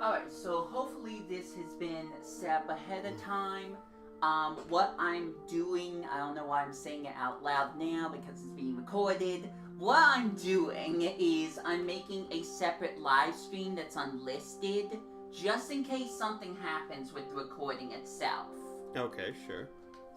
Alright, so hopefully this has been set up ahead of time. What I'm doing, I don't know why I'm saying it out loud now because it's being recorded. What I'm doing is I'm making a separate live stream that's unlisted, just in case something happens with the recording itself. Okay, sure.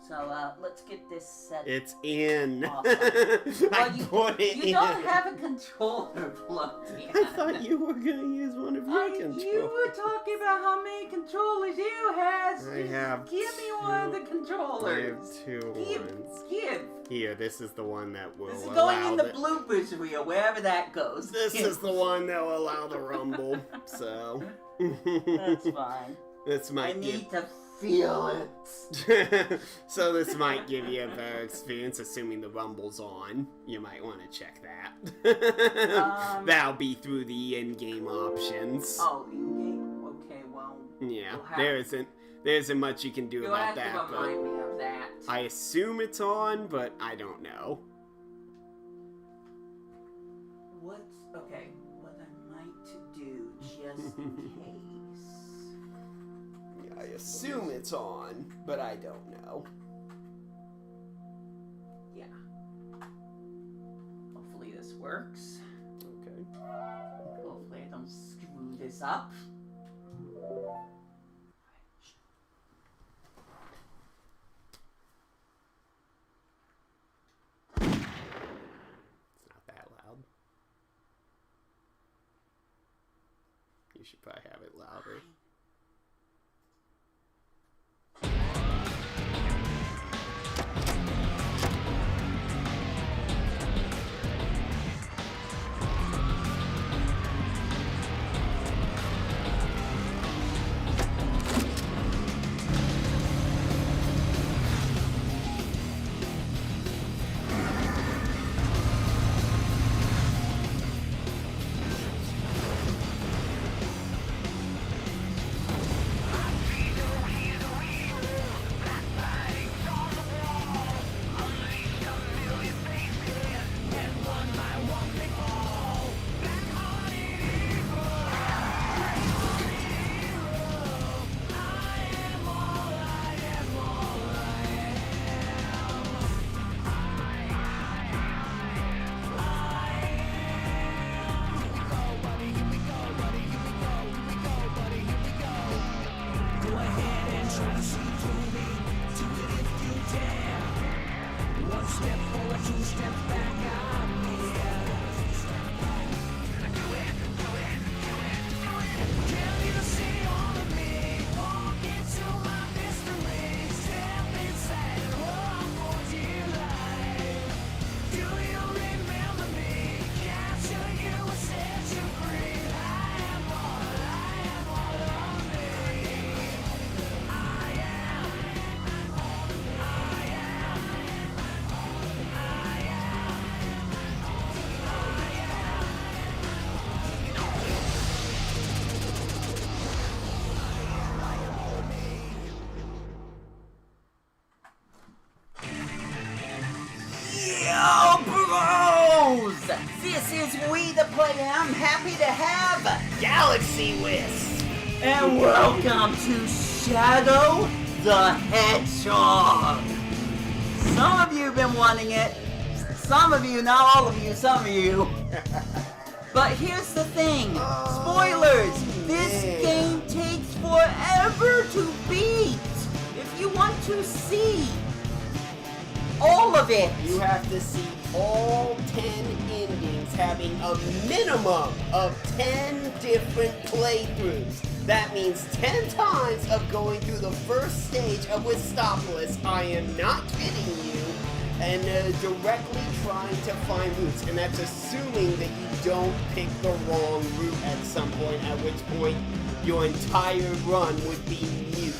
So, let's get this set. It's in. Awesome. Well, you don't in. have a controller plugged in. I thought you were gonna use one of your controllers. You were talking about how many controllers you have. I have Give me one of the controllers. I have two ones. Give. Here, this is the one that will This is allow going in the bloopers reel, wherever that goes. This is the one that will allow the rumble, so. That's fine. This might I need to feel it. So this might give you a better experience, assuming the rumble's on. You might want to check that. That'll be through the in-game options. Oh, in-game? Okay, well. Yeah, there isn't much you can do about that. You'll have to remind me of that. I assume it's on, but I don't know. What I might do, just in case. I assume it's on, but I don't know. Yeah. Hopefully this works. Okay. Hopefully I don't screw this up. It's not that loud. You should probably have it louder. This is We the Player. I'm happy to have GalaxyWisp! And welcome to Shadow the Hedgehog. Some of you have been wanting it. Some of you, not all of you, some of you. But here's the thing. Spoilers! This game takes forever to beat. If you want to see all of it, you have to see all 10 endings having a minimum of 10 different playthroughs. That means 10 times of going through the first stage of Wistopolis, I am not kidding you, and directly trying to find routes. And that's assuming that you don't pick the wrong route at some point, at which point your entire run would be mute.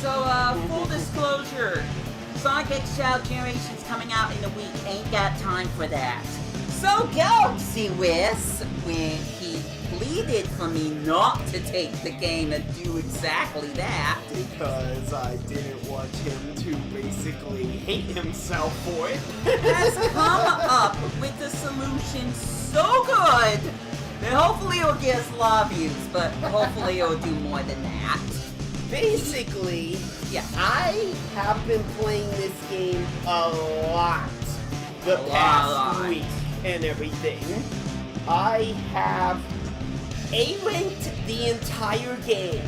So, full disclosure, Sonic X Shadow Generation's coming out in a week. Ain't got time for that. So GalaxyWisp, when he pleaded for me not to take the game and do exactly that, because I didn't want him to basically hate himself for it, has come up with a solution so good And hopefully it'll get us a lot of views, but hopefully it'll do more than that. Basically, Yeah. I have been playing this game a lot the past week and everything. I have A-ranked the entire game.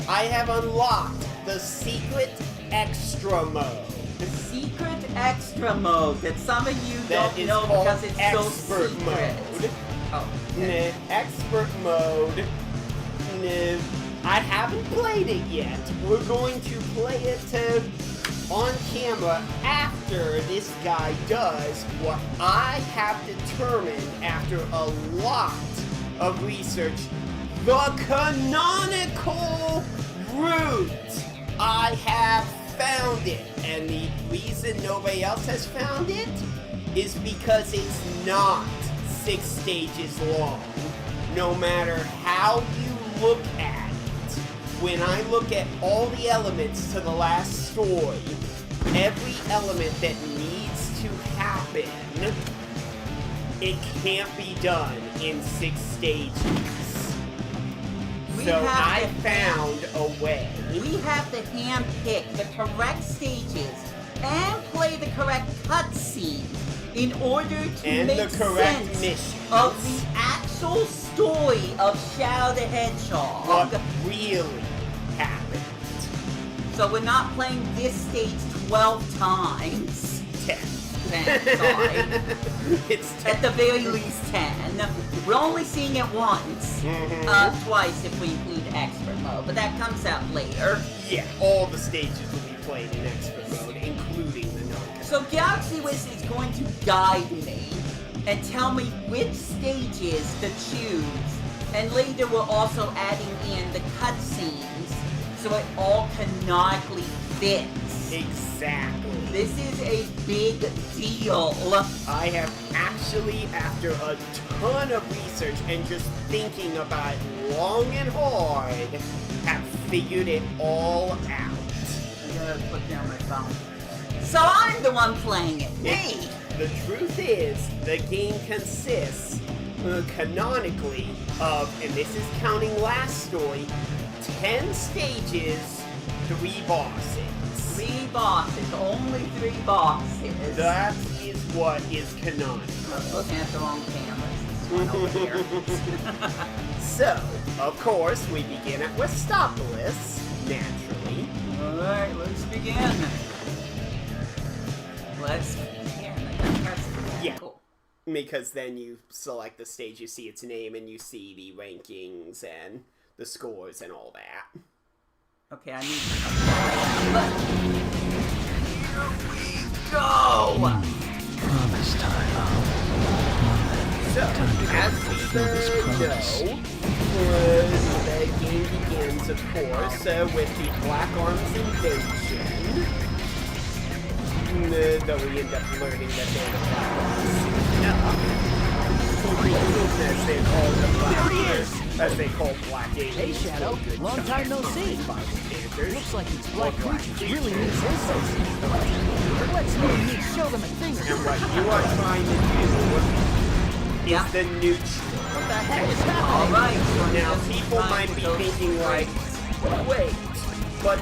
I have unlocked the secret extra mode. The secret extra mode that some of you That don't is know called because it's so expert secret. mode. Oh, okay. Expert mode. I haven't played it yet. We're going to play it on camera after this guy does what I have determined after a lot of research. The canonical route. I have found it. And the reason nobody else has found it is because it's not 6 stages long. No matter how you look at it. When I look at all the elements to the last story, every element that needs to happen, it can't be done in 6 stages. So I found a way. We have to handpick the correct stages and play the correct cutscenes in order to make the correct sense missions of the actual story of Shadow the Hedgehog. What really happened. So we're not playing this stage 12 times. 10. 10, sorry. It's 10. At the very least 10. We're only seeing it once. Twice if we include expert mode, but that comes out later. Yeah, all the stages will be played in expert mode, including the no. So GalaxyWisp is going to guide me and tell me which stages to choose. And later we're also adding in the cutscenes so it all canonically fits. Exactly. This is a big deal. I have actually, after a ton of research and just thinking about it long and hard, have figured it all out. I'm gonna put down my phone. So I'm the one playing it. Me! The truth is, the game consists, canonically, of, and this is counting last story, 10 stages, 3 bosses. 3 bosses, only 3 bosses. That is what is canonical. I'm looking at the wrong cameras. This one over here. So, of course, we begin at Westopolis, naturally. Alright, let's begin. Let's begin. Yeah. Cool. Because then you select the stage, you see its name, and you see the rankings and the scores and all that. Okay, I need here we go! Promise time. So, as we know, the game begins, of course, with the Black Arms invasion. Though we end up learning that they're the Black Arms. As they call the Black, as they call Black Aliens. Hey, Shadow. Long time no see. Looks like these black creatures really need assistance. Let's show them a thing. And what you are trying to do is the neutral. What the heck is happening? Alright, Now, people might be thinking like, wait, but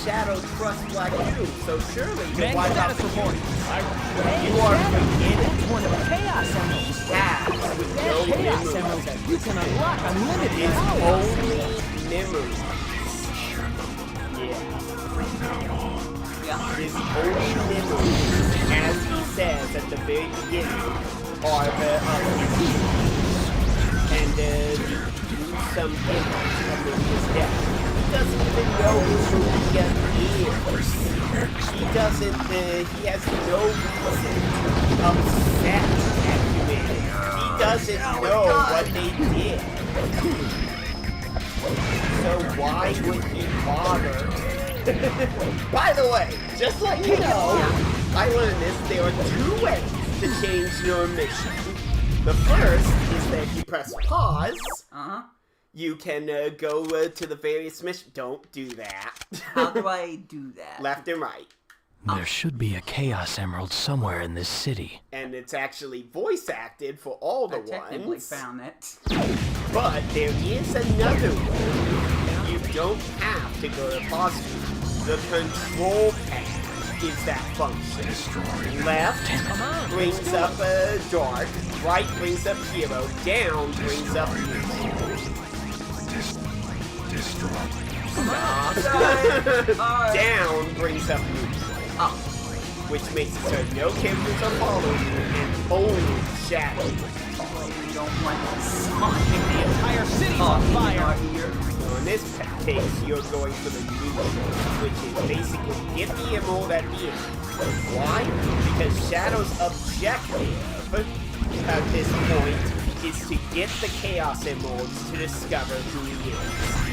Shadow trusts Black too, so surely you wipe out the report. You are forgetting. That's one of the Chaos Emeralds. Tabs with That no Chaos memory. Emerald that you can unlock unlimited It's powers. only memories. Yeah. It's only memories, as he says at the very beginning, are the and the gruesome image of his death. He doesn't even know who Maria is. He doesn't, he has no reason to be upset at humanity. He doesn't know what they did. So why would he bother? By the way, just like you know, I learned this, there are 2 ways to change your mission. The first is that you press pause. You can go to the various missions. Don't do that. How do I do that? Left and right. There should be a Chaos Emerald somewhere in this city. And it's actually voice acted for all the I technically ones. found it. But there is another way. You don't have to go to boss room. The control pad gives that function. Left brings up dark, right brings up hero, down brings up music. Down brings up music. Up. Which makes it so no characters are following you and only shadows. You don't want to summon The entire city's on fire. So in this case, you're going for the neutral, which is basically get the emerald at the end. Why? Because Shadow's objective at this point is to get the Chaos Emeralds to discover who he is.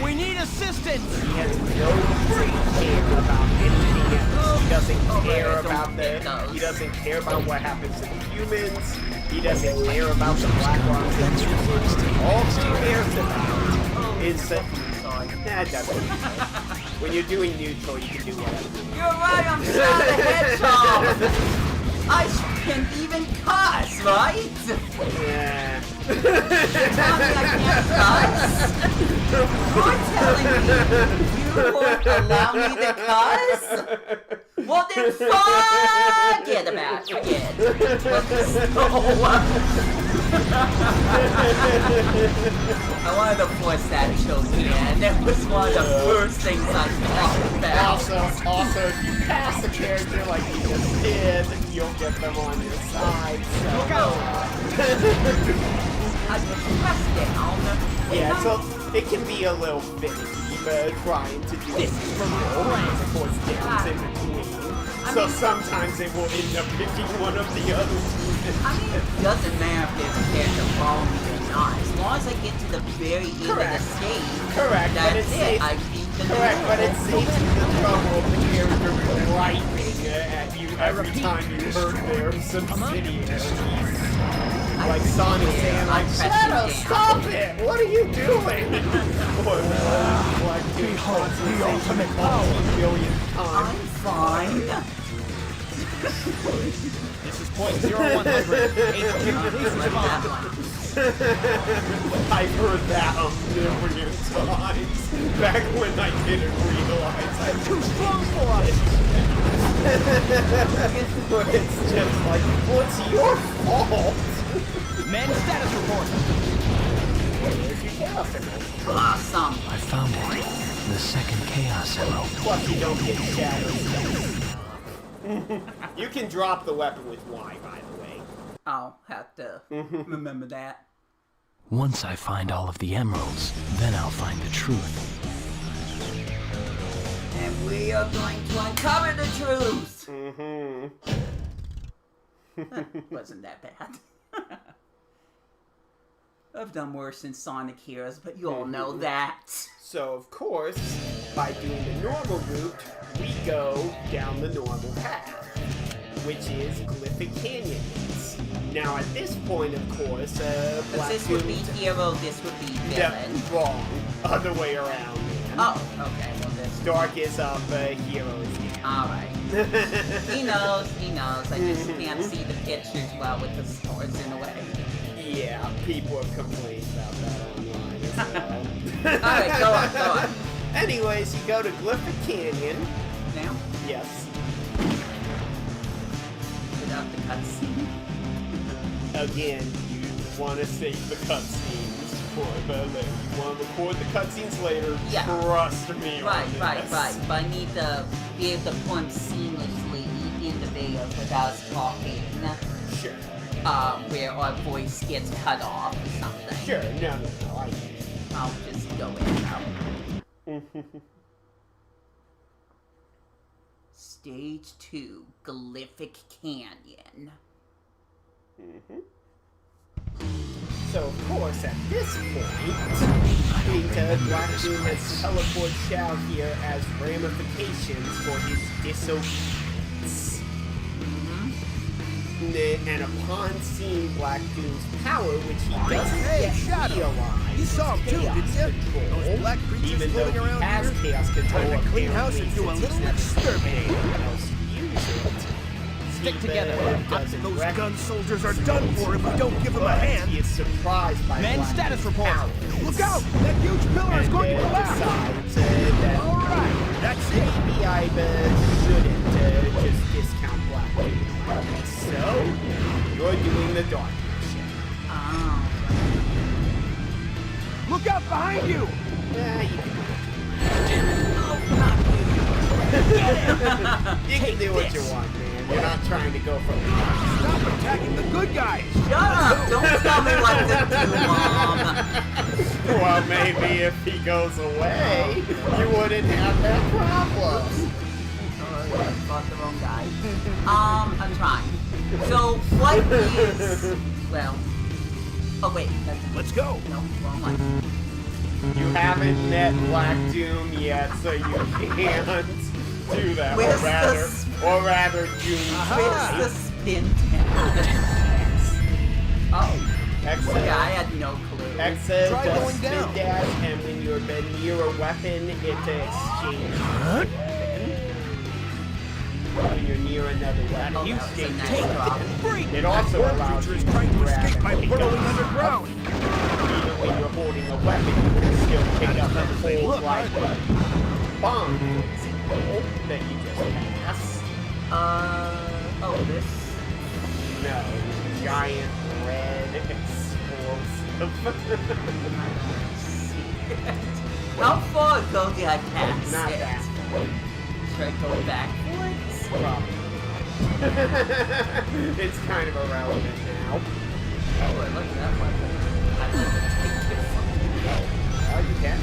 We need assistance! He has no reason to care about anything else. He doesn't care about he doesn't care about what happens to the humans. He doesn't care about the Black Rocks. All he cares about is that it doesn't matter. When you're doing neutral, you can do whatever. You're right, I'm Shadow the Hedgehog! I can even cuss, right? Yeah. You're telling me I can't cuss? You're telling me you won't allow me to cuss? Well then forget about it. I wanted to force that joke in. That was one of the first things I thought about. Also, if you pass a character like you just did, you'll get them on your side. So. Look out! I pressed down. Yeah, so it can be a little finicky, trying to do this for real. Of course, downs in between. So sometimes it will end up picking one of the other two. I mean, it doesn't matter if there's a character following me or not. As long as I get to the very end of the stage, that's it. I beat the but it saves you the trouble of the character griping at you every time you hurt their subsidiaries. Like Sonic saying, like, Shadow, stop it! What are you doing? Behold the ultimate power! I'm fine. This is point 0100. I've heard that a million times. Back when I didn't realize I'm Too strong for us! It's just like, well, it's your fault. Men status report. Where's your Chaos Emerald? Awesome. I found it. The second Chaos Emerald. Plus, you don't get shadows. You can drop the weapon with Y, by the way. I'll have to remember that. Once I find all of the emeralds, then I'll find the truth. And we are going to uncover the truth. Wasn't that bad. I've done worse than Sonic Heroes, but you all know that. So, of course, by doing the normal route, we go down the normal path, which is Glyphic Canyon. Now, at this point, of course, Because this would be hero, this would be villain. Wrong. Other way around. Oh, okay. Well, this. Dark is up, hero is down. Alright. He knows. I just can't see the pictures well with the stores in the way. Yeah, people have complained about that online as well. Alright, go on. Anyways, you go to Glyphic Canyon. Now? Yes. Without the cutscene. Again, you want to save the cutscenes for the later. You want to record the cutscenes later. Yeah. Trust me on this. Right. But I need to be able to put them seamlessly in the videos without us talking. Sure. Where our voice gets cut off or something. Sure, no, I get it. I'll just go in now. Stage 2, Glyphic Canyon. So, of course, at this point, Black Doom has teleported Shao here as ramifications for his disobedience. And upon seeing Black Doom's power, which he doesn't yet realize, You saw him too, didn't you? Those black creatures even though floating he around has here? chaos control, Time to clean house apparently, and do a since little he's never exterminating. known how else to use it, stick together. Those gun soldiers are done for if we don't give them a hand. He is surprised by Men, Black status Dude's report. power. Look out! That huge pillar is going to collapse! Decides that All right, that's it. maybe I shouldn't just discount Black Dude. So, you're doing the dark shit. Oh. Look out behind you! Yeah, you can do what you want, man. You're not trying to go for it. Stop attacking the good guys! Shut up! Don't tell me what to do, Mom. Well, maybe if he goes away, you wouldn't have that problem. Oh, fought the wrong guy. I'm trying. So, what is... Well... Oh, wait. Let's go! No, wrong one. You haven't met Black Doom yet, so you can't do that. Where's Or rather, Doom. Where's the spin tap? Oh. X Yeah, I had no clue. X says Try does going spin down. dash, and when you're near a weapon, it exchanges the weapon. When you're near another weapon, Oh, you that was a exchange nice it. drop. Freak! It also That allows creature you is to trying to grab escape and by pick burrowing up. underground! Even when you're holding a weapon, you can still pick up and hold Look, like bomb that you just passed. Oh, this? No, giant red explosive. How far ago did I pass Not it? that. Should I go backwards? Probably. It's kind of irrelevant now. Oh, I like that weapon. I'd like to take this one. Oh, you can.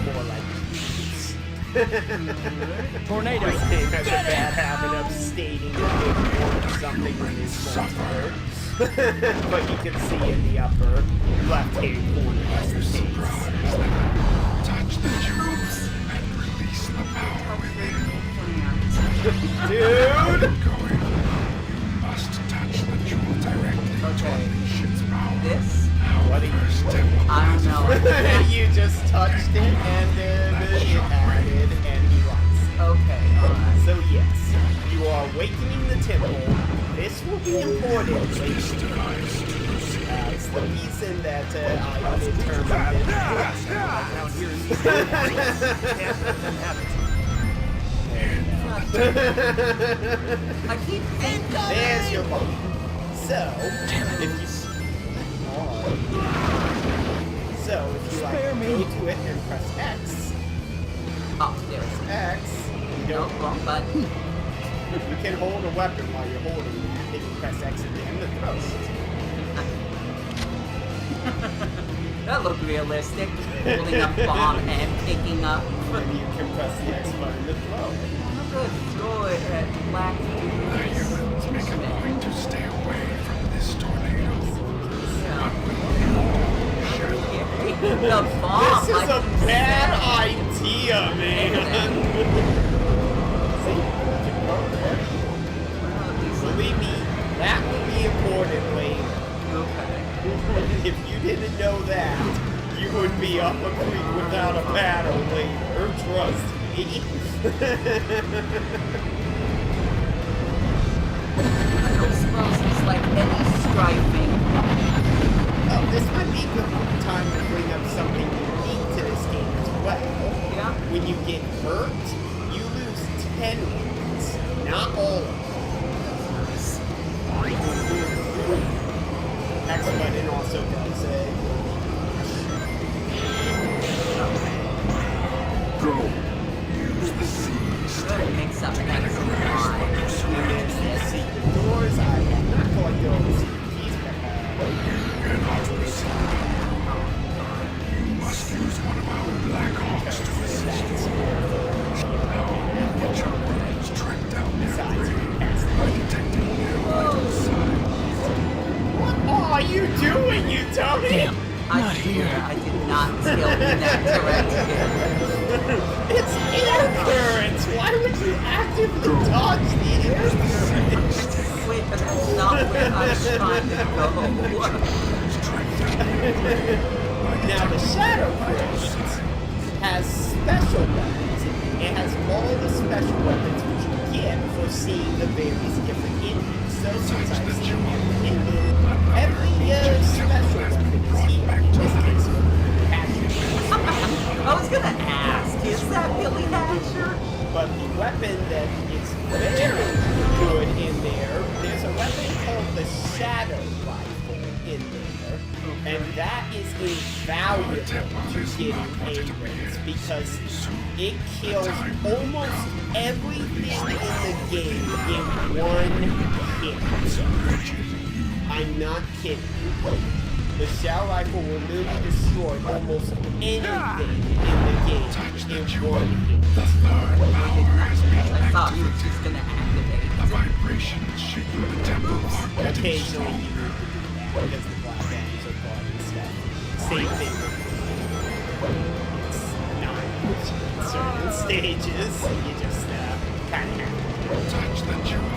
More like Tornado. This game has a bad habit of stating that it wants something when it's monster. But you can see in the upper left-hand corner of the page. Touch the jewels and release the power within. Dude! Going. You must touch the jewel directly to unleash its power. This? What do you... I don't know. You just touched it and then it added and he runs. Okay, alright. So yes, you are awakening the temple. This will be important later. It's the reason that I determined it. Down here in these can't let them have it. I keep thinking. There's your bomb. So, if you like Spare me. go to it and press X, Oh, there's X, you no don't. wrong button. You can hold a weapon while you're holding it. Then you press X again to throw it. That looked realistic. Holding a bomb and picking up. And you can press the X button to throw it. I'm gonna throw it at Black The humans make a point to stay away from this tornado. The bomb. This is a bad idea, man. See, you can go there. Believe me, that will be important later. Okay. If you didn't know that, you would be up a creek without a paddle later. Trust me. I don't suppose it's like any striping. Oh, this might be a good time to bring up something unique to this game as well. Yeah? When you get hurt, you lose 10 wounds, not all of them. X button also does it. Go. Use the seas. Good mix up X and Y. And there's the secret doors. I have not collected all the secret keys, but Cannot proceed. You must use one of our Black Hawks to assist you. Now, get your birds tracked down their prey by detecting their vital signs. what are you doing, you dummy? You actively dodge the airstrike. Wait, but that's not where I was trying to go. Now the Shadow Crest has special weapons. It has all the special weapons which you get for seeing the various different enemies. So sometimes you every special weapon is here. In this case, I was gonna ask, is that Billy Hatcher? but the weapon that is very good in there, there's a weapon called the Shadow Rifle in there. And that is invaluable to getting A-rates because it kills almost everything in the game in one hit. I'm not kidding. The Shadow Rifle will literally destroy almost anything in the game in one hit. The third power has been I thought you were just gonna activate. The vibrations shaking the temple are Occasionally you need to do that because the black ants are caught and stuff. Same thing with it's not certain stages, you just kind of have to. touch the jewel.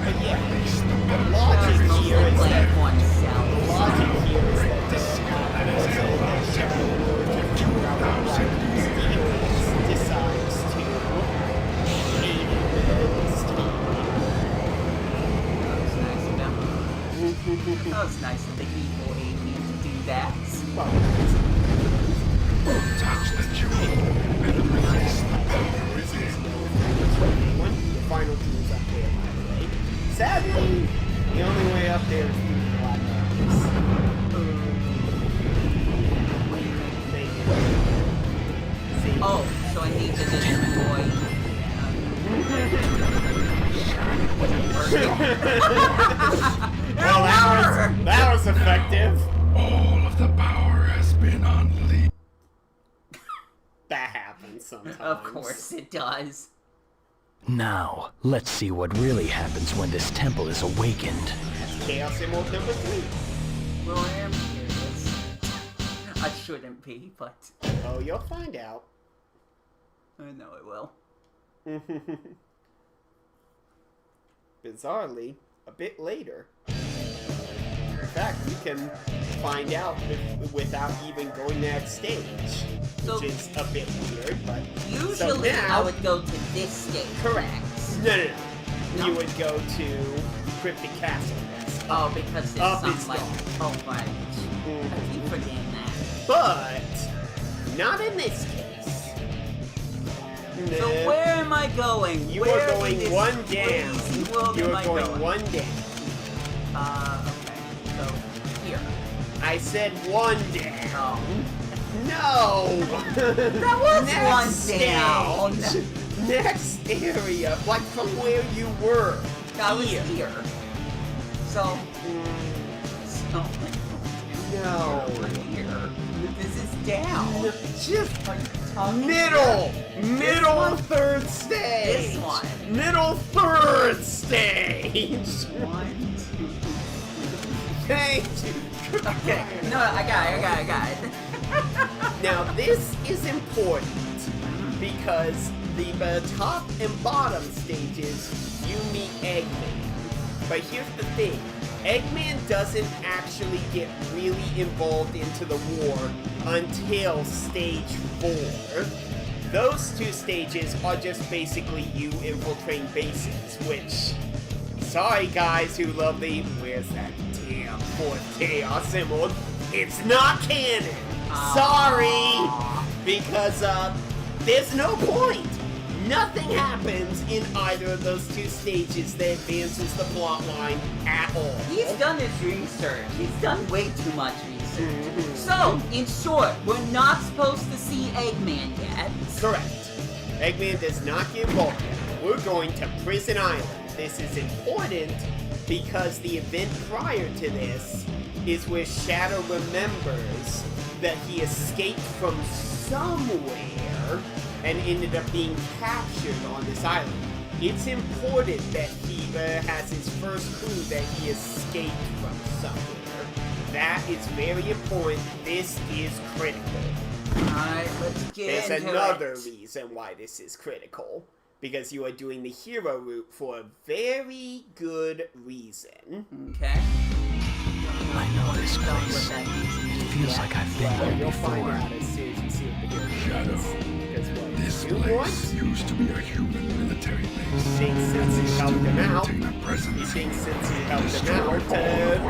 But yeah, Release the the logic here is that one the cell. logic here is that decides to aid this team. That was nice of the evil alien to do that. touch the jewel and release the power within. The final jewel's up there, by the way. Sadly, the only way up there is through the black box. Oh, so I need to destroy. Well, that was effective. All of the power has been unleashed. That happens sometimes. Of course it does. Now, let's see what really happens when this temple is awakened. Chaos Emerald number 3. Well, I am curious. I shouldn't be, but Oh, you'll find out. I know it will. Bizarrely, a bit later. In fact, you can find out without even going that stage, So- which is a bit weird, but Usually so now, I would go to this stage. correct. No? No. You would go to Cryptic Castle. Oh, because it's Up some is like... gone. Oh, right. I keep forgetting that. But not in this case. So where am I going? You Where are going in this one crazy down. world You am are I going one down. Okay. So, here. I said one down. Oh. No! That was one down. Next area, like from where you were. I was here. So, No. here. This is down. Just Are you talking middle one? third stage. This one. Middle third stage. 1, 2, Thank you. Okay. No, I got it. Now this is important because the top and bottom stages you meet Eggman. But here's the thing. Eggman doesn't actually get really involved into the war until stage 4. Those two stages are just basically you infiltrating bases, which, sorry guys who love the, where's that damn fourth Chaos Emerald? It's not canon! Sorry! Because, there's no point! Nothing happens in either of those two stages that advances the plot line at all. He's done his research. He's done way too much research. So, in short, we're not supposed to see Eggman yet. Correct. Eggman does not get involved yet. We're going to Prison Island. This is important because the event prior to this is where Shadow remembers that he escaped from somewhere and ended up being captured on this island. It's important that he has his first clue that he escaped from somewhere. That is very important. This is critical. Alright, let's get There's into another it. reason why this is critical. because you are doing the hero route for a very good reason. Okay. I know this place. It feels like I've been Well, here you'll find before. out as soon as you see what the hero Shadow. is. Because what This you place want? used to be a human military He base. thinks since you They helped still him out, maintain a he presence thinks here. since you helped him Destroy out all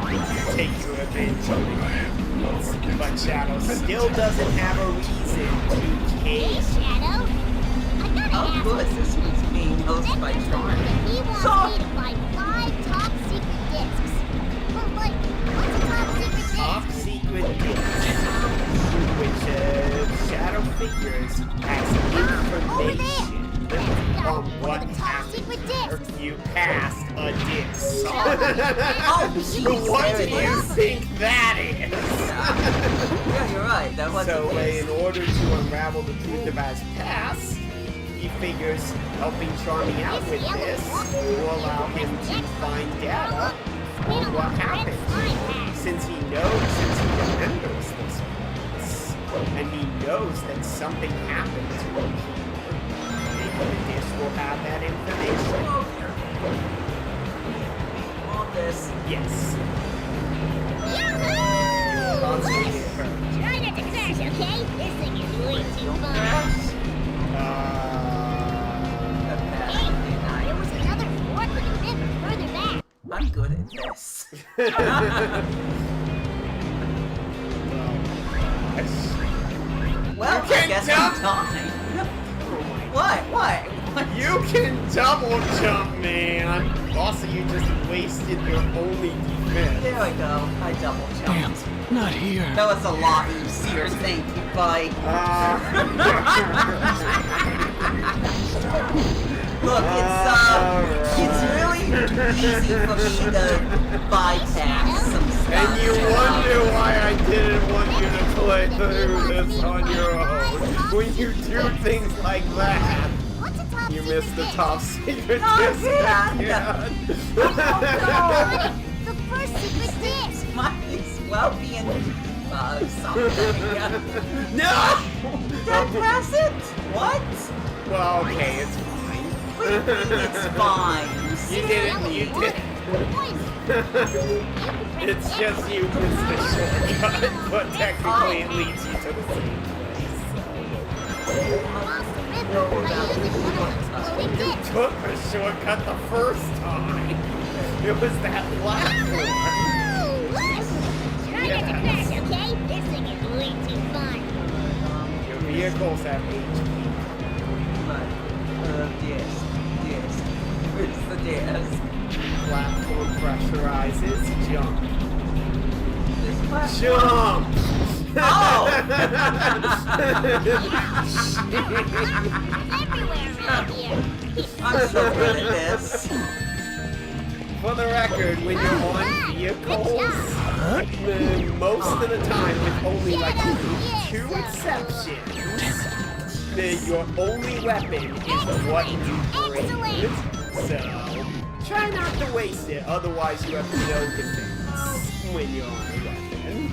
to take you eventually. I have no against But Shadow the still doesn't have a reason to Hey, cave. Shadow. I gotta Oh, ask. good. This one's being hosted by Vector told John. me that he wants So- me to find 5 top secret discs. But what's a top secret disc? Top secret disc, which Shadow figures has information on what Top happened. secret discs. You passed a disc. Oh, jeez, What there do it you is. think that is? Yeah, you're right. That was So, the in order to unravel the truth about his past, he figures helping Charmy out with this will allow him to find data on what happened. Since he remembers this place, and he knows that something happened to him here, maybe the disc will have that information. all this. Yes. Yahoo! Constantly get hurt. Try not to crash, okay? This thing is way too fun. Hey, there was another fork with a river further back. I'm good at this. Well, You I can guess jump. I'm dying. What? You can double jump, man. Also, you just wasted your only defense. There we go. I double Damn, jumped. not here. That was a lot easier. Thank you, bye. Look, it's really easy for me to bypass some stuff. And you wonder why I didn't want you to play through this on your own. When you do things like that, What's a top you secret miss the disc? top secret No, disc yeah. again. The first secret disc. Might as well be in something. No! Did I pass it? What? Well, okay, it's fine. What do you mean it's fine? You did. It's just you missed the shortcut, but technically it leads you to the same place. You took the shortcut the first time. It was that last one. Try not to crash, okay? This thing is way too fun. Your vehicles have HP. Disc. Where's the disc? Platform pressurizes. Jump. This platform. Jump! Oh! Everywhere around here. I'm so good at this. For the record, when you're on vehicles, most of the time, with only like 2 exceptions, your only weapon is what you bring. So, try not to waste it, otherwise you have no defense when you're on a weapon,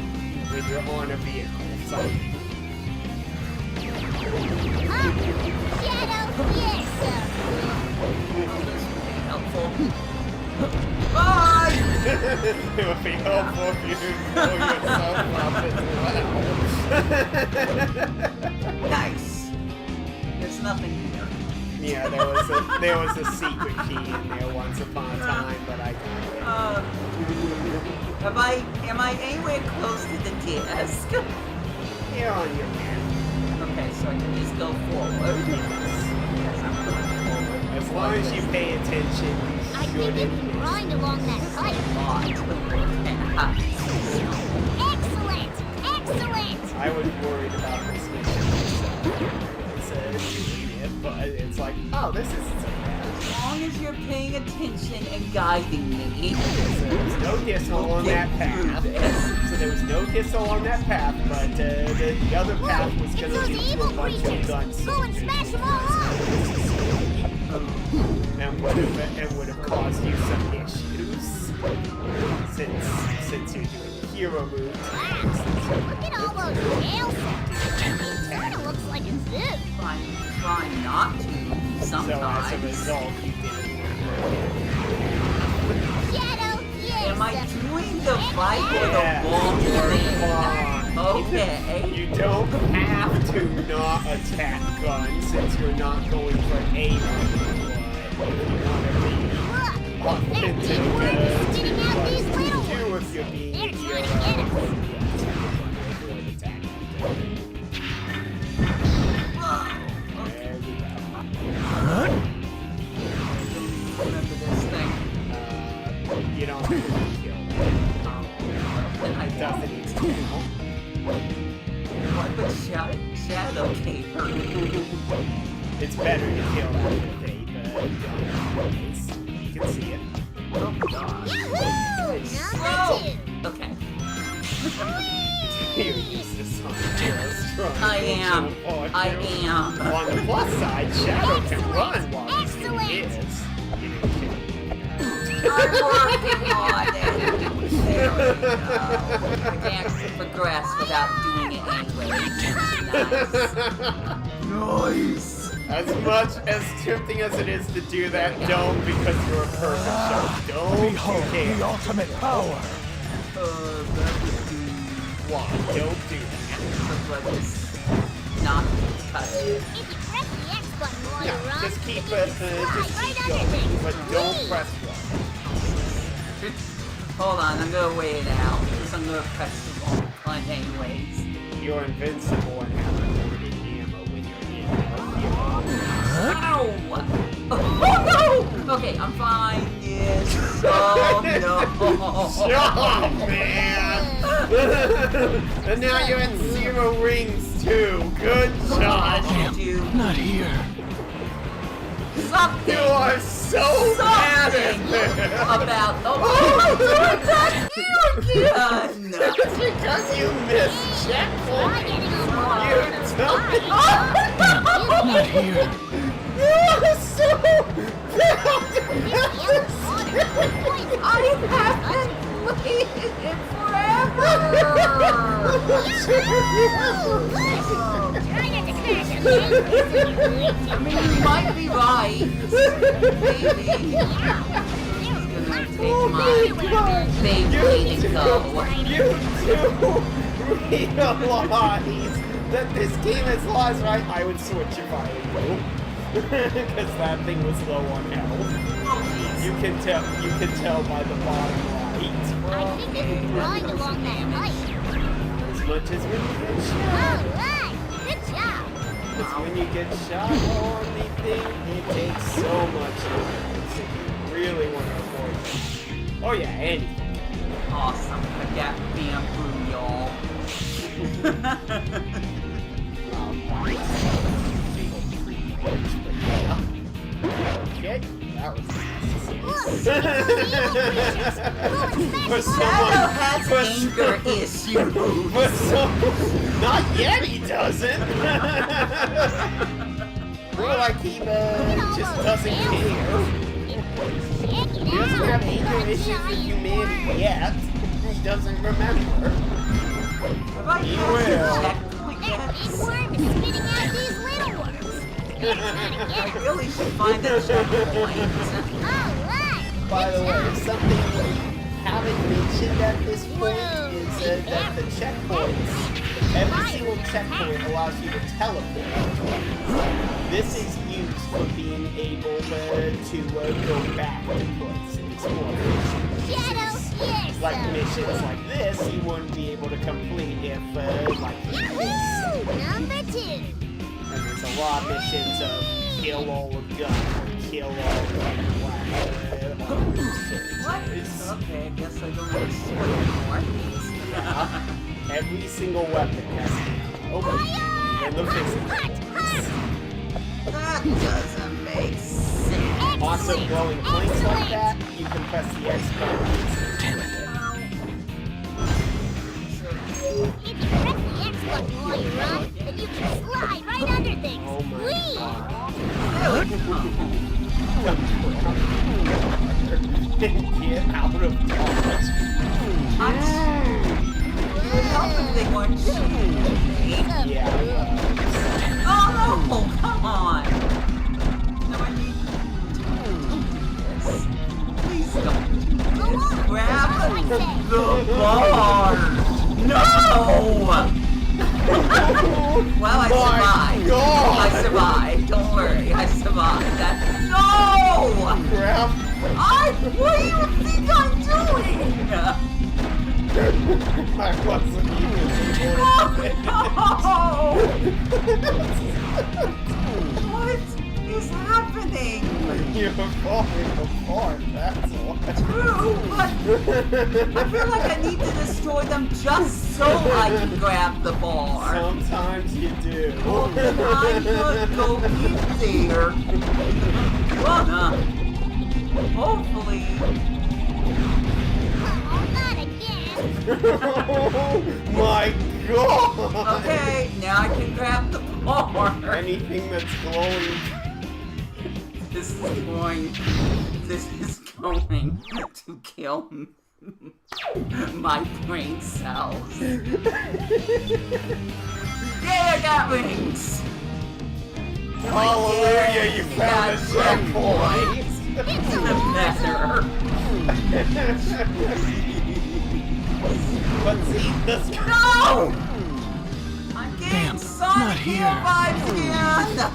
when you're on a vehicle. So, Shadow, yes, Helpful. Bye! it would be helpful if you didn't blow yourself up as well. Nice. There's nothing here. Yeah, there was a secret key in there once upon a time, but I got it. Am I anywhere close to the disc? You're on your man. Okay, so I can just go forward. Yes, I'm going forward. As long as you pay attention, I you think you shouldn't can miss. grind along that pipe. Excellent! Excellent! I was worried about this mission. It says doing it, but it's like, oh, this isn't so bad. As long as you're paying attention and guiding me. So there was no disc along that path. So there was no disc along that path, but the other path was It's going to those lead to evil a bunch of creatures! guns. Go and smash them all up! And would have caused you some issues since you're doing hero moves. Look at all those tail sectors! It kinda looks like a zoo! Try not to. So as a sometimes. result, you didn't. Shadow, yes. Am I doing the right or the Yeah, wrong you're thing? fine. Okay. You don't have to not attack guns since you're not going for aim. But if you want to be Look, that authentic big worm is to spitting out what these you little do ones. if you're being a They're hero. trying to get us. Avoid attack. There we go. Remember this thing. You don't have to kill it. Then I It doesn't need to kill. What but Shadow came hurt. It's better to kill that with a gun. You can see it. Oh gosh. Yahoo! Number two. Okay. You're useless on heroes. I am. I am. On the plus side, Shadow can run while he's doing Excellent. his. You didn't kill him. I'm working on it. There we go. I can't progress without doing it anyway. Nice. As much as tempting as it is to do that, don't because you're a perfect shot. Don't Behold you the dare. ultimate power. That would be Why? Don't do that. let's not touch it. If you press the X button while No, you run, just keep then it, you can just slide keep right under going, things. but don't Whee! press one. Hold on, I'm gonna wait it out because I'm gonna press the wrong button anyways. You're invincible and have unlimited ammo when you're in. Ow! Oh no! Okay, I'm fine. Yes. Oh no. Oh man! And now you're at 0 rings too. Good job. Do Not here. something. You are so bad at Something this. about the. Oh, attack you again! It's because you missed Try checkpoint. getting on board. You don't. Not here. You are so bad I haven't played it forever. Try not to crash on me. I mean, you might be right. Maybe. Take my Beyblade and go. You do realize that this game is lost, right? I would switch if I were you. Because that thing was low on health. You can tell by the bottom right. I think this is drawing along that light. As much as when you get shot. Alright, good job. Because when you get shot on the thing, it takes so much damage. If you really want to avoid it. Oh yeah, anything. Awesome. I got bamboo, y'all. Okay, that was Look, for Shadow someone, has for anger issues. for some, not yet he doesn't. More like he just doesn't care. He doesn't have anger issues with humanity yet. He doesn't remember. Have I He passed will. the checkpoint that yet? big worm is spitting out these little worms. They're trying to I get us. really should find a checkpoint. Alright, By the way, something we haven't mentioned at this point Whoa, is be that the careful. checkpoints, every single checkpoint allows you to teleport. This is used for being able to go back to places or Shadow, yes. like missions like this you wouldn't be able to complete if like this. Yahoo! Number 2. And there's a lot of missions of kill all the guns or kill all the What? Okay, I guess I don't have a sword anymore. Every single weapon has ammo. Even the physical. That doesn't make sense. Awesome glowing points like that, you can press the X button. Damn it. If you press the X button while you run, then you can slide right under things. Oh my Whee! Get out of dodge. It would help if they weren't shooting me. Yeah. Oh no! Come on! No, The bar! No! Well, I survived. God. I survived. Don't worry, I survived. That. No! Crap. What do you think I'm doing? I wasn't even What is happening? You're falling apart, that's what. True, but I feel like I need to destroy them just so I can grab the bar. Sometimes you do. Well, then I'm gonna go keep there. Well, hopefully. Oh, not again. Oh my god! Okay, now I can grab the bar. Anything that's glowing. This is going to kill my brain cells. Yeah, I got rings. Hallelujah, you found a checkpoint. It's better. But see, this No! I'm getting Sonic not here. vibes again.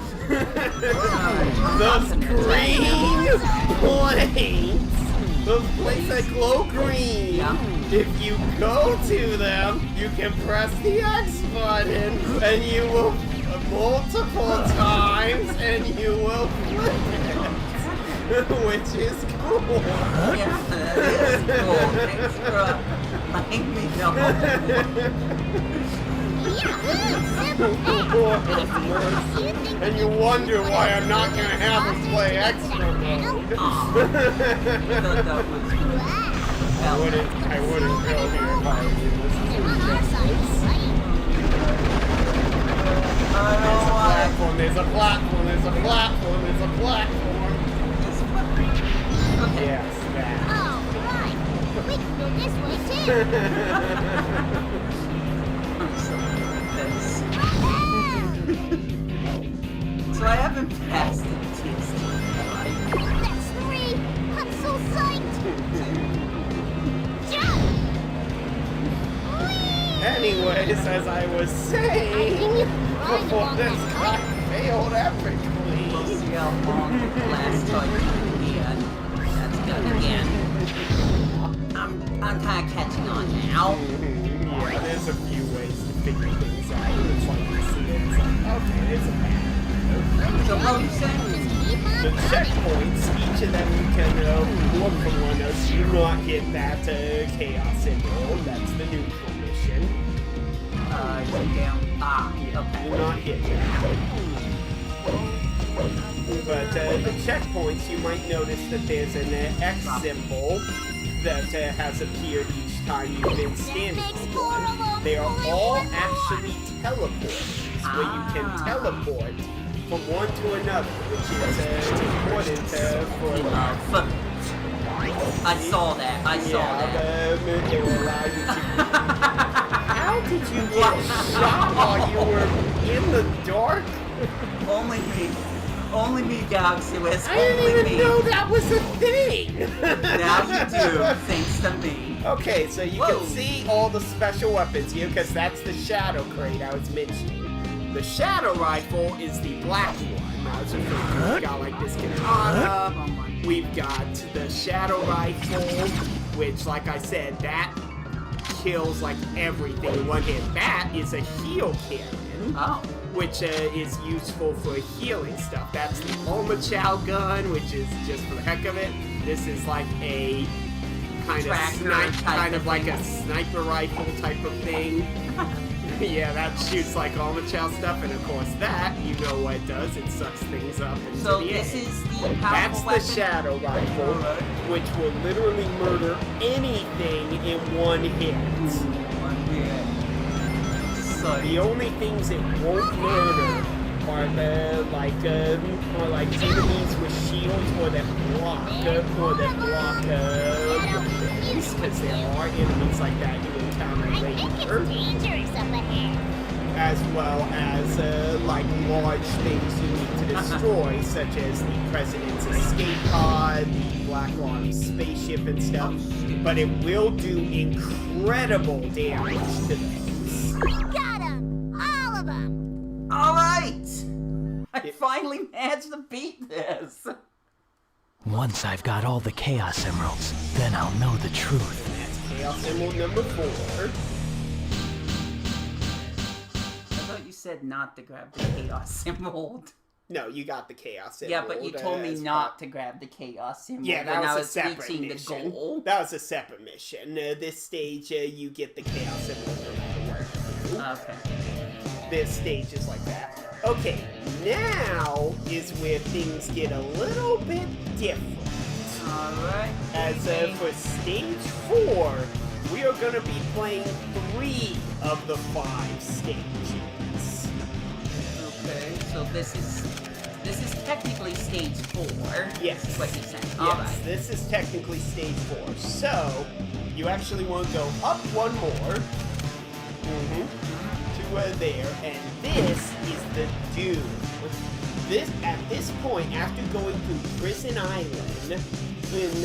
those green plates, those plates that glow green. Yeah. If you go to them, you can press the X button, and you will multiple times, and you will flip it, which is cool. Yeah, that is cool. Thanks for letting me know. And you wonder why I'm not going to have him play extra mode. I thought that was I wouldn't go here if I were you. This is ridiculous. There's a platform, there's a platform, there's a platform. Okay. Yes, that. Oh, right. We can go this way too. I'm sorry. So I haven't passed the test. That's 3. I'm so psyched. Jump! Whee! Anyways, as I was saying, before this guy failed epically. We'll see how long the last time you can. That's good again. I'm kind of catching on now. Yeah, there's a few ways to figure things out. It's like you see it, it's like, okay, it's a path. So what are you saying? The checkpoints, each of them you can look for one of, so you not hit that chaos symbol. That's the neutral mission. Down. Yeah, Okay. do not hit that. But the checkpoints, you might notice that there's an X symbol that has appeared each time you've been standing on one. They are all actually teleports, where you can teleport from one to another, which is important for I saw that. I saw that. It will allow you to. How did you get shot while you were in the dark? Only me, GalaxyWisp. I didn't Only even me. know that was a thing! Now you do, thanks to me. Okay, so you Whoa. can see all the special weapons here, because that's the Shadow Crate I was mentioning. The Shadow Rifle is the black one. I was referring to. We've got like this katana. We've got the Shadow Rifle, which, like I said, that kills like everything in one hit. That is a heal cannon. Oh. Which is useful for healing stuff. That's the Chow gun, which is just for the heck of it. This is like a kind of like a sniper rifle type of thing. Yeah, that shoots like Chow stuff, and of course that, you know what it does, it sucks things up into So the this air. is the That's powerful the Shadow Rifle, which will literally murder anything in one hit. The only things it won't murder are the enemies with shields or that block weapons, because there are enemies like that you encounter I think later, it's dangerous up ahead. as well as like large things you need to destroy, such as the President's escape pod, the Black Ops spaceship and stuff, but it will do incredible damage to those. We got 'em! All of 'em! Alright! I finally managed to beat this! Once I've got all the Chaos Emeralds, then I'll know the truth. That's Chaos Emerald number 4. I thought you said not to grab the Chaos Emerald. No, you got the Chaos Emerald. Yeah, but you told me not to grab the Chaos Emerald when I was reaching the goal. That was a separate mission. This stage, you get the Chaos Emerald no matter what. Okay. This stage is like that. Okay, now is where things get a little bit different. Alright. As for stage 4, we are going to be playing 3 of the 5 stages. Okay, so this is technically stage 4. Yes. Is what you're saying. Yes, Alright. this is technically stage 4. So, you actually want to go up one more. To there, and this is the Doom. At this point, after going through Prison Island, and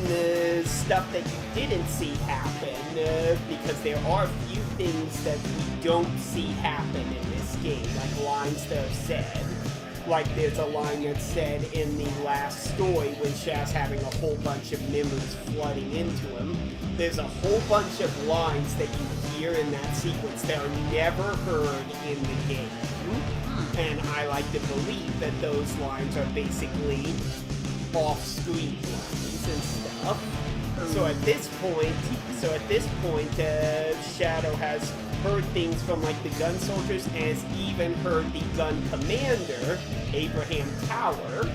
the stuff that you didn't see happen, because there are a few things that we don't see happen in this game, like lines that are said. Like there's a line that's said in the last story when Shadow's having a whole bunch of memories flooding into him. There's a whole bunch of lines that you hear in that sequence that are never heard in the game. And I like to believe that those lines are basically off-screen lines and stuff. So at this point, Shadow has heard things from like the gun soldiers and has even heard the gun commander, Abraham Tower,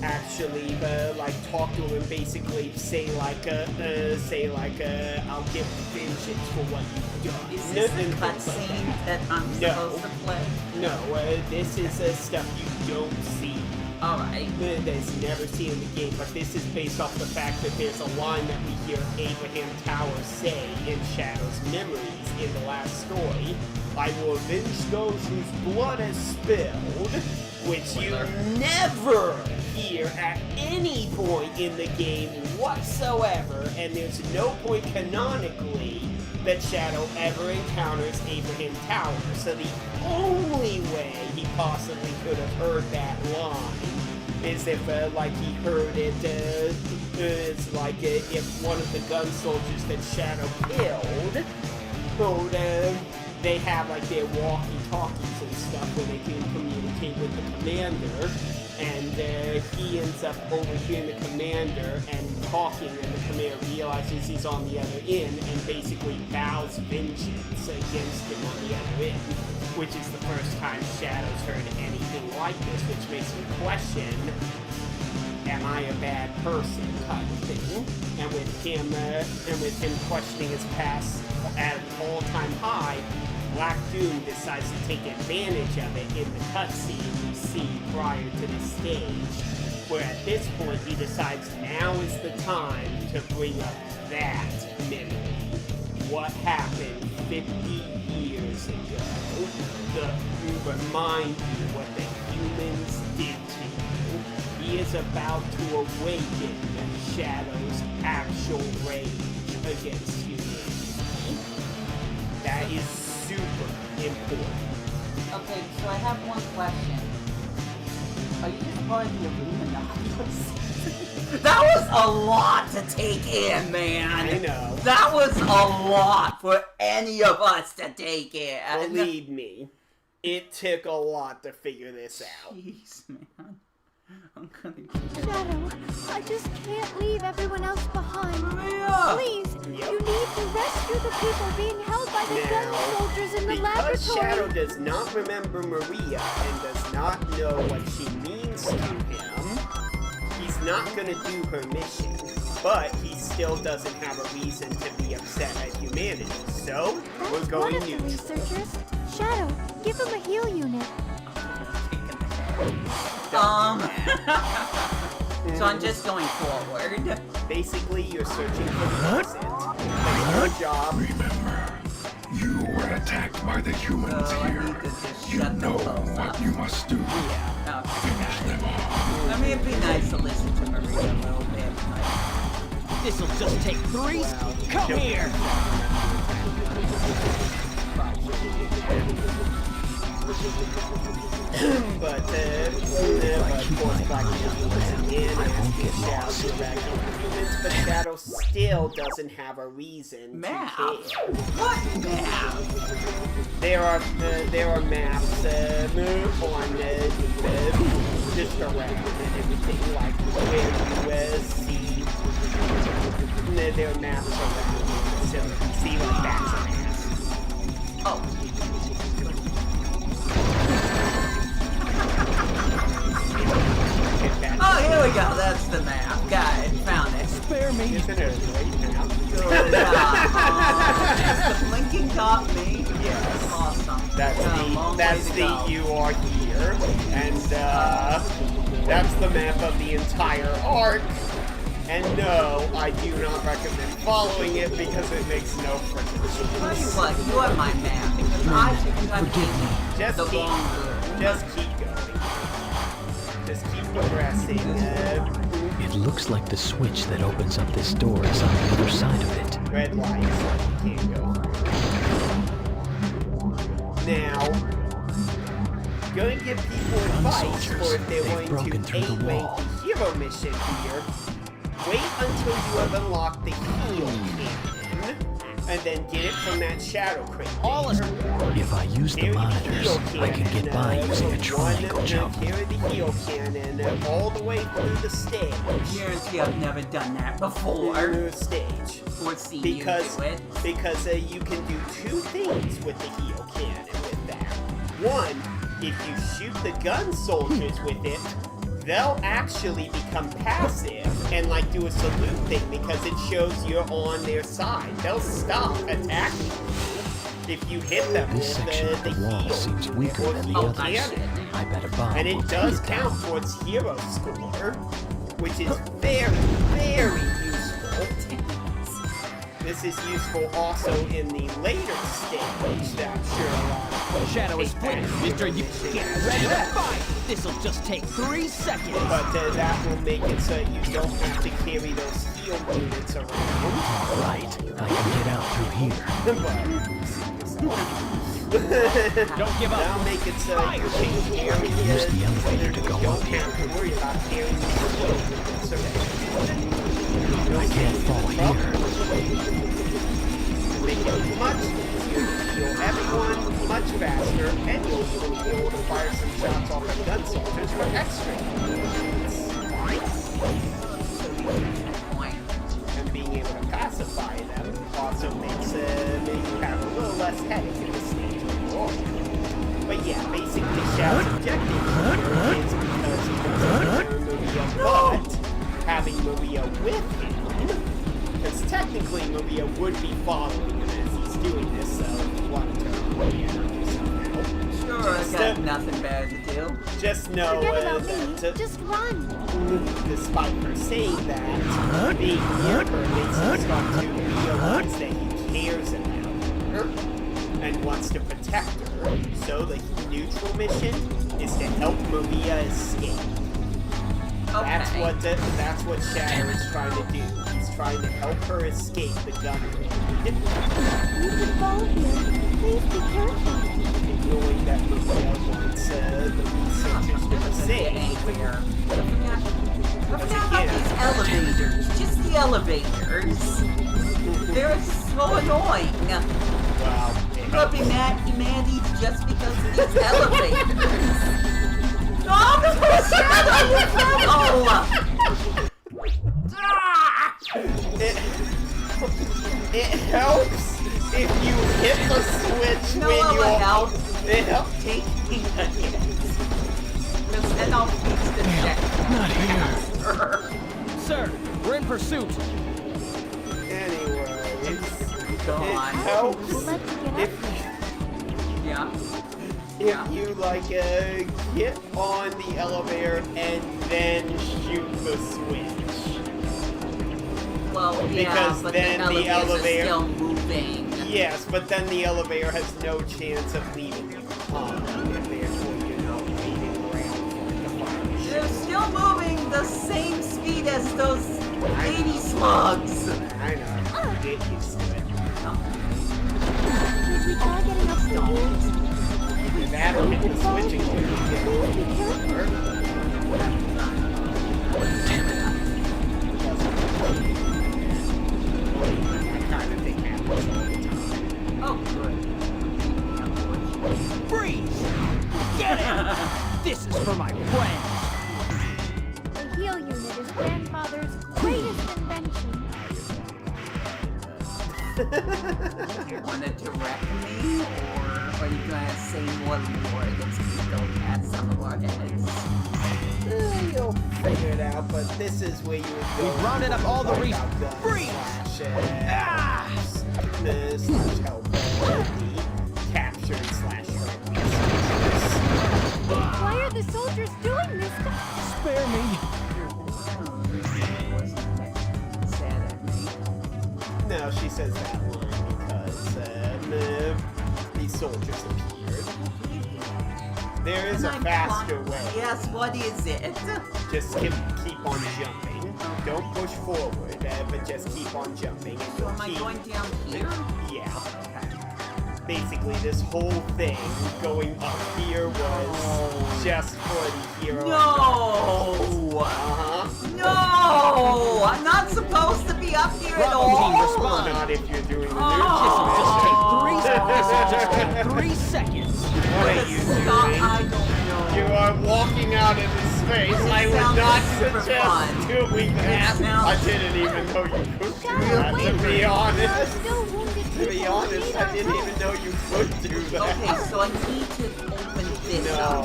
actually like talk to him and basically say like I'll get vengeance for what you've done. Is this a cutscene that I'm supposed to play? No, this is stuff you don't see. Alright. That's never seen in the game, but this is based off the fact that there's a line that we hear Abraham Tower say in Shadow's memories in the last story. I will avenge those whose blood is spilled, which you never hear at any point in the game whatsoever, and there's no point canonically that Shadow ever encounters Abraham Tower. So the only way he possibly could have heard that line is if, like, he heard it, it's like if one of the gun soldiers that Shadow killed, they have, like, their walkie-talkies and stuff where they can communicate with the commander, and he ends up overhearing the commander and talking, and the commander realizes he's on the other end and basically vows vengeance against him on the other end, which is the first time Shadow's heard anything like this, which makes me question, am I a bad person kind of thing? And with him questioning his past at an all-time high, Black Doom decides to take advantage of it in the cutscene we see prior to the stage, where at this point he decides now is the time to bring up that memory. What happened 50 years ago? To remind you what the humans did to you. He is about to awaken Shadow's actual rage against humanity. That is super important. Okay, so I have one question. Are you just part of the Illuminati? That was a lot to take in, man. I know. That was a lot for any of us to take in. Believe me, it took a lot to figure this out. Jeez, man. I'm gonna Shadow, I just can't leave everyone else behind. Maria! Please, you need to rescue the people being held by the gun soldiers in the Because laboratory. Shadow does not remember Maria and does not know what she means to him, he's not gonna do her mission. But he still doesn't have a reason to be upset at humanity. So, we're going That's one of the neutral. researchers. Shadow, give him a heal unit. So I'm just going forward. Basically, you're searching for the present. That's your job. Remember, you were attacked by the humans So I here. need to just You shut the know close what up. you must do. Yeah, okay. Finish them off. Let me it'd be nice to listen to Maria a little bit. This'll just take 3. Come here. but Shadow still doesn't have a reason Map? to care. What map? There are maps on just around and everything, like where you see. There are maps around, so see like that's a map. Oh. Oh, here we go. That's the map. Got it. Found it. Spare me. Isn't it a great map? Good. That's the blinking dot me. Yes. Awesome. That's go. you are here, and that's the map of the entire arc. And no, I do not recommend following it because it makes no freaking Tell you sense. what, you are my map because I think I'm Just the keep, wrong route. just keep going. Just keep progressing. It looks like the switch that opens up this door is on the other side of it. Red lights, you can't go through. Now, going to give people advice for if they're They've going broken to through the A-rank wall. the hero mission here. Wait until you have unlocked the heal cannon, and then get it from that shadow crate. If I use the monitors, I can get by using a triangle jump. Carry the heal cannon all the way through the stage. Guarantee I've never done that before. Through the stage. Or seen Because you do it. you can do 2 things with the heal cannon with that. One, if you shoot the gun soldiers with it, they'll actually become passive and like do a salute thing because it shows you're on their side. They'll stop attacking you if you hit them This with section of the wall heal seems weaker or than the heal others. cannon. I bet a bomb And will it take does it count down. towards hero score, which is very, very useful. This is useful also in the later stage that I'm sure a lot of Shadow is split. Mister, you get ready to fight. This'll just take 3 seconds. But that will make it so you don't have to carry those heal units around. Right, I can get out through here. Don't give up. That'll make it so you can carry Use the elevator to go you don't up here. have to worry about carrying these heal units around. I can't fall here. Make it much easier to heal everyone much faster, and you'll even be able to fire some shots off at gun soldiers for extra. And being able to pacify them also makes you have a little less headache in the stage overall. But yeah, basically Shadow's objective here is because he wants to Maria, but having Maria with him, because technically Maria would be following him as he's doing this, so if you want to turn Maria or do something else. Sure, I've got nothing better to do. Just know Forget about me. that Just run. despite her saying that, being near her makes him start to realize that he cares about her and wants to protect her. So the neutral mission is to help Maria escape. Okay. That's what Shadow is trying to do. He's trying to help her escape the gun range. You can fall here. Please be careful. Knowing that Maria wants the researchers to be safe. Anywhere. I forgot about these elevators. Just the elevators. They're so annoying. Wow. Could be Mandy just because of these elevators. Oh, It helps if you hit the switch when you're help. It helps. Taking a hit. Because then I'll fix the check. Not here. Sir, we're in pursuit. Anyways, Go it on. helps We'll let you get if up. Yeah. you like get on the elevator and then shoot the switch. Well, yeah, Because but then the the elevator- is still moving. Yes, but then the elevator has no chance of leaving you behind, and therefore you're not waiting around for it to fire. They're still moving, the same speed as those baby slugs. I know. Get used to it. Should we try getting up the stairs? That'll hit the switching when you get over. That kind of thing happens all the time. Oh, good. Freeze! Get it! This is for my friends. The heal unit is grandfather's greatest invention. Do you want to direct me, or are you gonna say more that's gonna go past some of our heads? You'll figure it out, but this is where you would go. We've rounded up all the Freeze! This help the captured slash hurt resources. Why are the soldiers doing this to Spare me. Sad at me. No, she says that line because these soldiers appeared. There is a faster way. Yes, what is it? Just keep on jumping. Don't push forward, but just keep on jumping. And So you'll am I keep... going down here? Yeah. Basically, this whole thing going up here was just for the hero. No! Uh-huh. No! I'm not supposed to be up here at Bravo team, all! respond. Not if you're doing the Oh. This'll just take 3 seconds. What are you Stop, doing? I don't know. You are walking out into space. This I would sounds not super suggest fun. doing that. sounds- I didn't even know you could do Shadow, that, to wait. be There are honest. still wounded To be people honest, who need I our didn't help. even know you could do that. Okay, so I need to open this No. up.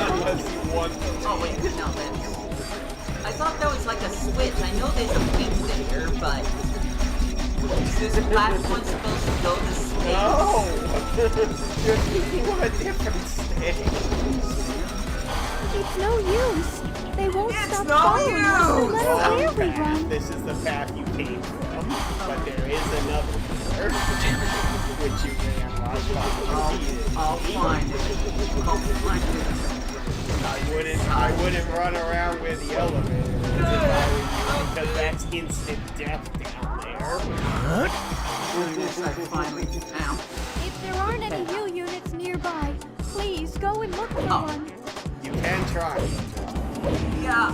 Unless you want to. Oh wait, no, that's... I thought that was like a switch. I know there's a pin there, but... Is this platform supposed to go to space? No! You're thinking of a different stage. It's no use. They won't It's stop no following us no use. matter where we Path. run. This is the path you came from, but there is another path, which you ran right by. I'll find it. I'll find it. I wouldn't run around where the elevator is if I were you, because that's instant death down there. This I finally found. If there aren't any heal units nearby, please go and look for Oh. one. You can try. Yeah.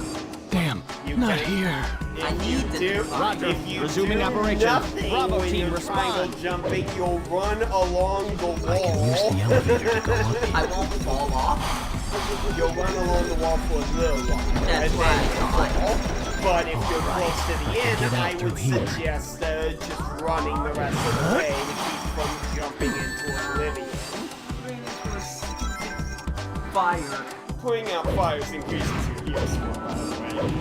Damn, You not can- here. If I need you to do, Roger. if you Resuming do operation. nothing Bravo when team, you're triangle respond. jumping, you'll run along the I can use wall. the elevator to go up I here. won't fall off. You'll run along the wall for a little while, That's and then right. fall. But if you're Alright, close to the end, get out I would through here. suggest just running the rest of the way to keep from jumping into oblivion. Fire. Putting out fires increases your heal score, by the way.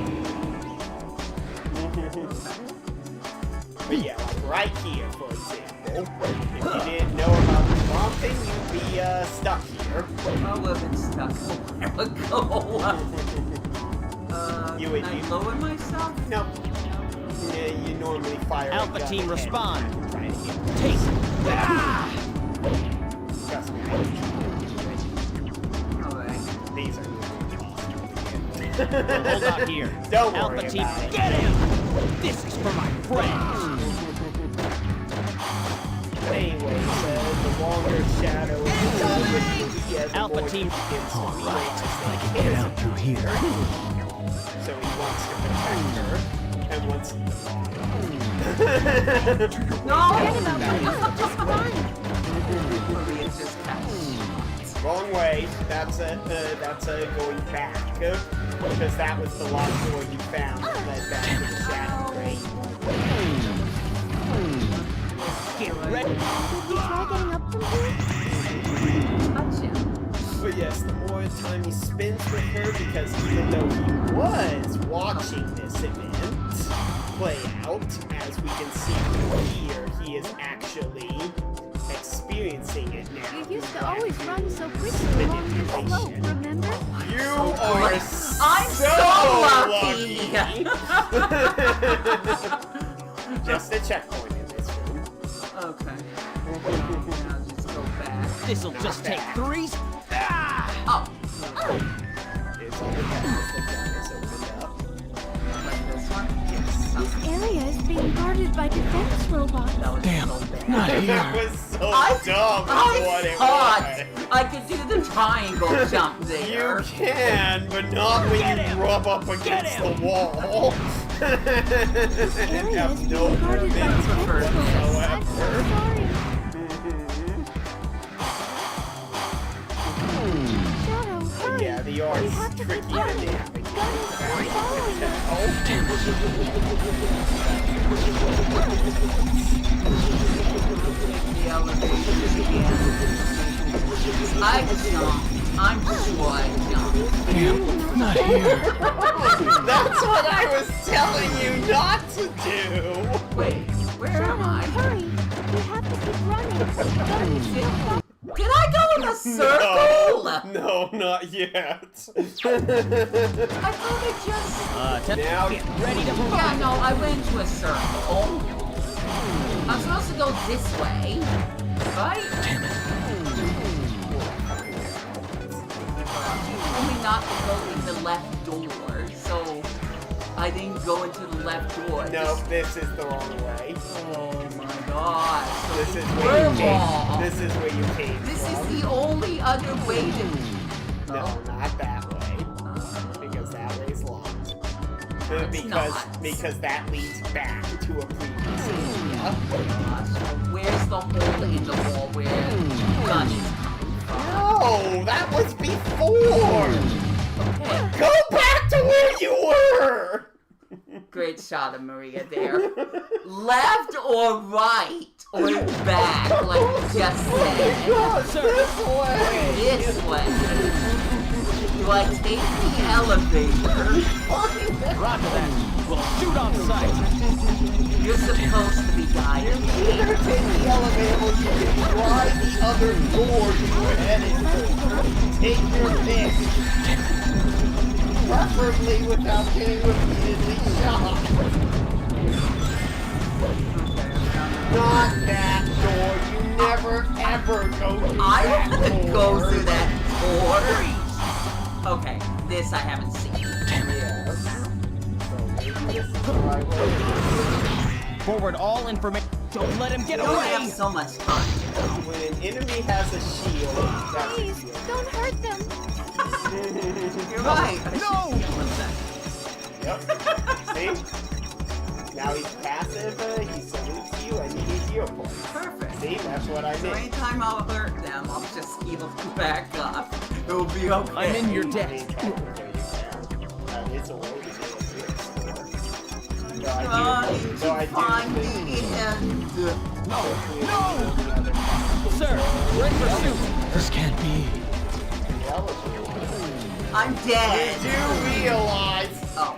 But yeah, like right here, for example. If you didn't know about the bomb thing, you'd be stuck here. I would have been stuck a while ago. You would Can I be- lower myself? No. Yeah, you normally fire a Alpha gun team, ahead. respond. Right here. Take. Trust me, I Alright. these are Hold out here. Don't worry Alpha team, about it. get him! This is for my friends. Anyways, the longer Shadow is with Lugia, the Alpha more team. he gets to Alright, realize I that can he get is out through here. So he wants to protect her, and wants No! Forget about me. Just run. Maria just got shot. wrong way. That's a going back, because that was the locked door you found that led back to the Shadow Grate. Get ready. Should we try getting up from here? Touch him. But yes, the more time he spends with her, because even though he was watching this event play out, as we can see here, he is actually experiencing it now. You used to always run so quickly along this slope, remember? You are I'm so lucky. Just a checkpoint in this room. Okay. Now just go back. This'll Not just take bad. 3. Ah! Oh. It's all the best, the guys, guarded by defense robots. That was Damn, so bad. not That here. was so I dumb. Is what it thought was. I could do the triangle jump You there. can, but not when you rub up against the wall. And have no Guarded by momentum defense robots. I'm so whatsoever. sorry. Shadow, hurry. Yeah, the We art's have to tricky keep to running. navigate. Gun is following us. Oh, Damn The elevator again. I jumped. I'm sure I jumped. Damn, not here. that's what I was telling you not to do. Wait, where am Shadow, I? hurry. We have to keep running. Gun is still following. Did I go in a circle? No, not yet. I thought I just... Now, Yeah, no, I went into a circle. I'm supposed to go this way, right? Damn it. You told me not to go in the left door, so I didn't go into the left door. no, this is the wrong way. Oh my god. So This is we're where you came. wrong. This is where you came This from. is the only other way to... No, not that way. Because that way's locked. It's Because that leads back to a previous area. Where's the hole in the wall where gun is? No, that was before. Okay. Go back to where you were. Great shot of Maria there. Left or right? Or back, like you just said. God, this way. This way. Do I take the elevator? Roger that. We'll shoot on sight. You're supposed to be guiding me. Either take the elevator or you can try the other door you were headed for. Take your pick. Preferably without getting repeatedly shot. Not that door. You never ever go through I that want to door. go through that door. Okay, this I haven't seen. Yes. So maybe this is the right way. Forward all information. Don't let him get I don't have away. so much time. When an enemy has a shield, that's a Please, shield. don't hurt them. You're right. No! Yep. See? Now he's passive, he salutes you, and he gives you a point. Perfect. See? That's what I So meant. anytime I'll hurt them, I'll just heal them back up. It'll be okay. I'm in your I debt. mean, technically, yeah. It's a way to do it. Trying So I to find do the think end. Sir, we're in pursuit. This can't be. I'm You dead. do realize, Oh.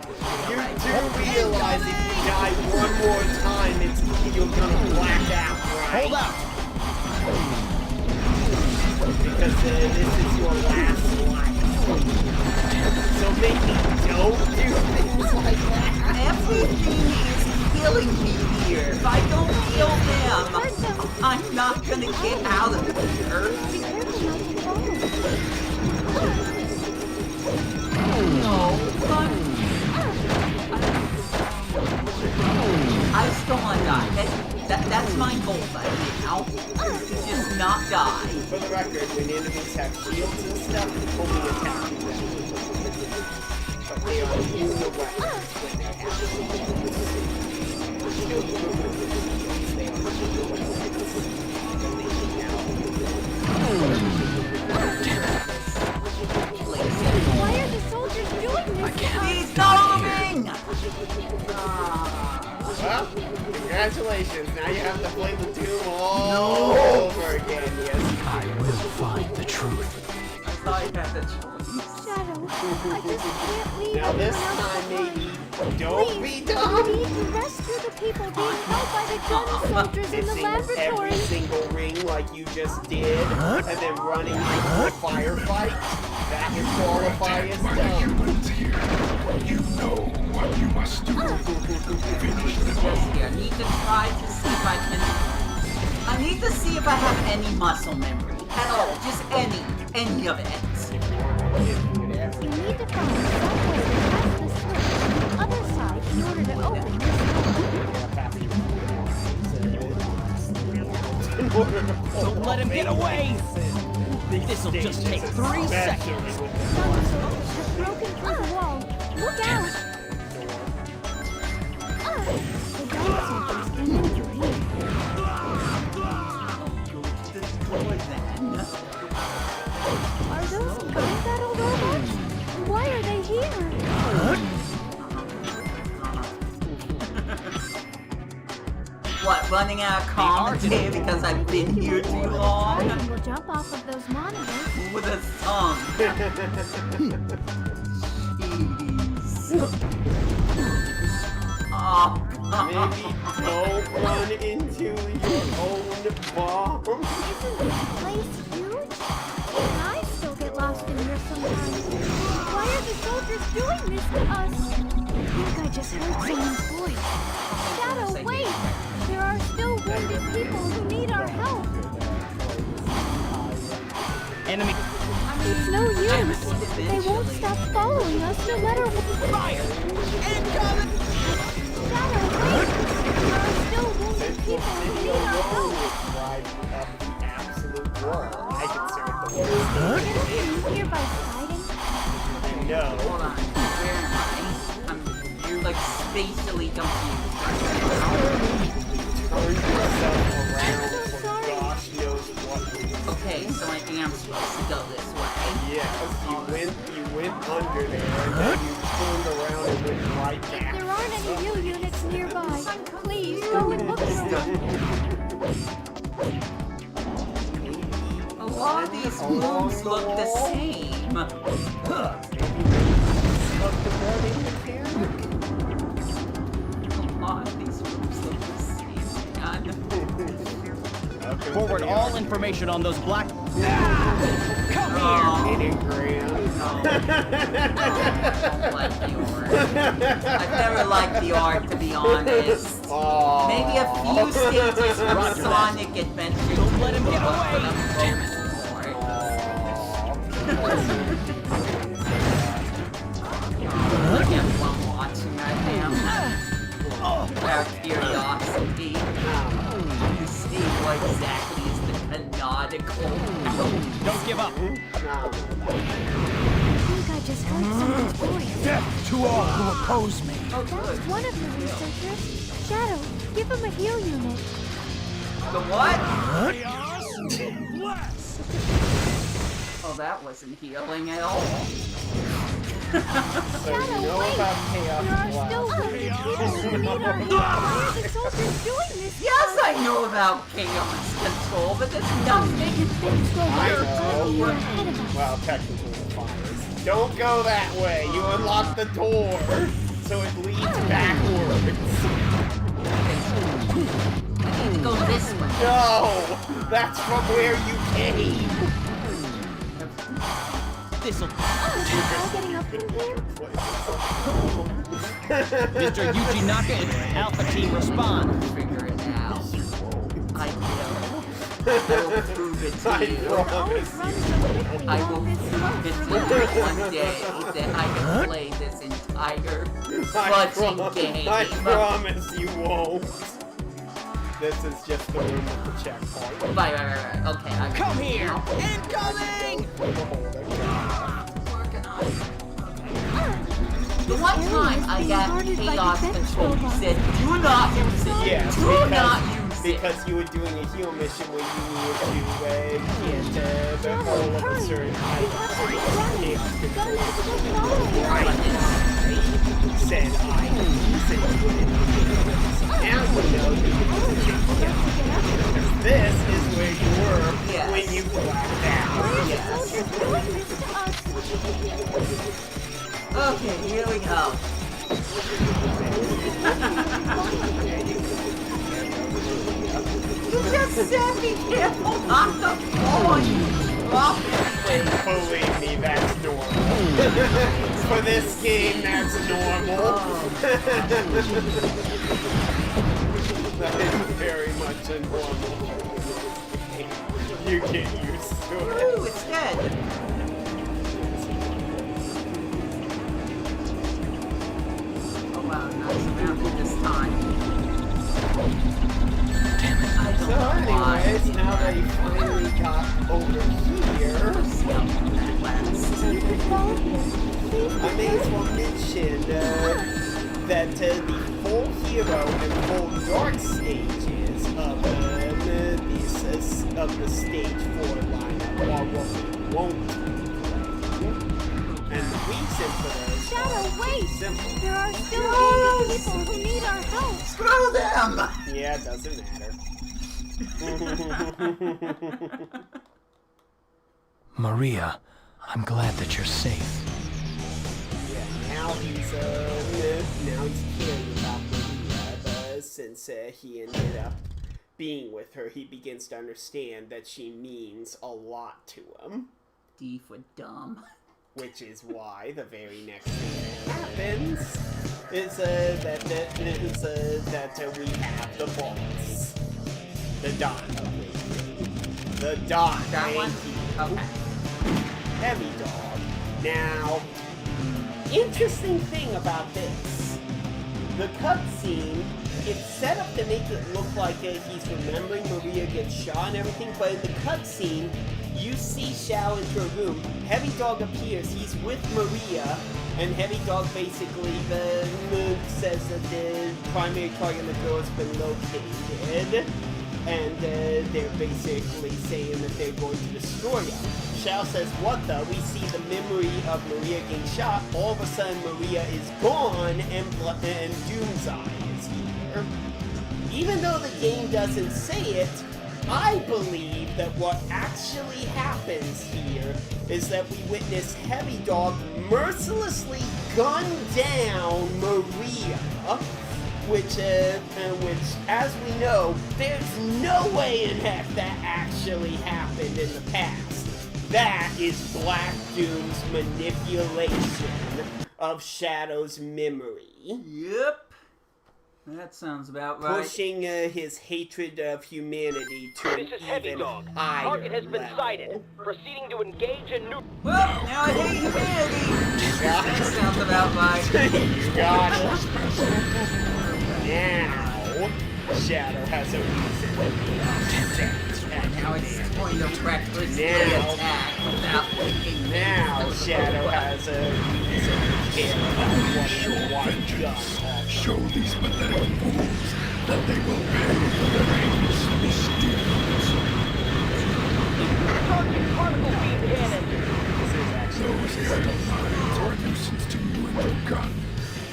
you alright. do realize if you die one more time, you're gonna black out, right? Hold out. Because this is your last life. So maybe don't do things like that. Everything is killing me here. If I don't kill them, I'm not gonna get out of here. Be careful not to fall. No, I still want to die. That's my goal right now. To just not die. For the record, when enemies have shields and stuff, they only attack you then. But they are immune to weapons when they have shields. Shield movements, they are immune to weapons. When they shoot Why are the soldiers doing this? He's moving! Well, congratulations. Now you have to play the Doom all over again, yes. I will find the truth. I thought I had the choice. Shadow, I just can't leave Now this anyone else time, alone. maybe, don't be We dumb. need to rescue the people being held by the gun soldiers in the Missing laboratory. every single ring like you just did, and then running into a firefight. That can qualify as My dumb. humans here. You know what you must do. Finish them all. I need to try to see if I can... I need to see if I have any muscle memory. At all. Just any of it. You need to find some way to press the switch on the other side in order to open this door. get away! This'll just take 3 seconds. Dinosaurs have broken through the wall. Look out! The dinosaurs can enter here. Go to the door then. Are those gun battle robots? Why are they here? What, running out of commentary because I've been here too long? We'll jump off of those monitors. With a tongue. Jeez. Oh, Maybe don't run into your own bomb. Isn't this place huge? I still get lost in here sometimes. Why are the soldiers doing this to us? I think I just heard someone's voice. Shadow, wait! There are still wounded people who need our help. Enemy It's no use. They won't stop following us no matter what. fire! Incoming! Shadow, wait! There are still wounded people who need our help. Drive up the absolute wall. I consider it the worst. Can you here by sliding? No. hold on. Where am I? I'm like spatially confused. Turn yourself around So for sorry. gosh knows what. Okay, so I think I'm supposed to go this way. Yes, you went under there, and then you turned around and went right back. There aren't any new units nearby. Please go and look for them. A lot of these rooms look the same. Of the building mechanic. A lot of these rooms look the same. Man. Forward all information on those black... Come here! Hitting Graham. No. I don't like the art. I've never liked the art, to be honest. Oh. Maybe a few stages from Sonic Adventure. Don't let him get away! Damn it! I'm watching right now. Out of curiosity. To see what exactly is the canonical. Don't give up! I think I just heard someone's voice. Death to all who oppose me. Oh, That was good. one of the researchers. Shadow, give him a heal unit. The what? Blast! Oh, that wasn't healing at all. So you Shadow, know wait! about Chaos There are Blast. still wounded people who need our help. Why are the soldiers doing this? to Yes, us? I know about chaos control, but there's nothing. Things go I right know. you're ahead of us. Well, technically the fires. Don't go that way. You unlock the door, so it leads backwards. I need to go this way. No, that's from where you came. This'll... All getting up in here? Mr. Yuji Naka and Alpha Team respond. Figure it out. I will. I will prove it to I you. Always promise run you. so quickly I down will this prove it to you one day that I can play this entire I fudging game. I promise you won't. This is just the room with the checkpoint. Right. Okay, I'm Come here! now. Incoming! Working on it. The one time I got chaos control, you said, do not use it. Yes, Do not use it. because you were doing a heal mission where you needed to get all of a certain height. Gun is still following us. Said I use it. Now you know you can use it. This is where you were Yes. when you blacked out. Yes. Soldiers doing this to us. Okay, here we go. You just said be careful not to fall on you. Drop everything. Believe me, that's normal. For this game, that's normal. That is very much a normal. You get used to it. Ooh, it's dead. Oh wow, not surrounded this time. Damn it. I don't So anyways, now they finally got over here. I may as well mention that the full hero and full dark stages of the stage 4 lineup are what we won't be playing. And the reason for this Shadow, is wait! simple. There are still many people who need our help. Screw them! Yeah, it doesn't matter. Maria, I'm glad that you're safe. Yeah, now he's caring about Maria, but since he ended up being with her, he begins to understand that she means a lot to him. D for dumb. Which is why the very next thing that happens is that we have the boss. The Don. The Don. That one? Okay. Heavy Dog. Now, interesting thing about this. The cutscene, it's set up to make it look like he's remembering Maria gets shot and everything, but in the cutscene, you see Shao enter a room, Heavy Dog appears, he's with Maria, and Heavy Dog basically says that the primary target of the girl has been located, and they're basically saying that they're going to destroy her. Shao says, what the? We see the memory of Maria getting shot, all of a sudden Maria is gone, and Doom's Eye is here. Even though the game doesn't say it, I believe that what actually happens here is that we witness Heavy Dog mercilessly gun down Maria, which, as we know, there's no way in heck that actually happened in the past. That is Black Doom's manipulation of Shadow's memory. Yep. That sounds about right. Pushing his hatred of humanity to an even higher Target has been level. sighted. Proceeding to engage a new... Well, now I hate humanity. That sounds about right. You got it. Now, Shadow has a reason to be upset. Now it's going to recklessly attack without thinking. Now, Shadow has a reason to care about what he wants done. Show these pathetic fools that they will pay for their heinous misdeeds. Target particle beam cannon. Those arrows are a nuisance to you and your gun,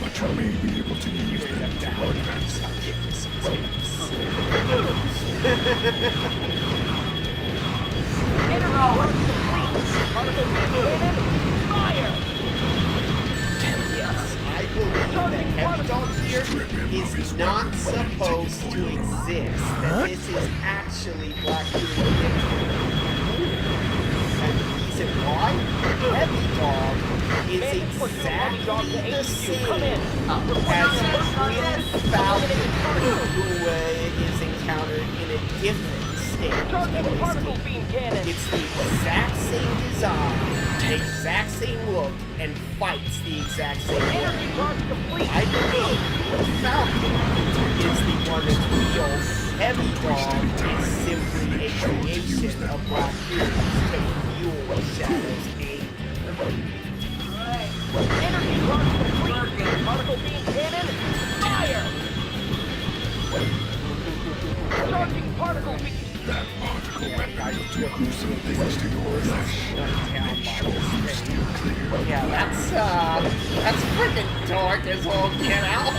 but you may be able to use them to advance our Interval complete. Particle beam cannon. Fire! I believe that Heavy Dog here is not supposed to exist. That this is actually Black Doom. And the reason why? Heavy Dog is exactly the same as Green Falcon, who is encountered in a different stage. Target particle beam cannon. It's the exact same design, the exact same look, and fights the exact same way. Energy charge complete. I believe Falcon is the one that's real. Heavy Dog is simply a creation of Black Doom to fuel Shadow's anger. Energy charge complete. Particle beam cannon. Fire! Charging particle beam. That particle will be able to do some things to your flesh. Make sure you steer clear. Yeah, that's freaking dark as all get out.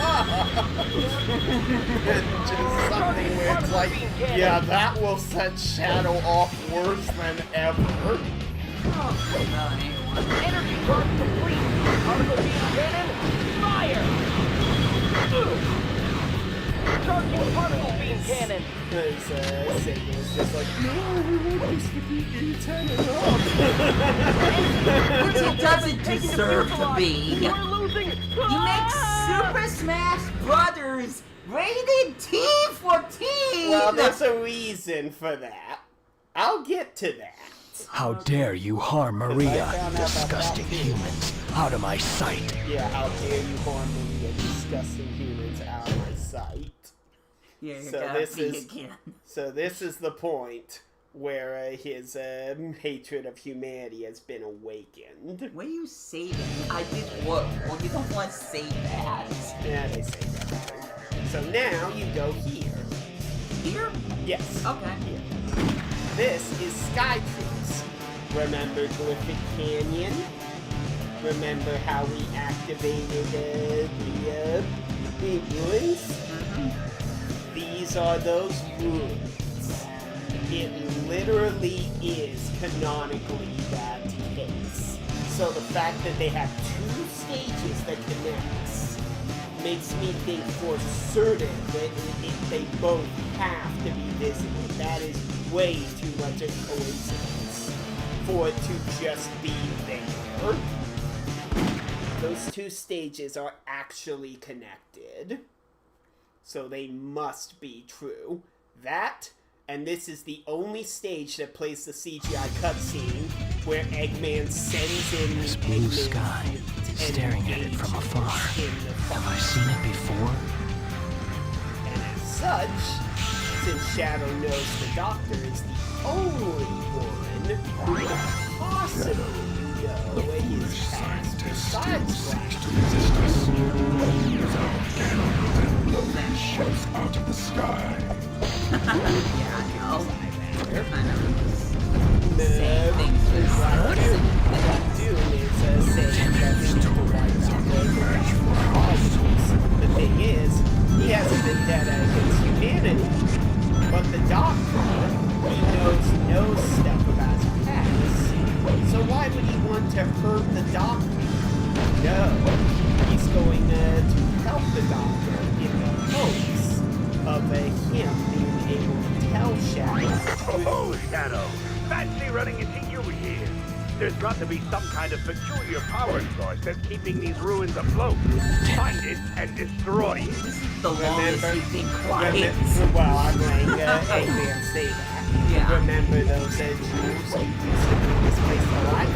Just something where it's like, yeah, that will set Shadow off worse than ever. Energy charge complete. Particle beam cannon. Fire! Charging particle beam cannon. Because Satan is just like, no, I want this to be turn it Which it doesn't deserve to be. We're losing. You make Super Smash Brothers rated T for teen. Well, there's a reason for that. I'll get to that. How dare you harm Maria, disgusting humans, out of my sight. Yeah, how dare you harm Maria, disgusting humans out of my sight. Yeah, you So got this me is again. so this is the point where his hatred of humanity has been awakened. What are you saving? I did work. Well, you don't want to save that. Yeah, they say that. So now you go here. Here? Yes. Okay. Here. This is Sky Troops. Remember Glyphic Canyon? Remember how we activated the ruins? These are those ruins. It literally is canonically that case. So the fact that they have 2 stages that connects makes me think for certain that they both have to be visited. That is way too much of a coincidence for it to just be there. Those 2 stages are actually connected. So they must be true. That, and this is the only stage that plays the CGI cutscene where Eggman sends in This the blue Eggman sky, fleet staring at it from afar. Have I seen it before? And as such, since Shadow knows the Doctor is the only one who could possibly know his past besides Flash, Shoots out of the sky. Yeah, I know. They're kind of No, saying things with what words. Doom is saying that we need to wipe out the causes. The thing is, he has a vendetta against humanity. But the Doctor, he knows no stuff about his past. So why would he want to hurt the Doctor? No, he's going to help the Doctor in the hopes of him being able to tell Shadow. Oh, Shadow! Fancy running into you here! There's got to be some kind of peculiar power source that's keeping these ruins afloat. Find it and destroy it. This is the longest you've been quiet. Well, I'm letting Eggman say that. Yeah. Remember those Jews who used to bring this place to life?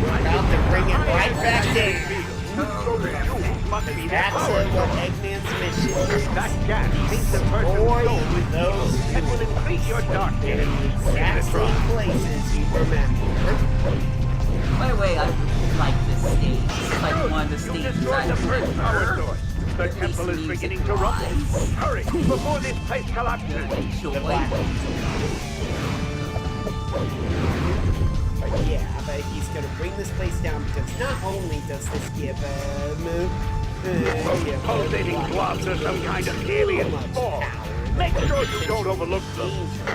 We're about to bring it right back down. So the jewels must be their That's power what source. Eggman's mission is. That gas takes the person's Destroy soul with those and will jewels. increase your They're darkness. in the exact same places you remember. By the way, I like this stage. It's like one of the You stages destroyed I the first power remember. source. The temple is beginning to rumble. Hurry, before this place collapses. Joy. The black Yeah, but he's gonna bring this place down because not only does this give Pulsating globs are some kind of alien spore. Make sure you don't overlook them.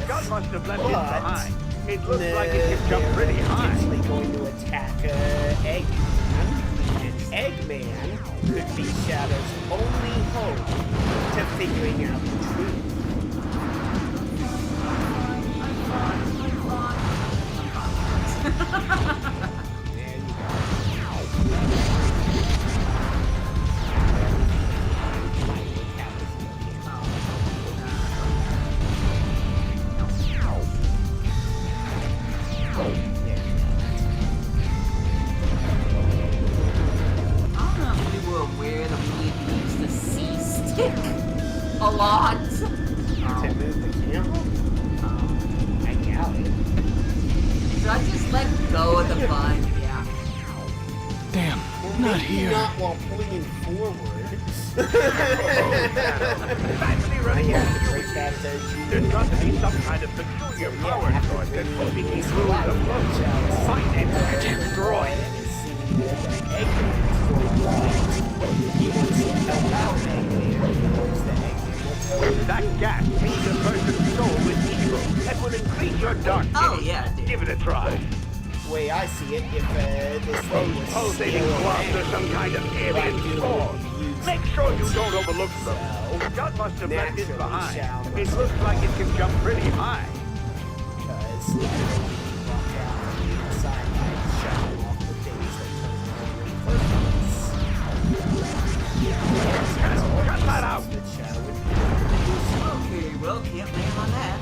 God must have left it behind. It looks like it can jump pretty high. Potentially going to attack Eggman, and Eggman could be Shadow's only hope to figuring out the truth. There you go. I don't know if you were aware that we need to use the C-stick a lot. To move the camera? I doubt it. Should I just let go of the button? Yeah. Damn, not Maybe here. not while pointing forward. Fancy running Yeah, into you break that here. There's got to be some kind of peculiar power source that's keeping these ruins afloat. Find it and destroy it. That gas feeds a person's soul with evil that will increase your darkness. Oh, yeah, dude. Give it a try. Way I see it, if this thing was Pulsating still globs are around, some kind of alien like you spore. would use Make sure you don't overlook so, them. God must have left it naturally behind. shall It looks like it can jump pretty high. because you can walk out on the inside by showing off the things that turn over in the first place. Cut that out. That show would Okay, well, can't blame on that.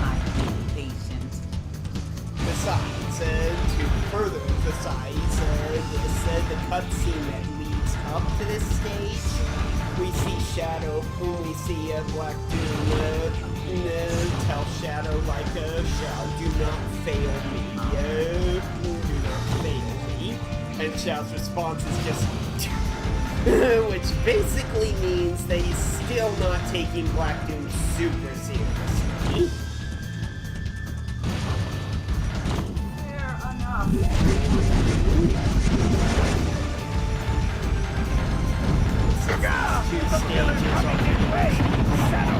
I'm impatient. Besides, to further emphasize the cutscene that leads up to this stage, we see Shadow, we see Black Doom tell Shadow, like, Shao, do not fail me, do not fail me. And Shao's response is just, which basically means that he's still not taking Black Doom super seriously. Fair enough. Two stages on the Shadow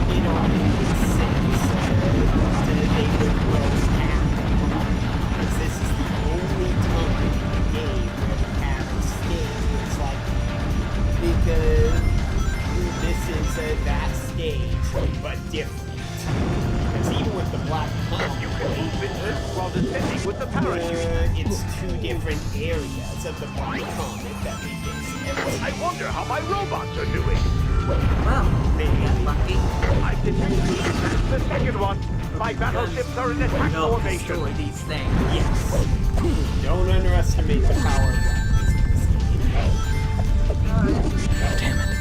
in only 6 they would close half. Because this is the only time in the game where we have a stage where it's like, because this is that stage, but different. Because even with the Black Comet, You can move into while descending with the parachute. it's 2 different areas of the Black Comet that we visit. I wonder how my robots are doing. Well, they got lucky. I've detected the second one. My battleships are in attack No, formation. destroy these things. Yes. Don't underestimate the power of weapons in this game. Damn it.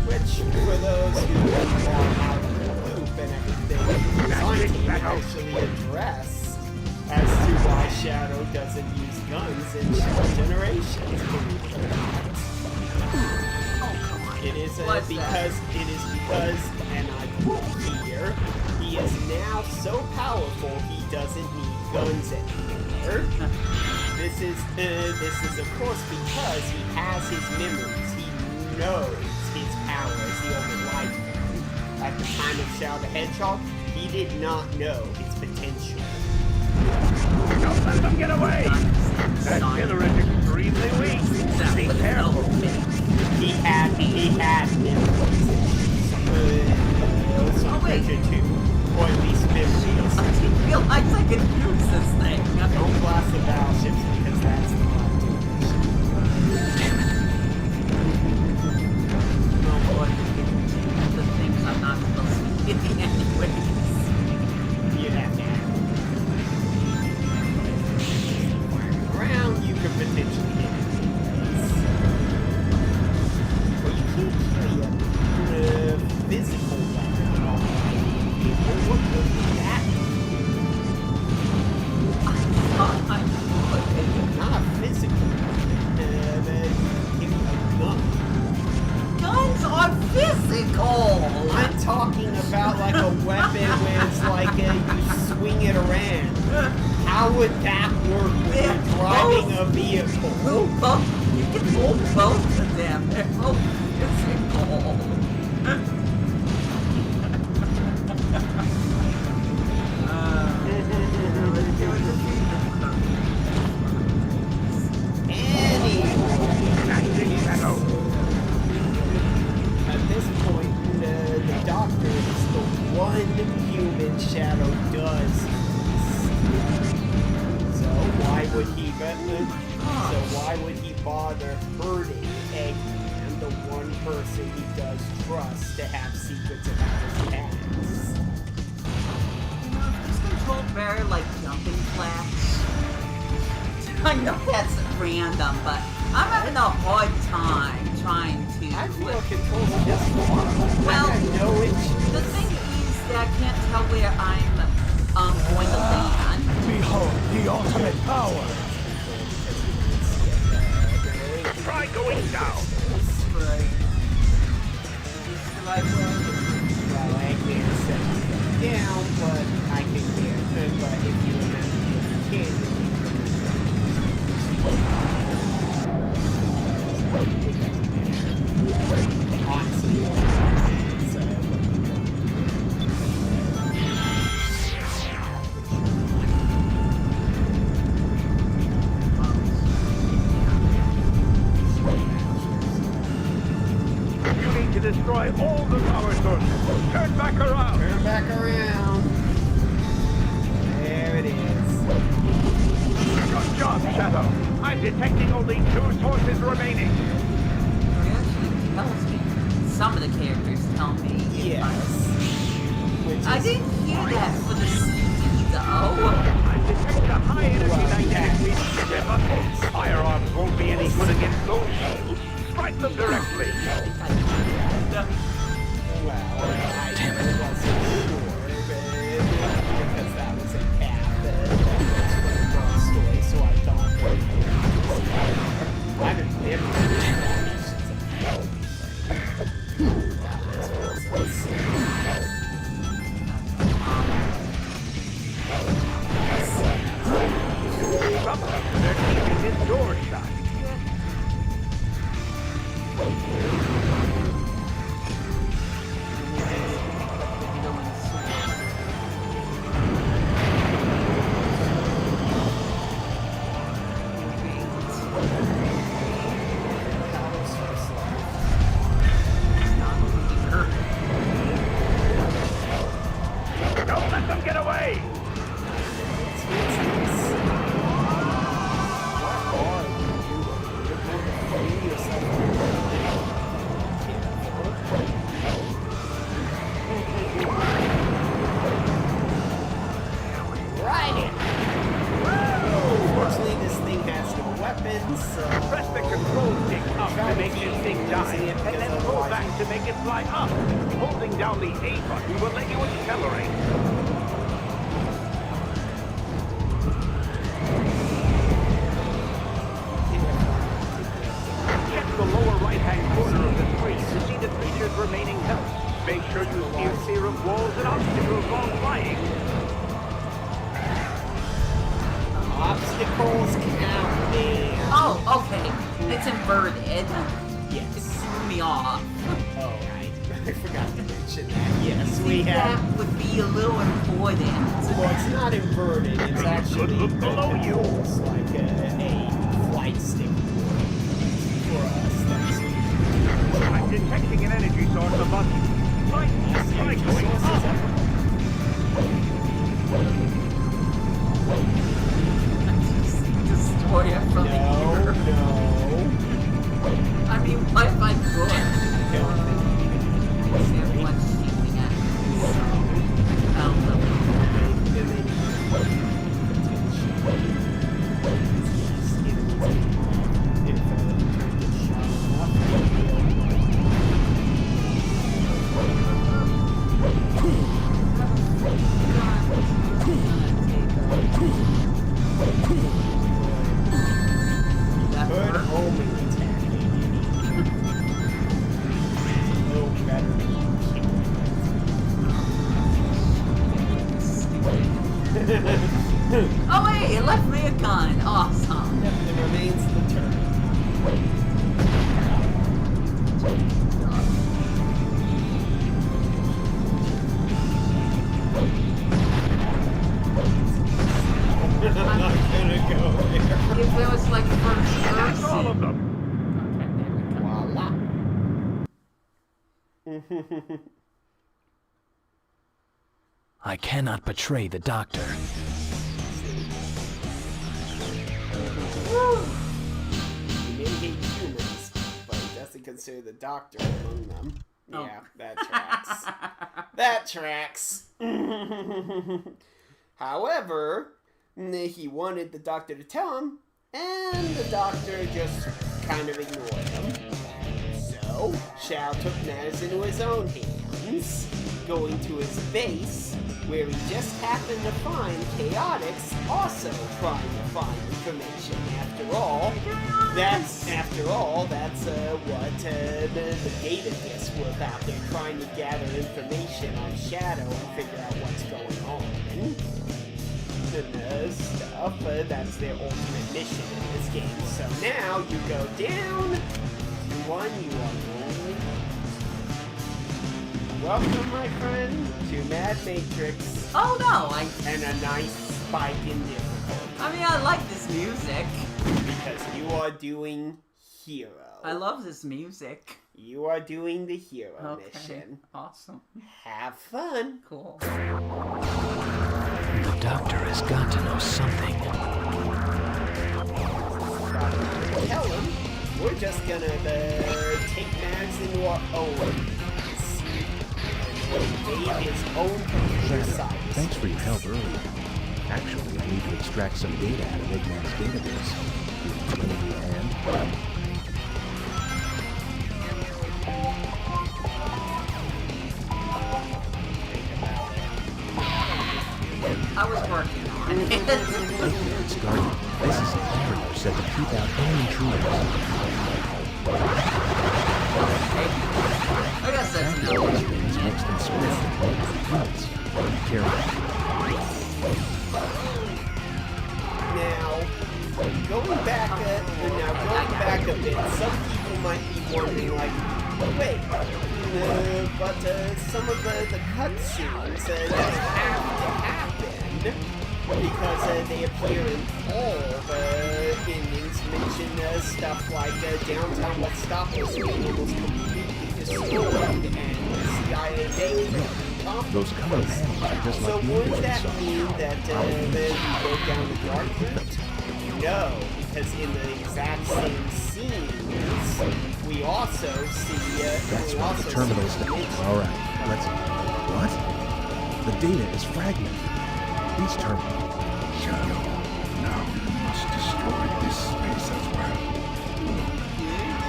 Which, for those who are out of the loop and everything, the design team actually addressed as to why Shadow doesn't use guns in Shadow Generations. It is because, and I quote here, he is now so powerful he doesn't need guns anymore. This is of course because he has his memories. He knows his power as the only life form. At the time of Shao the Hedgehog, he did not know his potential. Don't let them get away! That killer is extremely weak. Be careful. He had memories. Some picture too, or at least memories. I feel like I can use this thing. Don't blast the battleships because that's the Black Doom. Oh boy, the things I'm not supposed to be hitting anyways. You have to act. Around, you could potentially hit it. Well, you can't carry a physical weapon. Well, what would that be? Not a physical weapon. Give me a gun. Guns are physical! I'm talking about like a weapon where it's like you swing it around. How would that work when you're driving a vehicle? You can hold both of them. They're both physical. At this point, the Doctor is the one human Shadow does. So why would he bother hurting Eggman, the one person he does trust to have secrets about his past? Is controlled better like jumping flaps? I know that's random, but I'm having a hard time trying to. I feel controls just fine. Well, I got no issue. The thing is that I can't tell where I'm going to land. Behold the ultimate power. Try going down. Right. It's the right way. Well, Eggman set down, but I can get it. But if you remember, you can't. You need to destroy all the power sources. Turn back around. Turn back around. There it is. Good job, Shadow. I'm detecting only 2 sources remaining. It actually tells me. Some of the characters tell me. Yes. Which I is didn't hear that for the CD though. I detect a high energy dynamic being door shut. Don't let them get away! Right in. Fortunately, this thing has no weapons, so... Press the control stick up to make this thing dive, and then pull back to make it fly up. Holding down the A button will let you accelerate. Check the lower right-hand corner of the screen to see the creature's remaining health. Make sure you steer clear of walls and obstacles while flying. Obstacles count, man. Oh, okay. It's inverted. Yes. It threw me off. Oh, right. I forgot to mention that. Yes, I we think have... that would be a little important. Well, it's not inverted. It's actually look below you. It's like a flight stick for us. That's I'm detecting an energy source above you. Try going up. Destroy it from the no. I mean, what if I could? See everyone's shooting at me. I don't know. That Good worked. homing attack. A little better than Oh wait, it left me a gun. Awesome. Yep, it remains the turn. I'm not gonna go there. If it was like first That's all of person. them. Okay, there we go. Voila. I cannot betray the doctor. He may hate humans, but he doesn't consider the doctor among them. Oh. Yeah, that tracks. That tracks. However, he wanted the doctor to tell him, and the doctor just kind of ignored him. So, Shao took matters into his own hands, going to his base, where he just happened to find Chaotix also trying to find information. After all, that's what the data discs were about. They're trying to gather information on Shadow and figure out what's going on. And stuff. That's their ultimate mission in this game. So now you go down. You are lonely. Welcome, my friend, to Mad Matrix. Oh no, And a nice spike in difficulty. I mean, I like this music. Because you are doing Hero. I love this music. You are doing the Hero Okay, mission. awesome. Have fun. Cool. The doctor has got to know something. Tell him we're just gonna take matters into our own hands. And invade his own computer science. Thanks for your help earlier. Actually, I need to extract some data out of Eggman's database. Lend me a hand? I was working on it. It's guarded. This is a barrier set to keep out any intruders. I guess that's After no. things mixed and split with multiple units. Careful. Now, Going back a bit, some people might be wondering, like, wait, but some of the cutscenes that have to happen, because they appear in all the endings, mention stuff like downtown Westopolis being almost completely destroyed, and CIA data. Those colored panels are just So like the wouldn't ones that we saw. mean that we go down the dark route? No, because in the exact same scenes, we also see. That's why the terminals. Alright, let's. What? The data is fragmented. These terminals. Shadow, now you must destroy this space as well.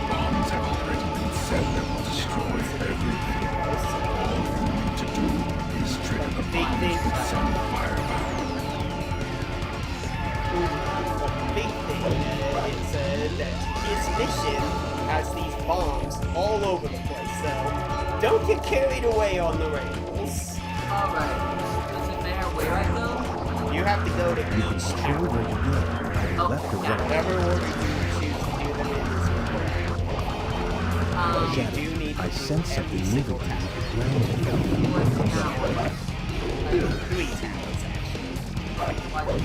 Bombs have already been set that will destroy everything. All you need to do is trigger the bombs and send firepower. The big thing is that his mission has these bombs all over the place, so don't get carried away on the rails. Alright, doesn't matter where I go? You have to go to You can each steer where you go, either left or right. whatever order you choose to do them in is correct. You do need to I do sense something every moving single through tower. the ground. Three towers, actually.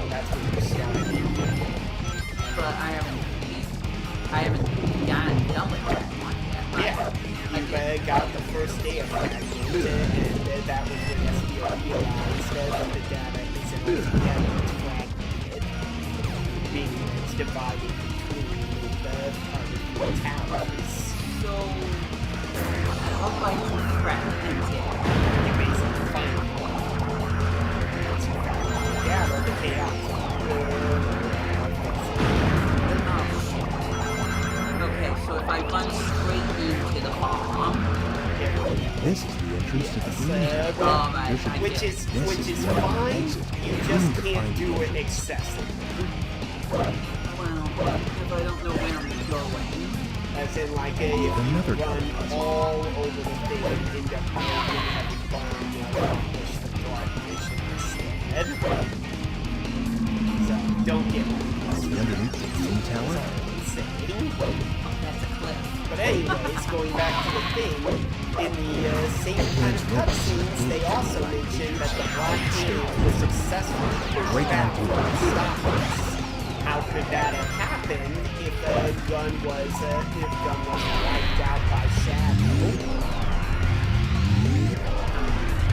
That's what you're starting. But I haven't gotten done with that one yet. Yeah, you've got the first day of fragment, and that was when SBO realized that the data isn't altogether as fragmented, meaning it's divided between the other towers. So, how do I fragment it? You basically find one. Once you fragment the data, the chaos. Okay, so if I run straight into the bomb, This is the entrance to the green. Which is fine. You just can't do it excessively. well, if I don't know where I'm going, As in, like, if you run all over the thing, end up having fun, accomplish the dark mission instead. So, don't get lost. See underneath the green tower? that's a cliff. But anyways, going back to the thing, in the same kind of cutscenes, they also mentioned that the Black Team was successful Right down to it. How could that have happened if Gun was wiped out by Shadow?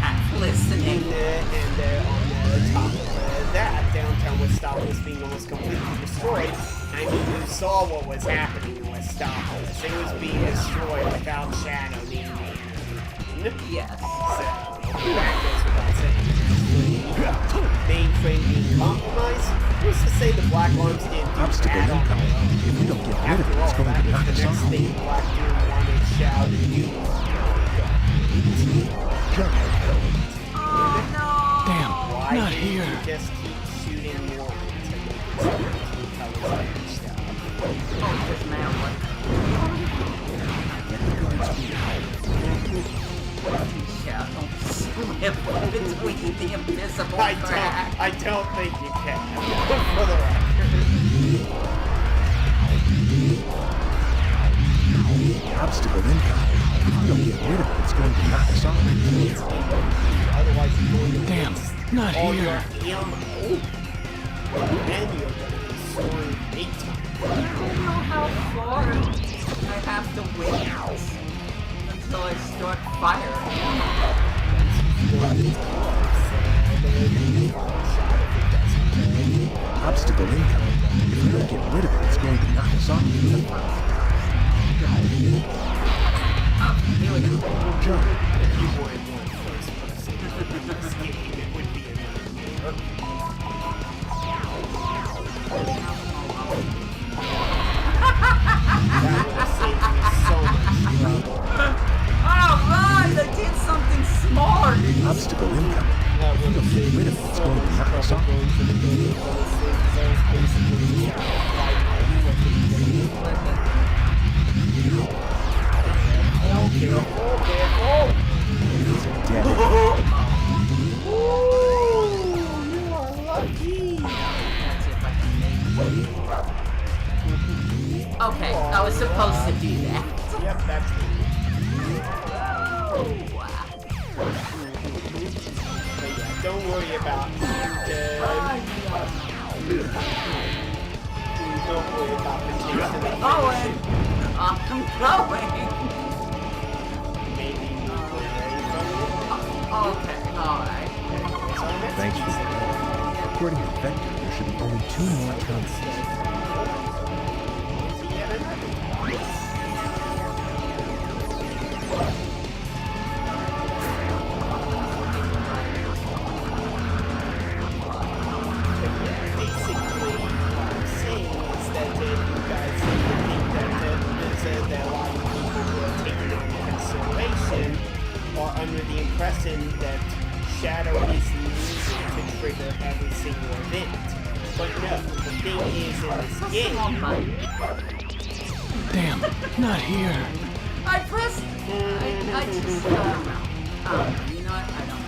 I'm listening. And on top of that, downtown Westopolis being almost completely destroyed. I mean, you saw what was happening in Westopolis. It was being destroyed without Shadow being the enemy. Yes. So, that goes without saying. Mainframe being compromised? Who's to say the Black Arms didn't do Obstacle that on their incoming. own? If we don't get rid of After it, it's all, going that to was knock the us next off. thing Black Doom wanted Shao to do. Jump. Damn, Why not didn't here. you just keep shooting more to make it so the colors matched up? Oh, it doesn't matter what. Get the guards here. Shadow slip between the invisible cracks. I don't think you can. For the record. Obstacle incoming. If we don't get rid of it, it's going to knock us off. Otherwise, you're going to Damn, waste not all here. your ammo. And you're going to be screwed big time. I don't know how far I have to wait until I start firing. Obstacle incoming. If we don't get rid of it, it's going to knock us off. Here we go. Jump. If you would want first person escape, it would be a nightmare. That would have saved me so much trouble. Alright, I did something smart! Obstacle incoming. That If we would don't have get saved rid me of it, it's so going to much knock us trouble off. going for the game. That was basically careful. Dead. Okay, I was supposed to do that. Yep, that's me. Wow. But yeah, don't worry about Don't worry about the chase to the Going. finish. I'm going. Maybe move away from it. Okay, alright. So that's Thanks for easy. that. According to Vector, there should be only 2 more terminals. Yet another. Basically, what I'm saying is that you guys think that a lot of people who are taking it into consideration are under the impression that Shadow is needed to trigger every single event. But no, the thing is in this game, Damn, not here. I pressed. I just. You know what? I don't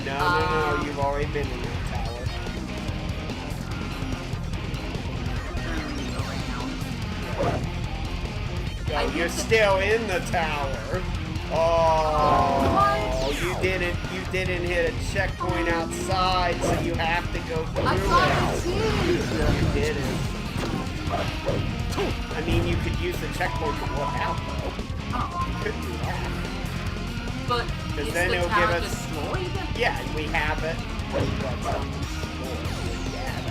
know. no, you've already been in that tower. Oh, you're still in the tower. Oh, you didn't hit a checkpoint outside, so you have to go through I it. thought I did. You didn't. I mean, you could use the checkpoint to walk out, though. You could do that. But Because is then the it'll tower give us. destroyed? Yeah, we have it.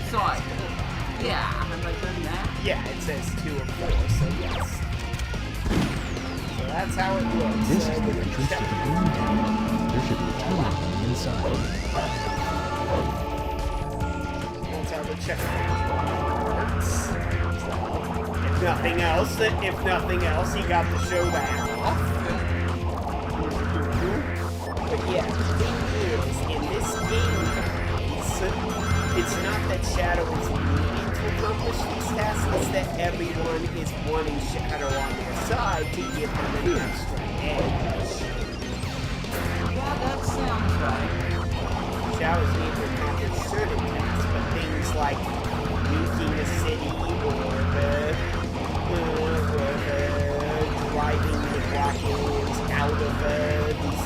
Sorry. Yeah, have I done that? Yeah, it says 2 of 4, so yes. So that's how it looks. This So is the we can entrance to check. the main tower. There should be a terminal on the inside. That's how the checkpoint works. If nothing else, he got to show that off. But yeah, the thing is, in this game, it's not that Shadow is needed to accomplish these tasks, it's that everyone is wanting Shadow on their side to give them an extra edge. Yeah, that sounds right. Shadows need to accomplish certain tasks, but things like nuking a city or driving the black aliens out of the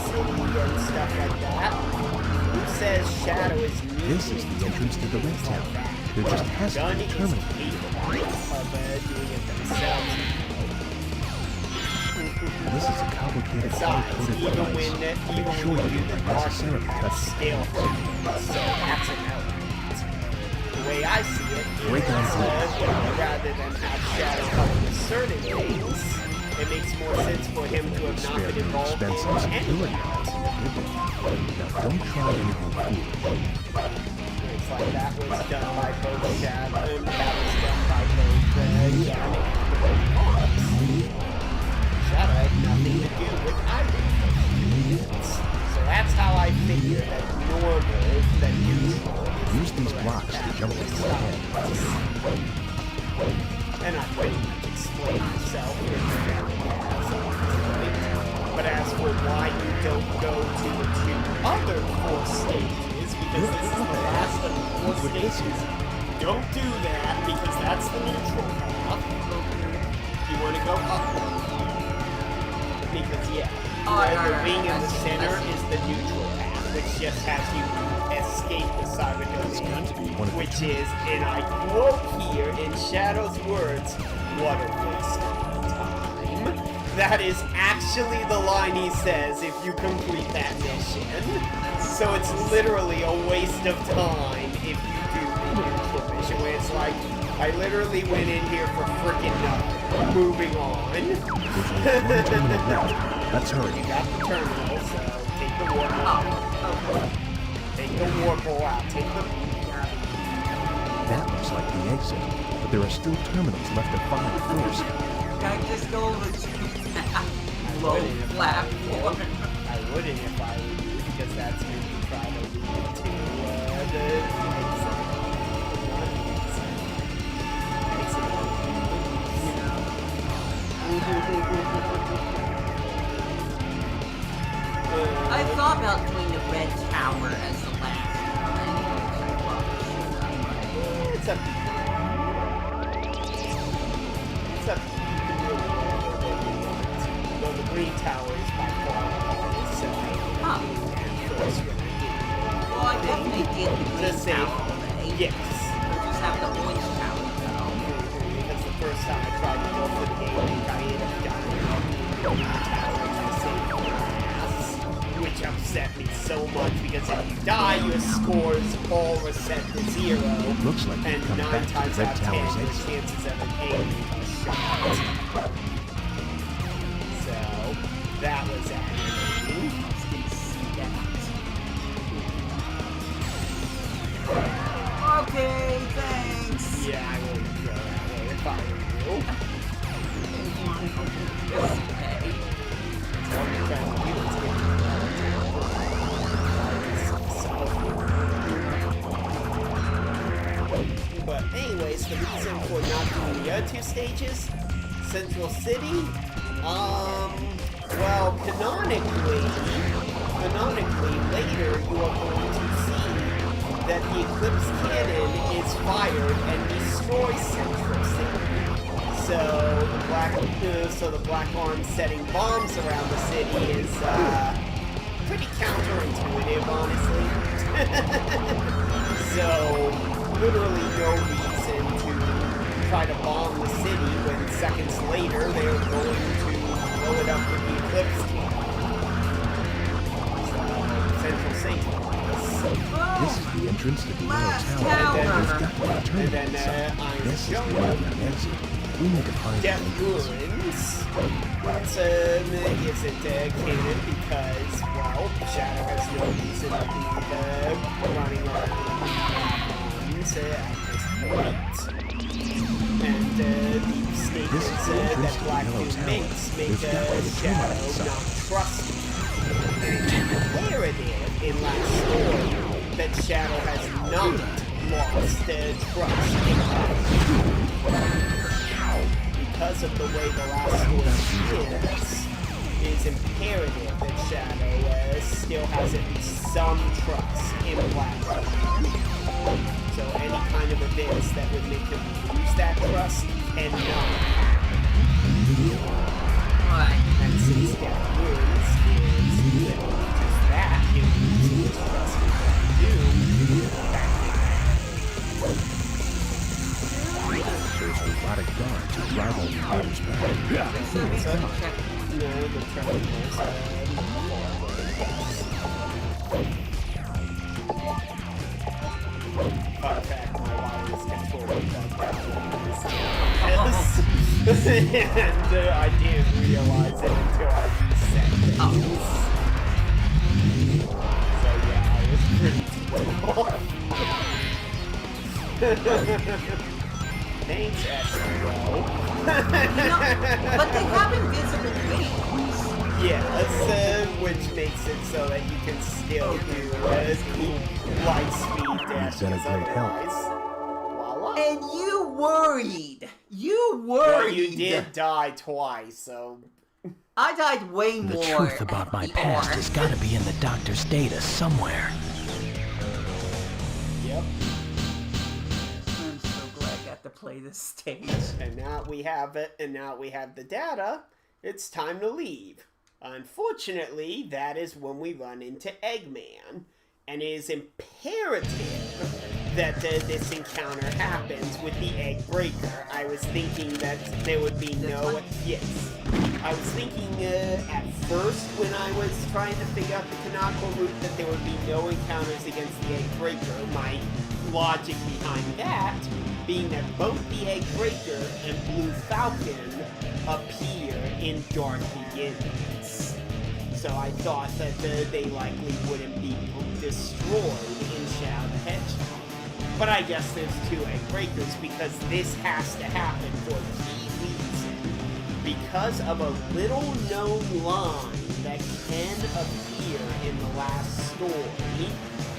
city and stuff like that. Who says Shadow is needed? This is the entrance to the red tower. There just has to Gun be a is terminal. capable of doing it themselves. This is a complicated Besides, hard-coded even device. when Make you sure you do the don't dark necessarily that's touch still so that's an element. The way I see it is Break on rather than have Shadow help with certain things, it makes more sense for him to have not Spare been the involved expense in and any security. of it. Now don't try anything foolish. It's like that was done by both Shadow, that was done by both Yannick and Fox. Shadow had nothing to do with either of those. So that's how I figure that normal, that neutral, Use these blocks to jump into the head. and I pretty much explained myself in the but as for why you don't go to the 2 other 4 stages, because this is the last of the 4 stages, don't do that because that's the neutral path. You want to go up. Because yeah, the ring in the center is the neutral path, which just has you escape the cyber domain, which is, and I quote here in Shadow's words, what a waste of time. That is actually the line he says if you complete that mission. So it's literally a waste of time if you do the neutral mission, where it's like, I literally went in here for freaking nothing. Moving on. There's only 1 terminal left. Let's hurry. You got the terminal, so take the warp out. Take the warp out. Take the... That looks like the exit, but there are still terminals left to find first. Can I just go over to low platform? I wouldn't if I were you, because that's when you try to lead to the exit. I thought about doing the red tower as the last one. It's up. It's up. right? Yes. You just have the voice talent, though. Because the first time I tried to go for the game, I ended up dying. I saved my ass, which upset me so much because if you die, your scores all reset to 0. Looks like and you've come 9 back to times Red out of 10, Tower's your exit. chances of an aim are shot. So, that was aggravating. Okay, thanks. Yeah, I wouldn't go that way if I were you. But anyways, the reason for not doing the other 2 stages, Central City, well, canonically, later you are going to see that the Eclipse Cannon is fired and destroys Central City. So the Black Arm setting bombs around the city is pretty counterintuitive, honestly. So literally no reason to try to bomb the city when seconds later they're going to blow it up with the Eclipse Cannon. So Central City. This is the entrance to the Yellow Last Tower. tower. We've got the And terminal then inside. This is the Iron underground exit. We need to find the Death entrance. Ruins isn't canon because, well, Shadow has no reason to be running around at this point. And the statements that Black Doom makes make Shadow not trusting. And it's imperative in last story that Shadow has not lost trust in Black. Because of the way the last story is imperative that Shadow still has at least some trust in Black. So any kind of events that would make him lose that trust cannot happen. Alright. And since Death Ruins is just that, him losing his trust in Black Doom, There's a lot of guards to drive all the invaders back. no, the terminals, fun fact, my wireless controller does and I didn't realize it until I reset things. So yeah, I was pretty Thanks, SRO. But they have invisible wings. Yes, which makes it so that you can still do light speed dash. He's done a great help. Voila. And you worried. You worried. Well, you did die twice, so. I died way The more. truth about my past has got to be in the doctor's data somewhere. Yep. I'm so glad I got to play this stage. And now we have it, and now we have the data. It's time to leave. Unfortunately, that is when we run into Eggman, and it is imperative that this encounter happens with the Egg Breaker. I was thinking that there would be no... Yes. I was thinking at first when I was trying to figure out the canonical route that there would be no encounters against the Egg Breaker. My logic behind that being that both the Egg Breaker and Blue Falcon appear in Dark Beginnings. So I thought that they likely wouldn't be destroyed in Shadow the Hedgehog. But I guess there's 2 Egg Breakers because this has to happen for a key reason. Because of a little known line that can appear in the last story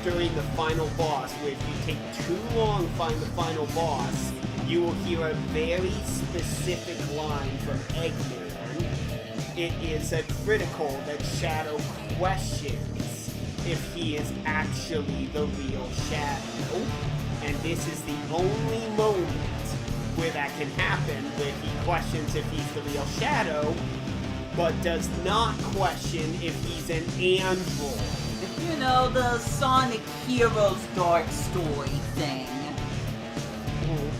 during the final boss, where if you take too long to find the final boss, you will hear a very specific line from Eggman. It is critical that Shadow questions if he is actually the real Shadow, and this is the only moment where that can happen, where he questions if he's the real Shadow, but does not question if he's an android. You know, the Sonic Heroes Dark Story thing.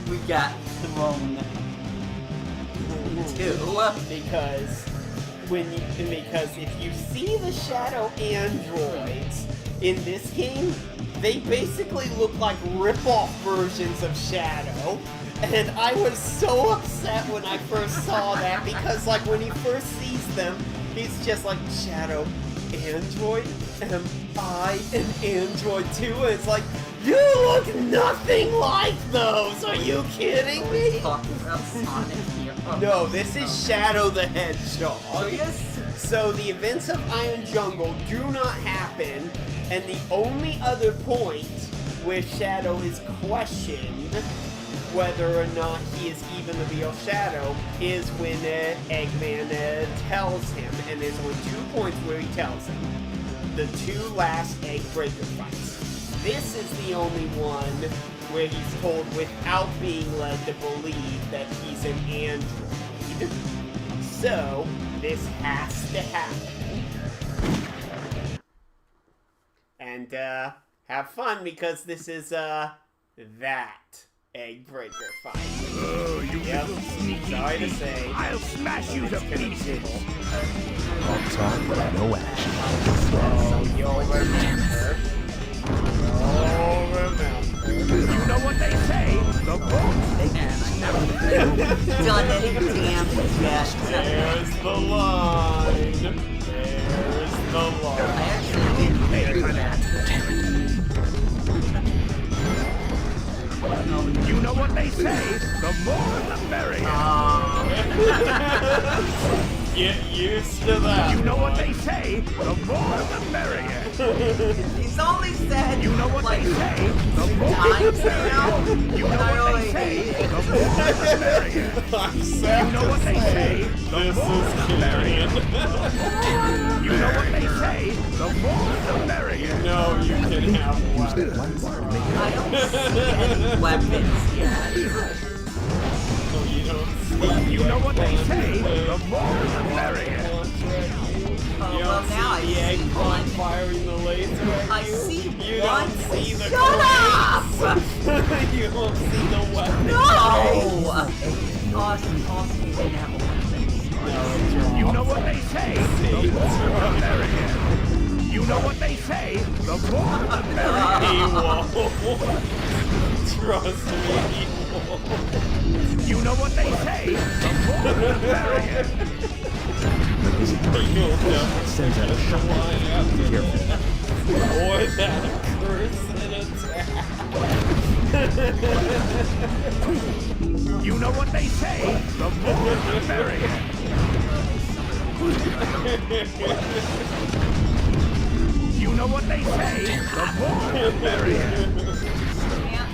we got thrown to. Because if you see the shadow androids in this game, they basically look like rip-off versions of Shadow. And I was so upset when I first saw that because, like, when he first sees them, he's just like, Shadow, android? Am I an android too? And it's like, you look nothing like those! Are you kidding me? No, this is Shadow the Hedgehog. Oh, yes. So the events of Iron Jungle do not happen, and the only other point where Shadow is questioned whether or not he is even the real Shadow is when Eggman tells him, and there's only 2 points where he tells him. The 2 last egg breaker fights. This is the only one where he's told without being led to believe that he's an android. So, this has to happen. And, have fun because this is, that egg breaker fight. Oh, you little sneaky Sorry to thief. say. I'll smash you to pieces. All talk, no action. Oh, you'll remember. You'll remember. You know what they say? The bones. Done any damage yet. There's the line. There's the I line. actually didn't hear that. You know what they say? The more the merrier. Get used to that. You know what they say? The more the merrier. He's only said, You know what like, they say? The more the times merrier. now. You know what they say? The more the merrier. I'm sad You know what they say? The more the merrier. You know what they say? The more the merrier. No, you can have one. I don't see any weapons yet. No, you don't see. You know what they say? The more the merrier. Oh, well, now I the egg see on one. firing the laser at I you. see You one. don't see the Shut up! grenades. You don't see the weapons. No! Awesome, you didn't have a weapon. You know what they say? The more the merrier. You know what they say? The more the merrier. He won't. Trust me, he won't. You know what they say? The more the merrier. You'll never Sends out a shot. line after Be careful. that. Or that curse and attack. You know what they say? The more the merrier. You know what they say? The more the merrier.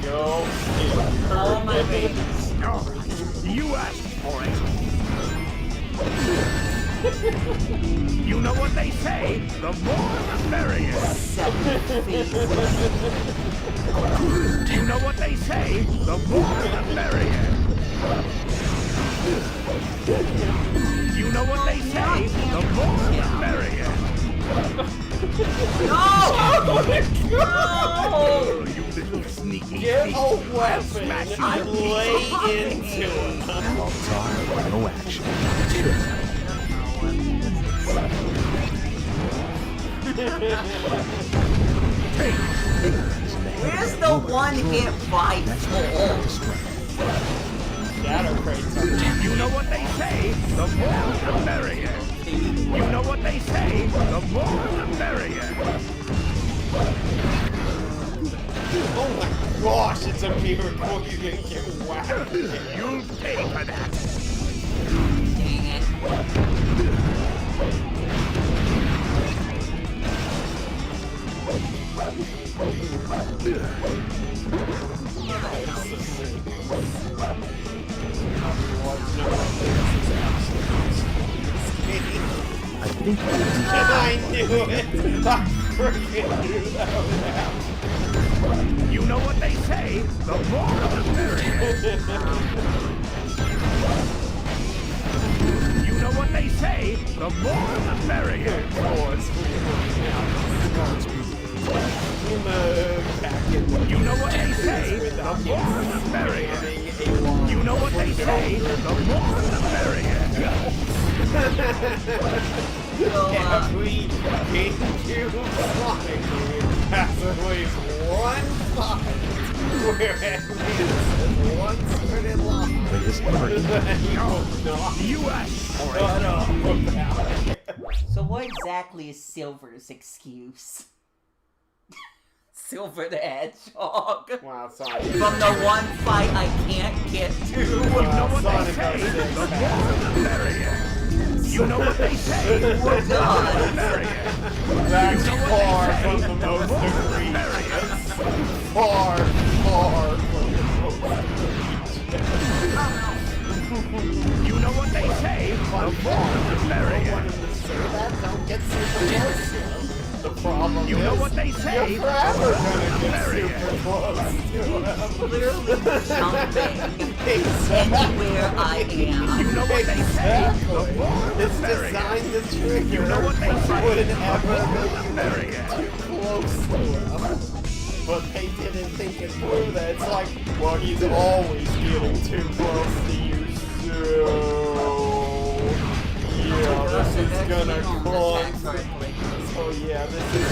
Go. Oh, my babies. Oh, you asked for it. You know what they say? The more the merrier. 7 faces. You know what they say? The more the merrier. You know what they say? The more the merrier. No! Oh, you little sneaky Get thief. a weapon Smash you and to lay pieces. into him. All talk, no action. Where's the one-hit fight tool? Shadow crates are You know what they say? The more the merrier. You know what they say? The more the merrier. Oh my gosh, it's a miracle you didn't get whacked. You'll pay for that. Dang it. I think I knew it. I freaking knew that would happen. You know what they say? The more the merrier. You know what they say? The more the merrier. Of course, in the packet. You know what they say? The more the merrier. A say, the more the merrier. Every GameCube Sonic game has at least one fight where at least one certain line Wait, is Ember in? U.S. Shut up about it. So what exactly is Silver's excuse? Silver the Hedgehog. Wow, Sonic. From the one fight I can't get to. Wow, what they Sonic say, 06 the more fans. the merrier. You know what they say, the more the merrier. That's You know what far they say, from the the most more the egregious. Far, far from the most egregious. You know what they say, the more the merrier. Say that, don't get super close. The problem You is, know what they say, you're forever gonna get merrier. super close to him. Literally jumping Exactly. anywhere I am. You know what they say, the Exactly. more the It's merrier. designed to trigger. You know what they say, wouldn't the ever more make the you merrier. too close to him. But they didn't think it through that. It's like, well, he's always getting too close to you, so yeah, this is gonna cause. Oh yeah, this is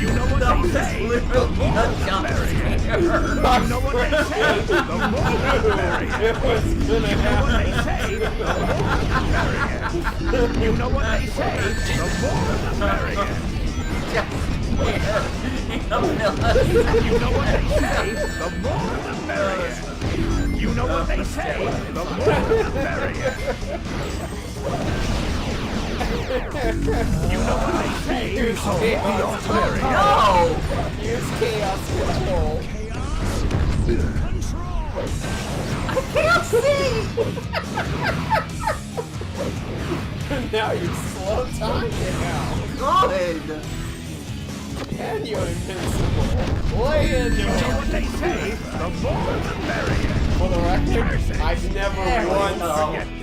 You know what they say, the more the merrier. You know what they say, the more the merrier. It was gonna You know what they happen. say, the more the merrier. You know what they say, the more the merrier. You know what they say, the more the merrier. You know what they say, the more the merrier. You know what they say, Use the more chaos the merrier. No! Use chaos control. I can't see! Now you slow time down. Good! And you're invincible. Lay into You know it. what they say, the more the merrier. For the record, I've never There we once. go.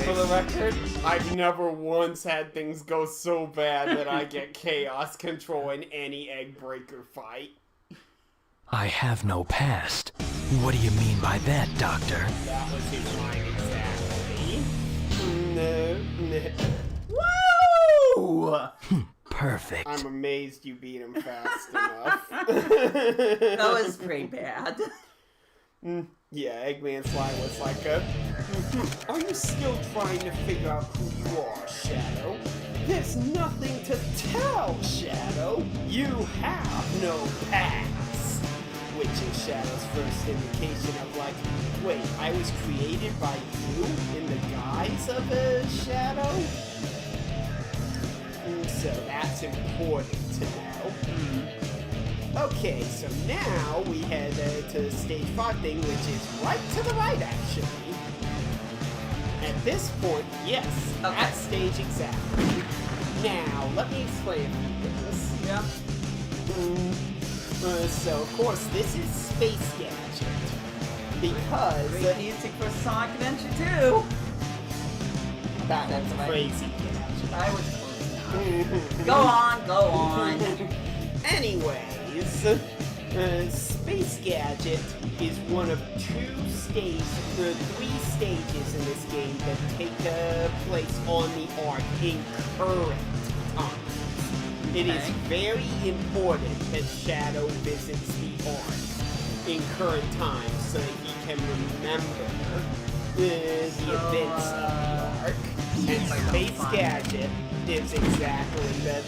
For the record, I've never once had things go so bad that I get chaos control in any egg breaker fight. I have no past. What do you mean by that, Doctor? That was his line exactly. No. Woo! Perfect. I'm amazed you beat him fast enough. That was pretty bad. Yeah, Eggman Slime was like a... Are you still trying to figure out who you are, Shadow? There's nothing to tell, Shadow. You have no past. Which is Shadow's first indication of like, wait, I was created by you in the guise of a Shadow? So that's important to know. Okay, so now we head to stage 5 thing, which is right to the right, actually. At this point, yes, that stage exactly. Now, let me explain this. Yeah. So, of course, this is Space Gadget. Because... Great music for Sonic Adventure 2. That was That's right. crazy gadget. I was Go on, go on. Anyways, Space Gadget is one of 3 stages in this game that take place on the Ark in current times. It is very important that Shadow visits the Ark in current times so that he can remember the events of the Ark. And Space Gadget is exactly that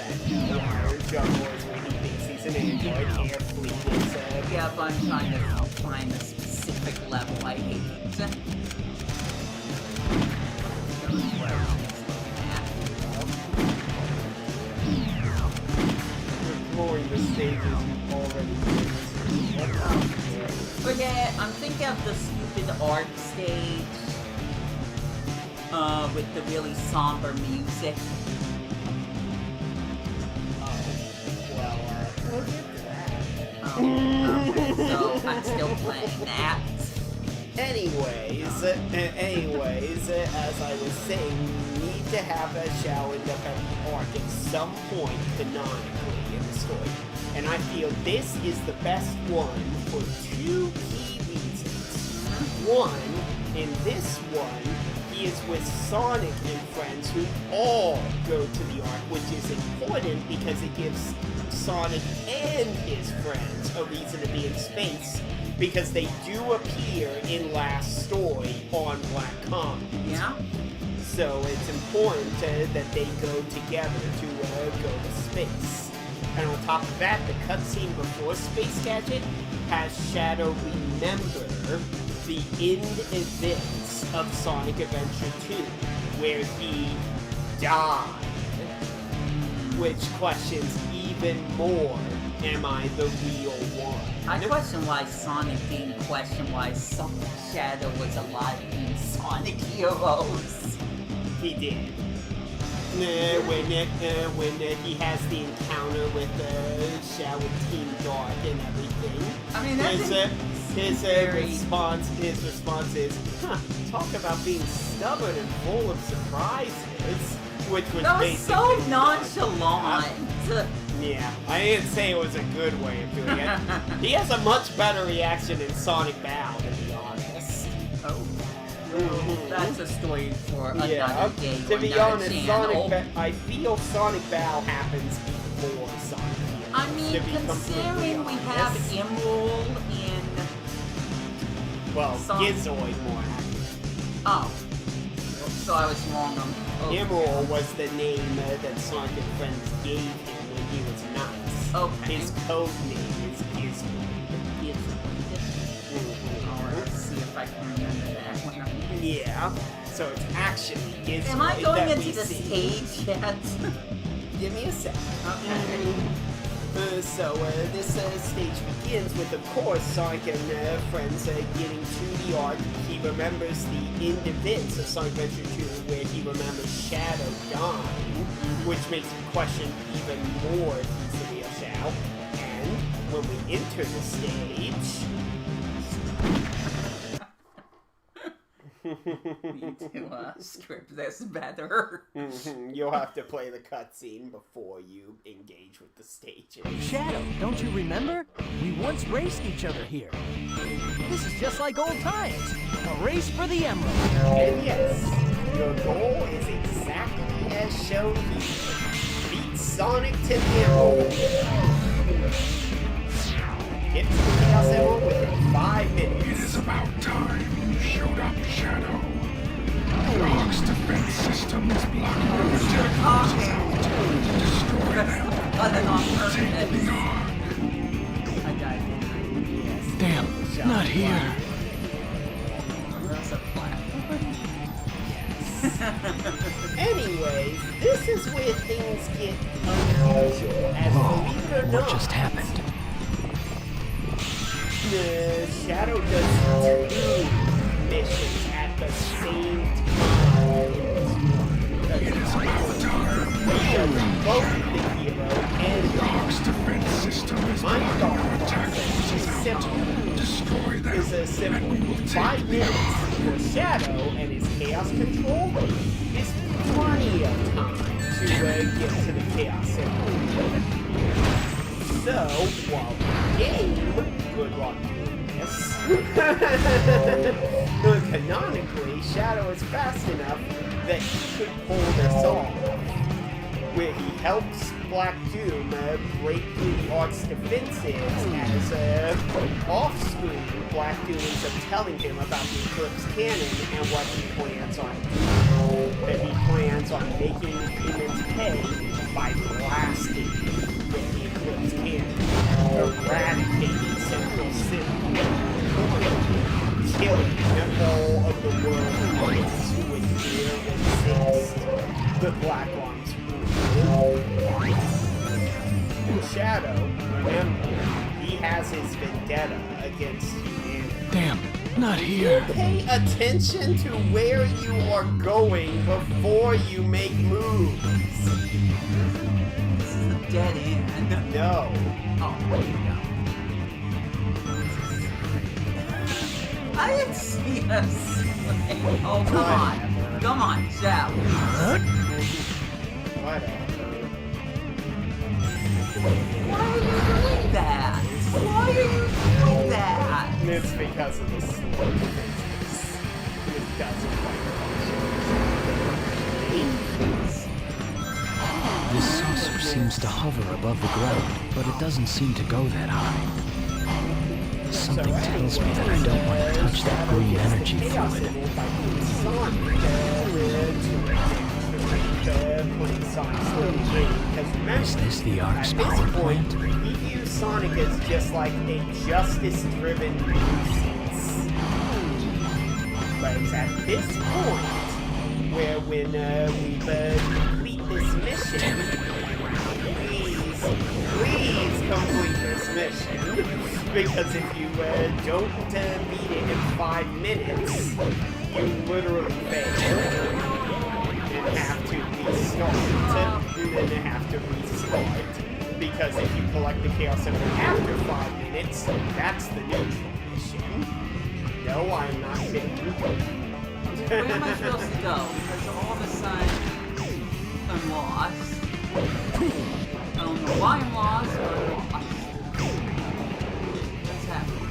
wire juggler when he thinks he's an android. Airfleet is Yeah, but I'm trying to find a specific level I hate. exploring the stages you've already been. Forget, I'm thinking of the stupid art stage. With the really somber music. We'll get to that. Okay, so I'm still playing that. Anyways, as I was saying, we need to have a Shadow end up at the Ark at some point canonically in the story. And I feel this is the best one for two key reasons. One, in this one, he is with Sonic and friends who all go to the Ark, which is important because it gives Sonic and his friends a reason to be in space, because they do appear in last story on Black Comet. Yeah? So it's important that they go together to go to space. And on top of that, the cutscene before Space Gadget has Shadow remember the end events of Sonic Adventure 2, where he died. Which questions even more, am I the real one? I question why Sonic didn't question why Shadow was alive in Sonic Heroes. He did. When he has the encounter with Shadow Team Dark and everything. I mean, that's his response is, talk about being stubborn and full of surprises, which was that was basically so nonchalant. Yeah, I didn't say it was a good way of doing it. He has a much better reaction in Sonic Bow, to be honest. Oh. That's a story for another day. To be honest, channel. I feel Sonic Bow happens before Sonic Heroes. I mean, considering we have Emerald in... Well, Gizoid more active. Oh. So I was wrong on... Okay. Emerald was the name that Sonic and Friends gave him when he was nice. Okay. His code name is Gizoid. Alright, let's see if I can remember that one. Yeah, so it's actually Gizoid. Am I going that into the stage yet? Give me a sec. Okay. This stage begins with, of course, Sonic and friends getting to the Ark. He remembers the end events of Sonic Adventure 2, where he remembers Shadow dying, which makes him question even more if he's the real Shadow. And when we enter the stage... Need to script this better. You'll have to play the cutscene before you engage with the stages. Shadow, don't you remember? We once raced each other here. This is just like old times. A race for the Emerald. And yes, your goal is exactly as shown here. Beat Sonic to the Emerald. Get to the Chaos Emerald within 5 minutes. It is about time you showed up, Shadow. The Ark's defense system is blocking the projectiles out. Destroy them. Take the Ark. I died. Damn, not here. That's a Anyways, this is where things get unusual, as believe it or not, What just happened? Shadow does 2 missions at the same time. It is about time. He does both the hero and The Ark's defense system is my blocking thought our attack process forces is out. simple. Destroy them, Is a and we simple will 5 take the minutes Ark. for Shadow and his chaos control is plenty of time to get to the chaos emerald. So, while the game, good luck doing this. Canonically, Shadow is fast enough that he could pull this off, where he helps Black Doom break through the Ark's defenses as off-screen Black Doom ends up telling him about the Eclipse Cannon and what he plans on doing. That he plans on making humans pay by blasting with the Eclipse Cannon, eradicating Central City, killing all of the world humans who would dare resist the Black Arm's rule. Shadow, remember, he has his vendetta against humanity. Damn, not here. Pay attention to where you are going before you make moves. This is a dead end. No. Oh, there you go. I didn't see us. Oh, come on. Come on, Shadow. Whatever. Why are you doing that? Why are you doing that? It's because of the slow physics. It doesn't quite function. This saucer seems to hover above the ground, but it doesn't seem to go that high. Something tells me that I don't want to touch that green energy fluid. Is this the Ark's power plant? We view Sonic as just like a justice-driven nuisance. But it's at this point where when we complete this mission, please complete this mission. Because if you don't beat it in 5 minutes, you literally fail. And have to restart. And then have to restart. Because if you collect the Chaos Emerald after 5 minutes, that's the neutral mission. No, I'm not kidding. Where am I supposed to go? Because all of a sudden, I'm lost. I don't know why I'm lost, but I'm lost. What's happening?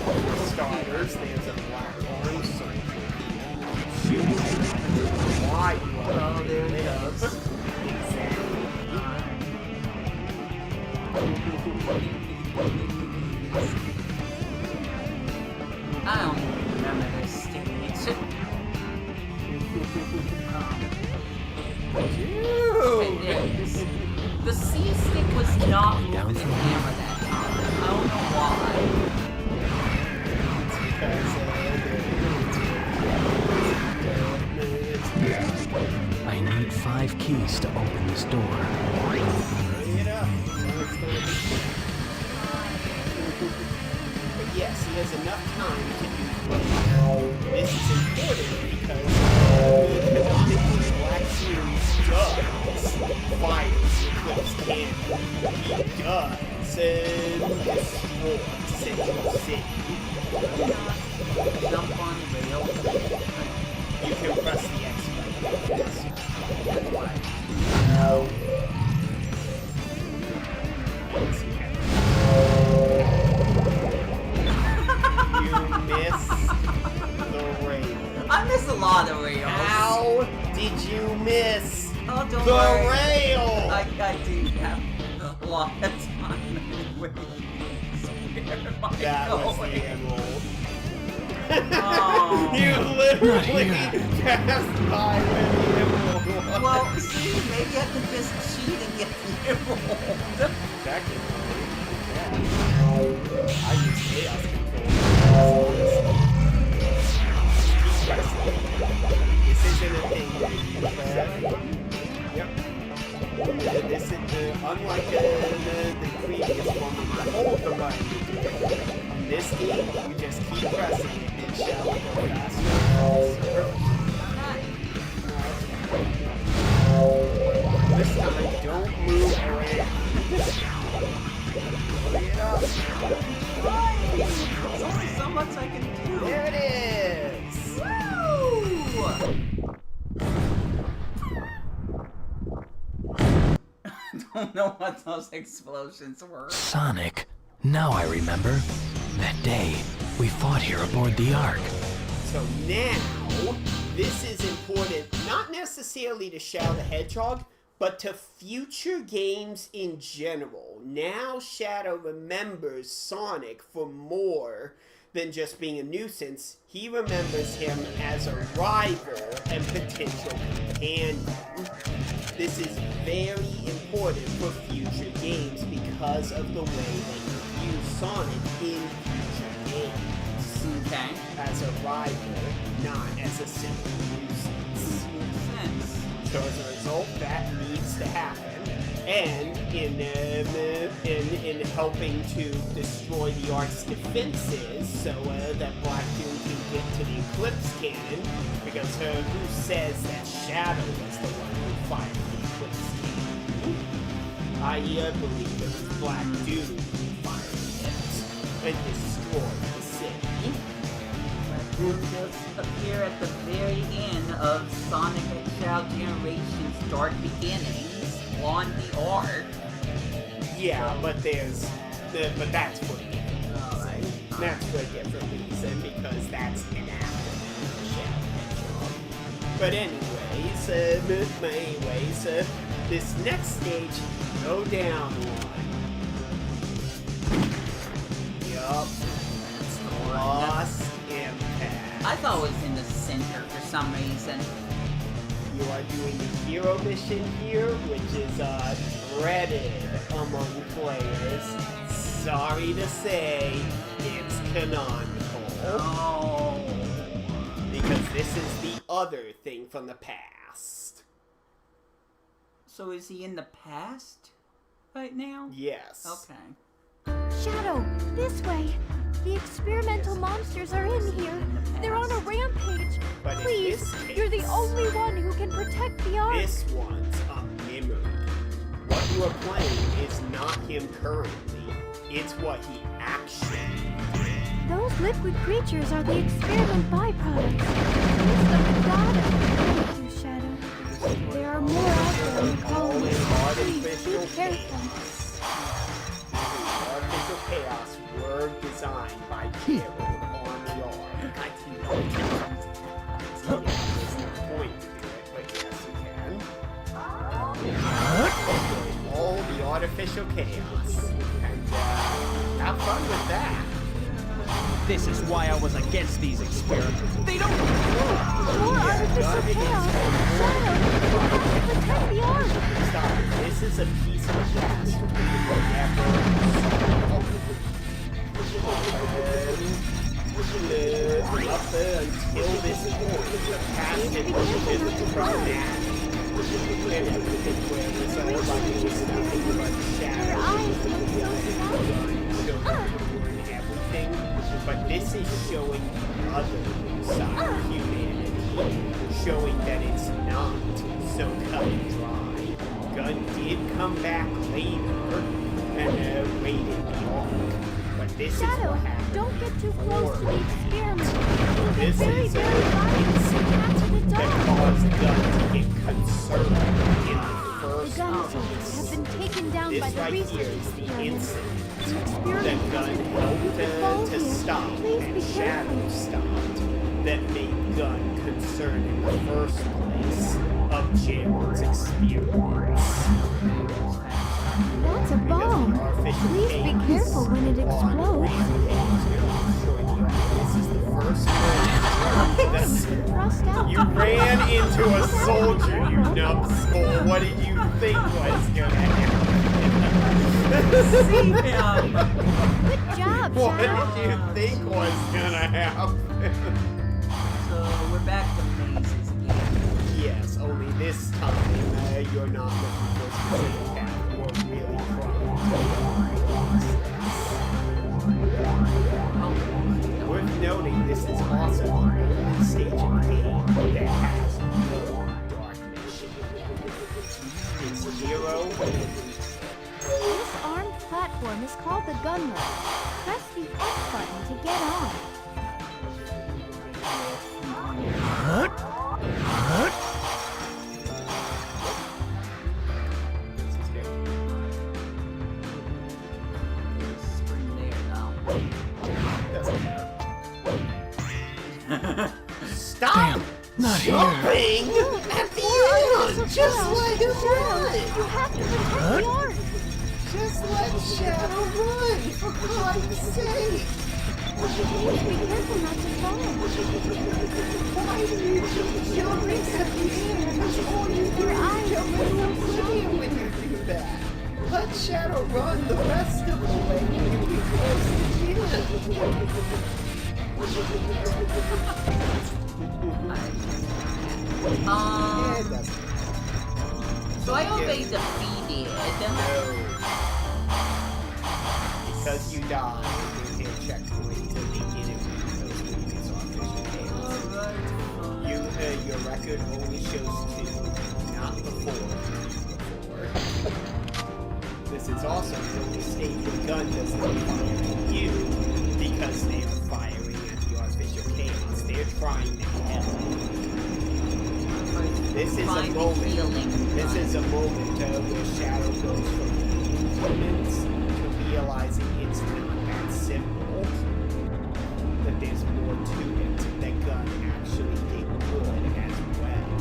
For starters, there's a black orange circle. Shoot. Why you are Oh, there it goes. I don't even remember this stage. Okay, there it is. The C stick was not moving the camera that time. I don't know why. I need 5 keys to open this door. But yes, he has enough time to do this is important because Black Series does fire Eclipse Cannon. He does destroy Central City. Jump on the rail. You can press the X button. You missed the rail. I miss a lot of rails. How did you miss Oh, don't the worry. rail? I do have a lot of time anyway. Where am I That was the going? emerald. Oh. You literally passed by where the emerald was. Well, see, maybe I can just cheat and get the emerald. Technically, yeah. I use chaos control. This isn't a thing where you yep. This is unlike the previous one where you hold the button. This game, you just keep pressing it and shall go faster. This time, don't move around. Hurry it up. There's only so much I can do. There it is. Woo! I don't know what those explosions were. Sonic. Now I remember. That day, we fought here aboard the Ark. So now, this is important, not necessarily to Shadow the Hedgehog, but to future games in general. Now Shadow remembers Sonic for more than just being a nuisance. He remembers him as a rival and potential companion. This is very important for future games because of the way that you view Sonic in future games. Okay. As a rival, not as a simple nuisance. Makes sense. So as a result, that needs to happen. And in helping to destroy the Ark's defenses, so that Black Doom can get to the Eclipse Cannon, because who says that Shadow was the one who fired the Eclipse Cannon? I believe it was Black Doom who fired it and destroyed the city. Will just appear at the very end of Sonic and Shadow Generations Dark Beginnings on the Ark. Yeah, but but that's what you get. Alright. That's what you get for a reason, because that's an active Shadow. But anyways, this next stage, go down one. Yup. Lost impact. I thought it was in the center for some reason. You are doing the hero mission here, which is dreaded among players. Sorry to say, it's canonical. Oh. Because this is the other thing from the past. So is he in the past right now? Yes. Okay. Shadow, this way. The experimental monsters are in here. They're on a rampage. But in Please, this case, you're the only one who can protect the Ark. This one's a memory. What you are playing is not him currently. It's what he actually did. Those liquid creatures are the experiment byproducts. It's the data. Thank you, Shadow. There are more out there in the colony. Please, be careful. Artificial chaos were designed by Gerald on the Ark. There's no point to do it, but yes, you can. All the artificial chaos. And have fun with that. This is why I was against these experiments. They don't... More artificial chaos. Shadow, protect the Ark. Stop. This is a piece of gas. Up until this point, the past had been problematic. And everything where this other body was nothing but shadows. Everything. But this is showing the other side of humanity. Showing that it's not so cut and dry. Gunn did come back later and raided the Ark. But this is Shadow, what happened. don't get too close to the experiment. This Very, is very violent attack to the that dog. caused Gunn to get concerned in the The first gun place. soldiers have been taken down by This the right research here is the experiment. incident The that experiment Gunn has been helped to stop Please and be Shadow careful. stopped that made Gunn concerned in the first place of Gerald's experience. That's a bomb. Please be careful when it explodes. This is the first one. Thrust out. You ran into a soldier, you numbskull. What did you think was gonna happen? See him! Good job, What Shadow. did you think was gonna happen? So we're back to mazes again. Yes, only this time you're not looking for a specific path or really trying. Worth noting, this is also the only stage of the game that has no dark mission. It's zero. This armed platform is called the gunner. Press the X button to get on. Spring there now. Stop Not here. jumping at the end! Just let him run! You have to protect the Ark. Just let Shadow run, for God's sake! Please be careful not to fall. Why do you keep jumping at the end? That's all you do. Your eyes Jump are so clear when you do that. Let Shadow run the rest of the way and you'll be close to the So I hope they defeated. Because you died, you hit checkpoint to begin it with those movies on Visual Chaos. Your record only shows 2, not the 4. This is also the only state the gun does not fire at you because they are firing at the artificial chaos. They're trying to help. This is a moment. This is a moment where Shadow goes from instruments to realizing it's not that simple. That there's more to it. That gun actually did good as well.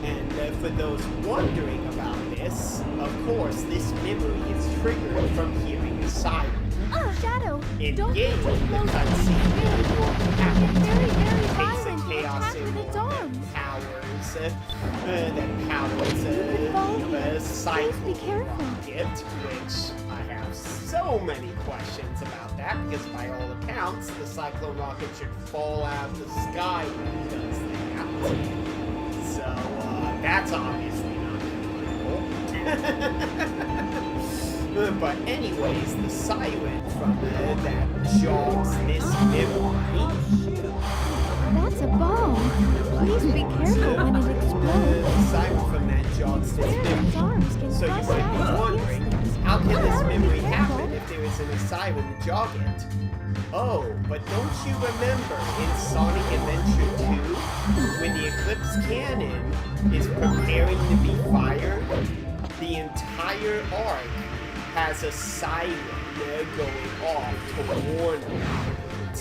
And for those wondering about this, of course, this memory is triggered from hearing a siren. Shadow, In don't game, get too the close to cutscene the spirit. will It's happen very, very takes a violent. He chaos attacked with symbol its that arms. powers a cyclone Please be careful. rocket, which I have so many questions about that, because by all accounts, the cyclone rocket should fall out of the sky when it does that. So, that's obviously not cool. But anyways, the siren from that jogs this memory. That's a bomb. Please be careful when it The explodes. siren from that jogs this Spirit's memory. arms can So you crush might out be and wondering, pierce things. how can this Be memory careful. happen if there isn't a siren to jog it? Oh, but don't you remember in Sonic Adventure 2, when the Eclipse Cannon is preparing to be fired, the entire arc has a siren going off to warn about it.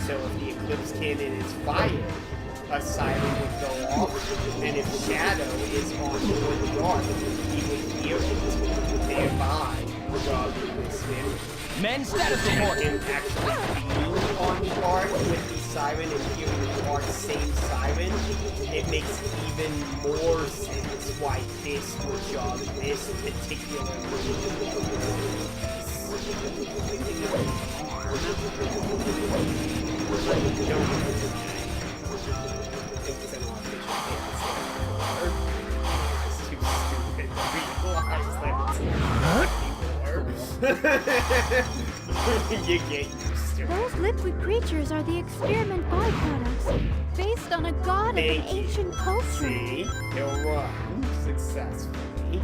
So if the Eclipse Cannon is fired, a siren would go off, and if Shadow is on board the arc, he would hear it, thereby robbing this memory. Men status report. And actually being on the arc with the siren and hearing the arc's same siren, it makes even more sense why this would jog this particular You get used to it. Those liquid creatures are the experiment byproducts, based on a god of an Thank you. ancient culture. See, he'll run successfully.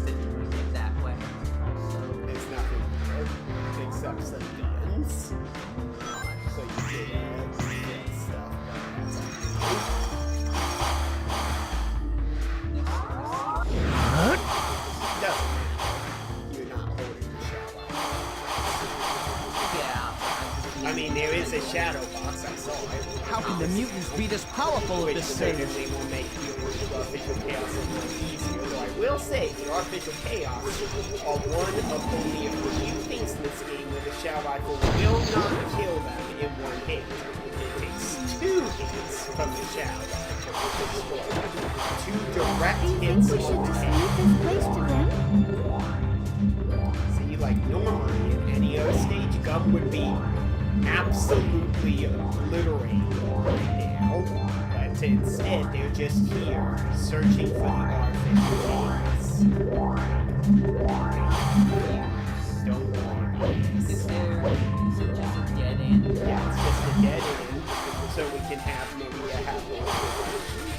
Didn't we get that way? Also, There's nothing there except some guns. So you did stuff. Doesn't matter. You're not holding the shadow. yeah. I mean, there is a shadow box. I saw it. How can the mutants be this powerful at Which this stage? certainly will make dealing with the artificial chaos a little easier. Though I will say, the artificial chaos are one of only a few things in this game where the shadow rifle will not kill them in one hit. It takes 2 hits from the shadow rifle to destroy them. 2 direct Do you think hits we should on the just head. leave this place to them? See, like normally in any other stage, Gum would be absolutely obliterated right now. But instead, they're just here, searching for the artificial chaos. Don't worry. Is there is it just a dead end? Yeah, it's just a dead end, so we can have Maria have a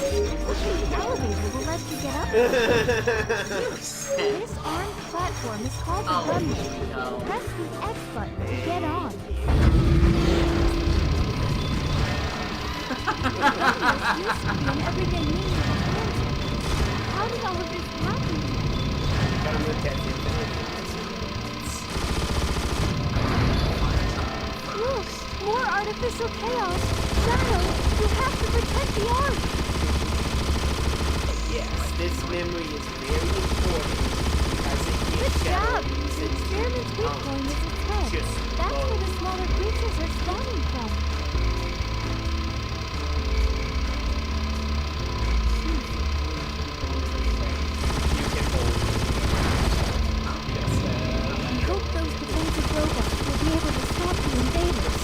The elevator will let you get up there. This armed platform is called the Oh, runway. no. Press the X button to get on. This used to be an everyday means of transit. How did all of this happen? Gotta look at it. Look, more artificial chaos. Shadow, you have to protect the ark. Yes, this memory is very important as it Good gives Shadow job. The reason to experiment's weak point is its head. Just That's where the load. smaller creatures are spawning from. You can hold. I hope those defensive robots will be able to stop the invaders.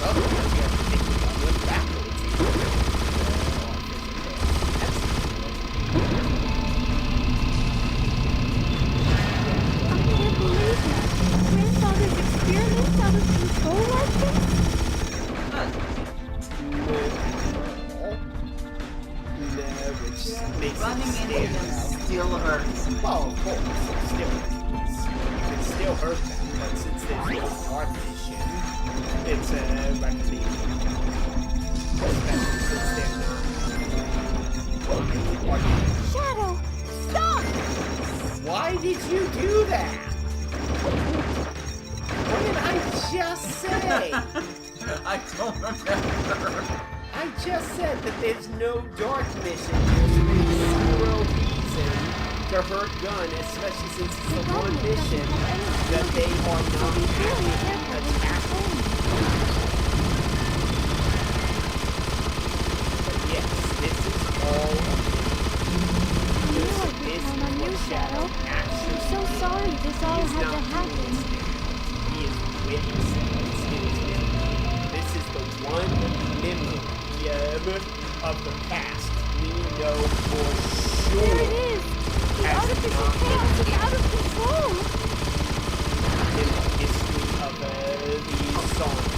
Otherwise, you have to take the gun backwards. I can't believe it. Grandfather's experiments out which makes Running it into stand them out. still hurts. Well, of course, it still hurts. You can still hurt them, but since there's no guard mission, it's a recommendation. Especially since they're not. Shadow, stop! Why did you do that? What did I just say? I don't remember. I just said that there's no dark mission. There's zero reason to hurt Gun, especially since it's the one mission that they are not having attacking. But yes, this is all this is what Shadow actually. I'm so sorry this all had to happen. He is witnessing this in his memory. This is the one memory of the past we know for sure. There it is! The artificial chaos is out of control! In the history of these songs,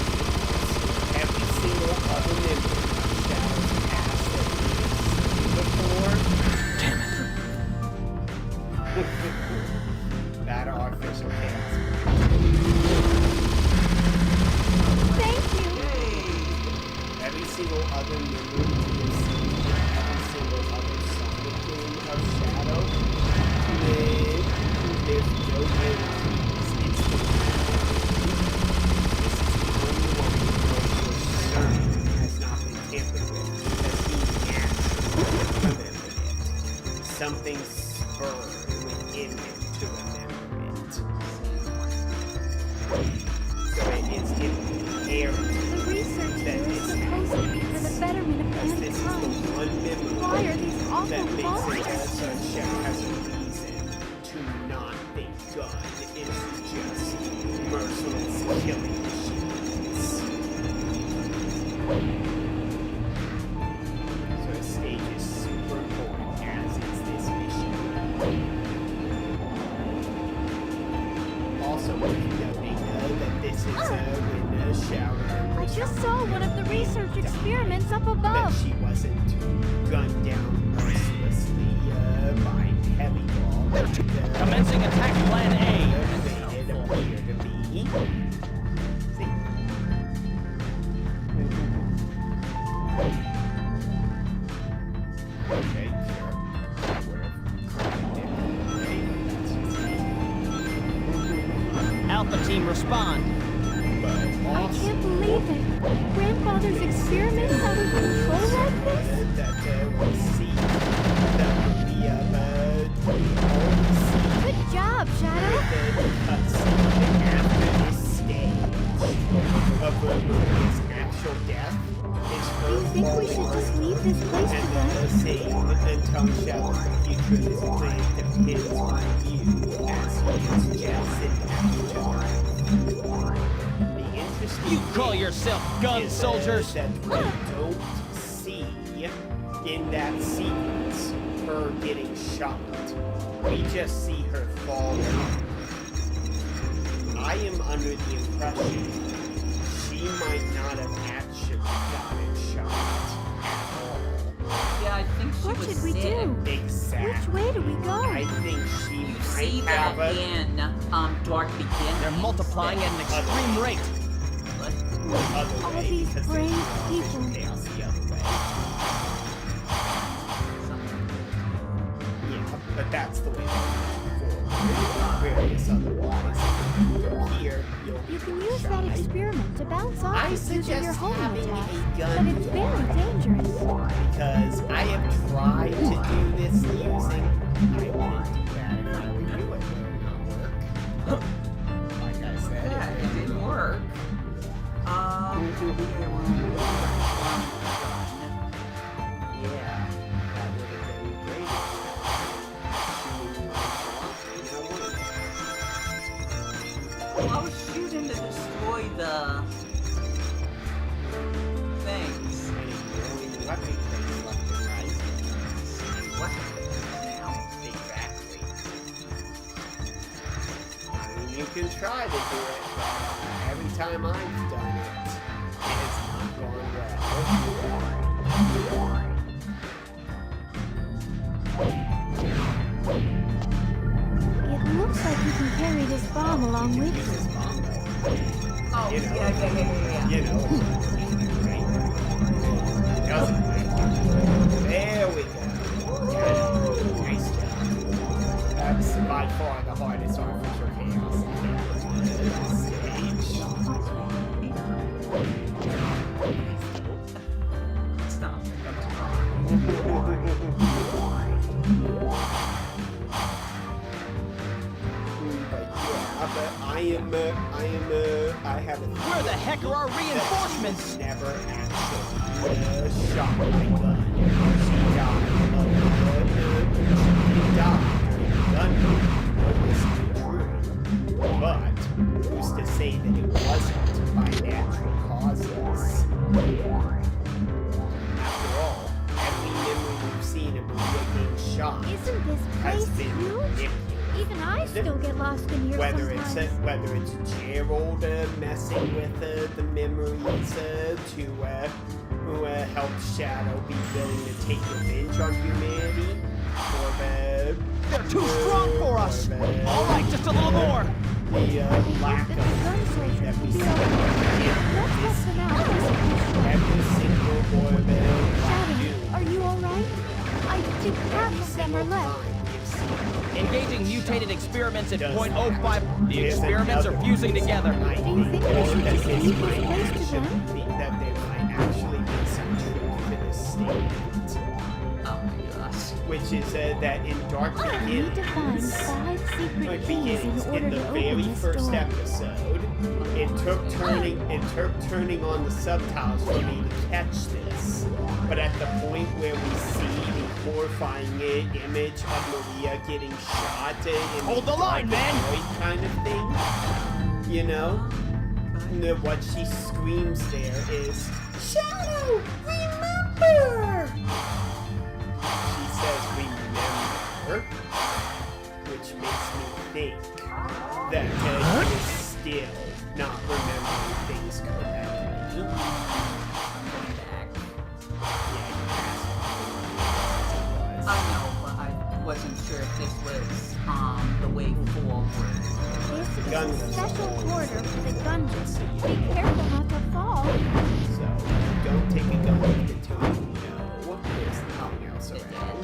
every single other memory of Shadow's past that we've seen before. Damn it. That artificial chaos. Thank you! Every single other memory we've seen, every single other Sonic game of Shadow, there's no guarantees. It's the This is the only one we know for certain has not been tampered with because he naturally remembered it. Something spurred within him to remember it. So it is inherent. The research here is supposed to be for the betterment of This is the mankind. one memory Why are these awful that makes it monsters? so Shadow has a reason to not think God is just merciless killing machines. So his stage is super important, as is this mission. Also, we can noting that this is when Shadow I just saw one of the research experiments up that above. she wasn't gunned down mercilessly by heavy ball. Commencing attack plan A. They did appear to be. See? Okay, sure. Alpha team respond. But I also, can't believe it. Grandfather's experiments out of control like this? that we see that we Good job, Shadow. cutscene after this stage of his actual death is Do her you think we should forward just leave this place and today? saying until Shadow's future is playing depends on you as he is just sitting after the interesting You call yourself gun is soldiers? that we don't see in that sequence her getting shot. We just see her falling. I am under the impression she might not have actually gotten shot at all. Yeah, I think she What was should we sick. do? Exactly. Which way do we go? I think she You see might that have a in Dark Beginning. They're multiplying at an extreme rate. other All way these because brave there's no people. chaos the other way. Yeah, but that's the way for various other ways. Here, You can use that experiment to bounce off I it using suggest your homing having attack, a gun but it's very dangerous. because I have tried to do this using. I wouldn't do that if I were you. It would not work. Like I said, Yeah, it didn't work. Yeah, that would have been great. Well, I was shooting to destroy the things. Weapon crates left and right. What now? Exactly. I mean, you can try to do it, but every time I've done it, it's not going well. this bomb along with you. Oh, You know. yeah. You know. Right? Doesn't it? There we go. Nice job. That's by far the hardest artificial chaos stage. Stop. But I have a Where the heck are our reinforcements? never actually shot my gun. She died but who's to say that it wasn't by natural causes? After all, every memory we've seen of Maria getting shot Isn't this has place been huge? manipulated. Even I still get lost in here Whether sometimes. it's Gerald messing with the memories to help Shadow be willing to take revenge on humanity, or They're too strong for us! All right, just a little more! the lack of memory that we see Let's help them out. every single Shadow, are you alright? I think half of them are left. Engaging mutated experiments at .05. The experiments are fusing together. Do you think we should just leave this place to them? That there might actually be some truth to this statement. Oh my gosh. Which is that in Dark I need to find Beginnings, 5 secret keys in order in the to open very this first door. episode, it took turning on the subtitles for me to catch this. But at the point where we see the horrifying image of Maria getting shot in Hold the line, man! void kind of thing, you know, what she screams there is, "Shadow, remember!" She says remember, which makes me think that he is still not remembering things correctly. I know, but I wasn't sure if this was the way forward. This is a Gunman. special corridor for the gunman. Be careful not to fall. So, don't take a gun lift until you know there's nothing else around.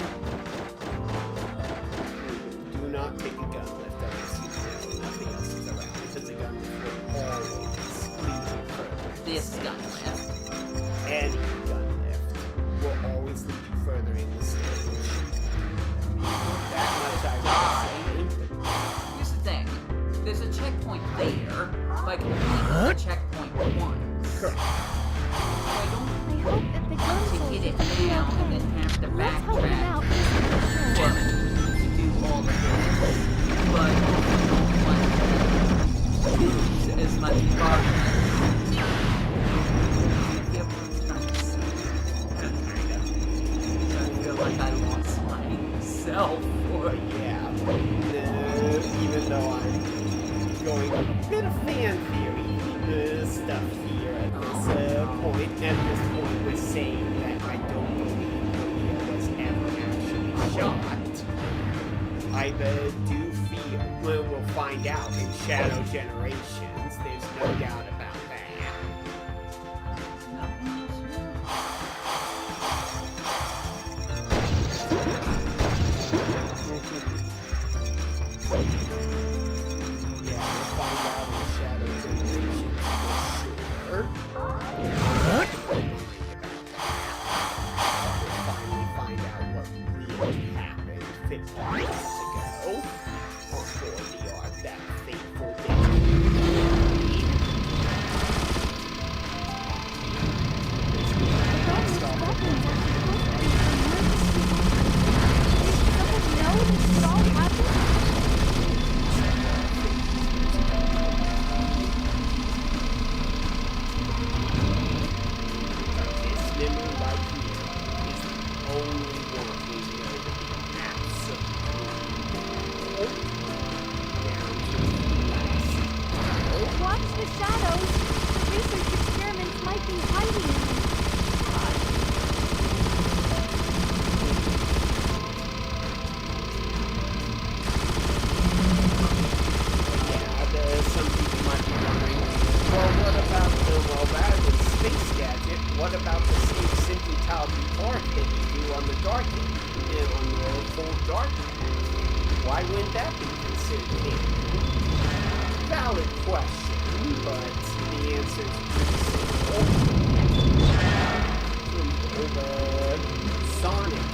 Do not take a gun lift unless you know nothing else is around, because the gun lift will always lead you further. This gun lift. Any gun lift will always lead you further in the stage. That much I will say. Here's the thing. There's a checkpoint there, but I can only hit the checkpoint once. Correct. So I don't I hope that the gun want to soldiers hit it will be now and okay. then have to Let's help them backtrack out just to be sure. to do all of this. But I don't want to use as much progress. Yep, trying to say. I feel like I lost myself for Yeah. Even though I'm going a bit of fan theory stuff here at this point. At this point, we're saying that I don't believe Maria was ever actually shot. I do feel we'll find out in Shadow Generations. There's no doubt about that. Yeah, we'll find out in Shadow Generations for sure. We'll finally find out what really happened 50 years ago on board the Ark that fateful day. Those weapons are supposed to be for emergency. Did someone know this would all happen? This memory right here is the only one who's going to be absolutely on the dark end, on the cold dark end. Why wouldn't that be considered canon? Valid question, but the answer is Sonic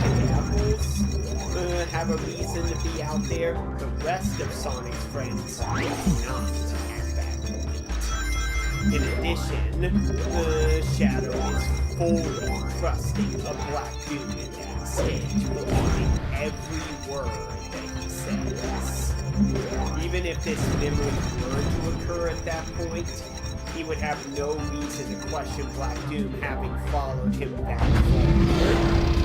and Apples have a reason to be out there. The rest of Sonic's friends do not at that point. In addition, Shadow is fully trusting a Black Doom in that stage, believing every word that he says. Even if this memory were to occur at that point, he would have no reason to question Black Doom having followed him back forward.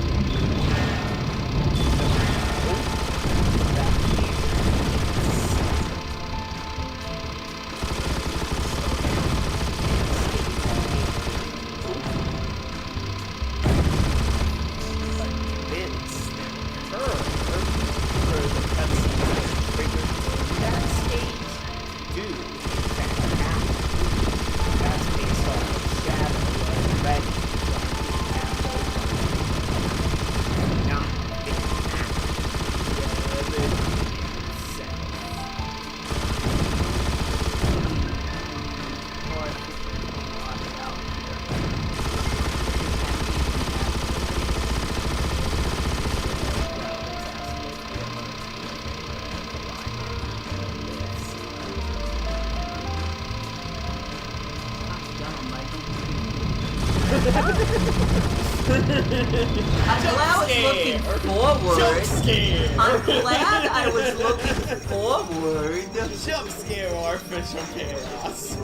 I was looking forward. Jump scare artificial chaos.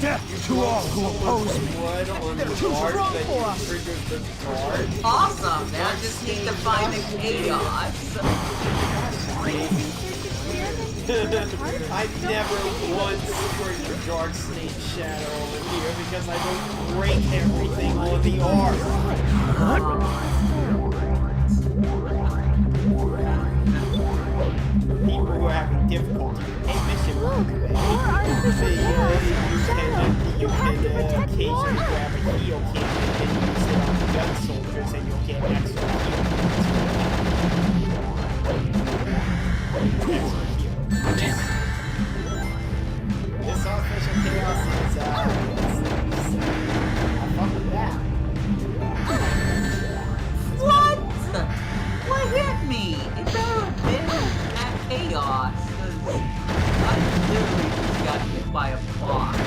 Death to all who oppose me. Blood on the guard that you triggered the guard. Awesome. Now I just need to find the chaos. I've never once heard the Dark State Shadow over here because I don't break everything on the arc. People who are having difficulty. Hey, mission. You can occasionally grab a heal kit and use it on gun soldiers and you'll get extra heal. Damn it. This artificial chaos is, I fuck with that. What? What hit me? It better have been that chaos. I literally just got hit by a box.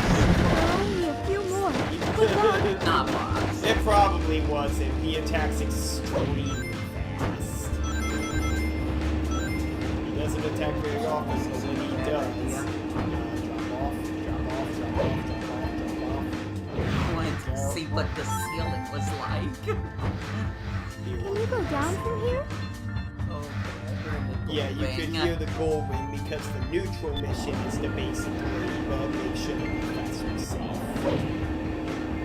Only a few more. Good luck. Not box. It probably wasn't. He attacks extremely fast. He doesn't attack very often, so when he does, drop off. I wanted to see what the ceiling was like. Can you go down from here? Yeah, you could hear the gold ring because the neutral mission is to basically make sure the professor's safe.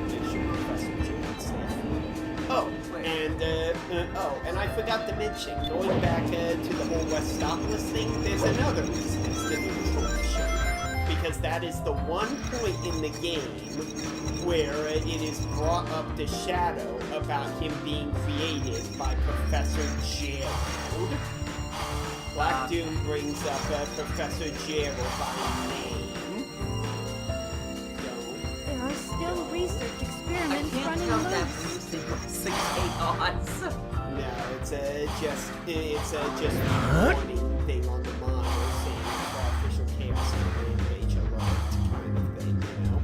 Make sure Professor Jared's safe. Oh, and I forgot to mention, going back to the whole Westopolis thing, there's another reason it's the neutral mission. Because that is the one point in the game where it is brought up to Shadow about him being created by Professor Jared. Black Doom brings up Professor Jared by name. There are still research experiments running tell loose. that's using chaos. No, it's just warning thing on the monitor saying artificial chaos and rage alert kind of thing, you know?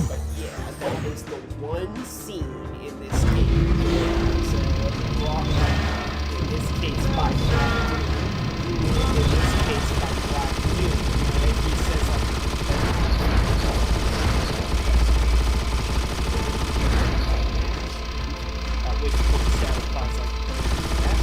But yeah, that is the one scene in this game that is brought up, in this case by Black Doom, in this case by Black Doom, and he says like, at which point Shadow Cloud's like, yes?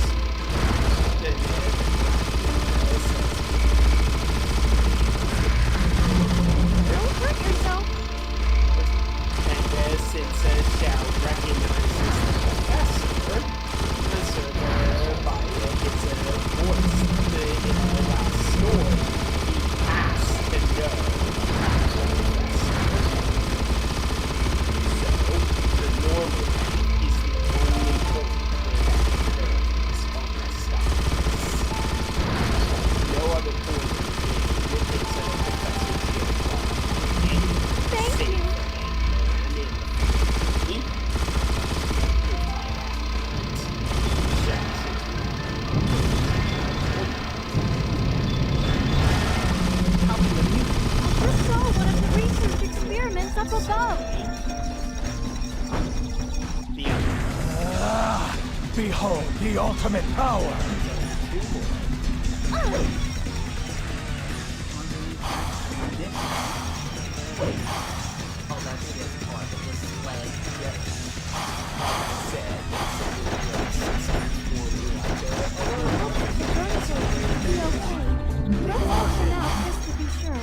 Behold the ultimate power! Oh, that's just part of this leg. Be okay. Let's open out just to be sure.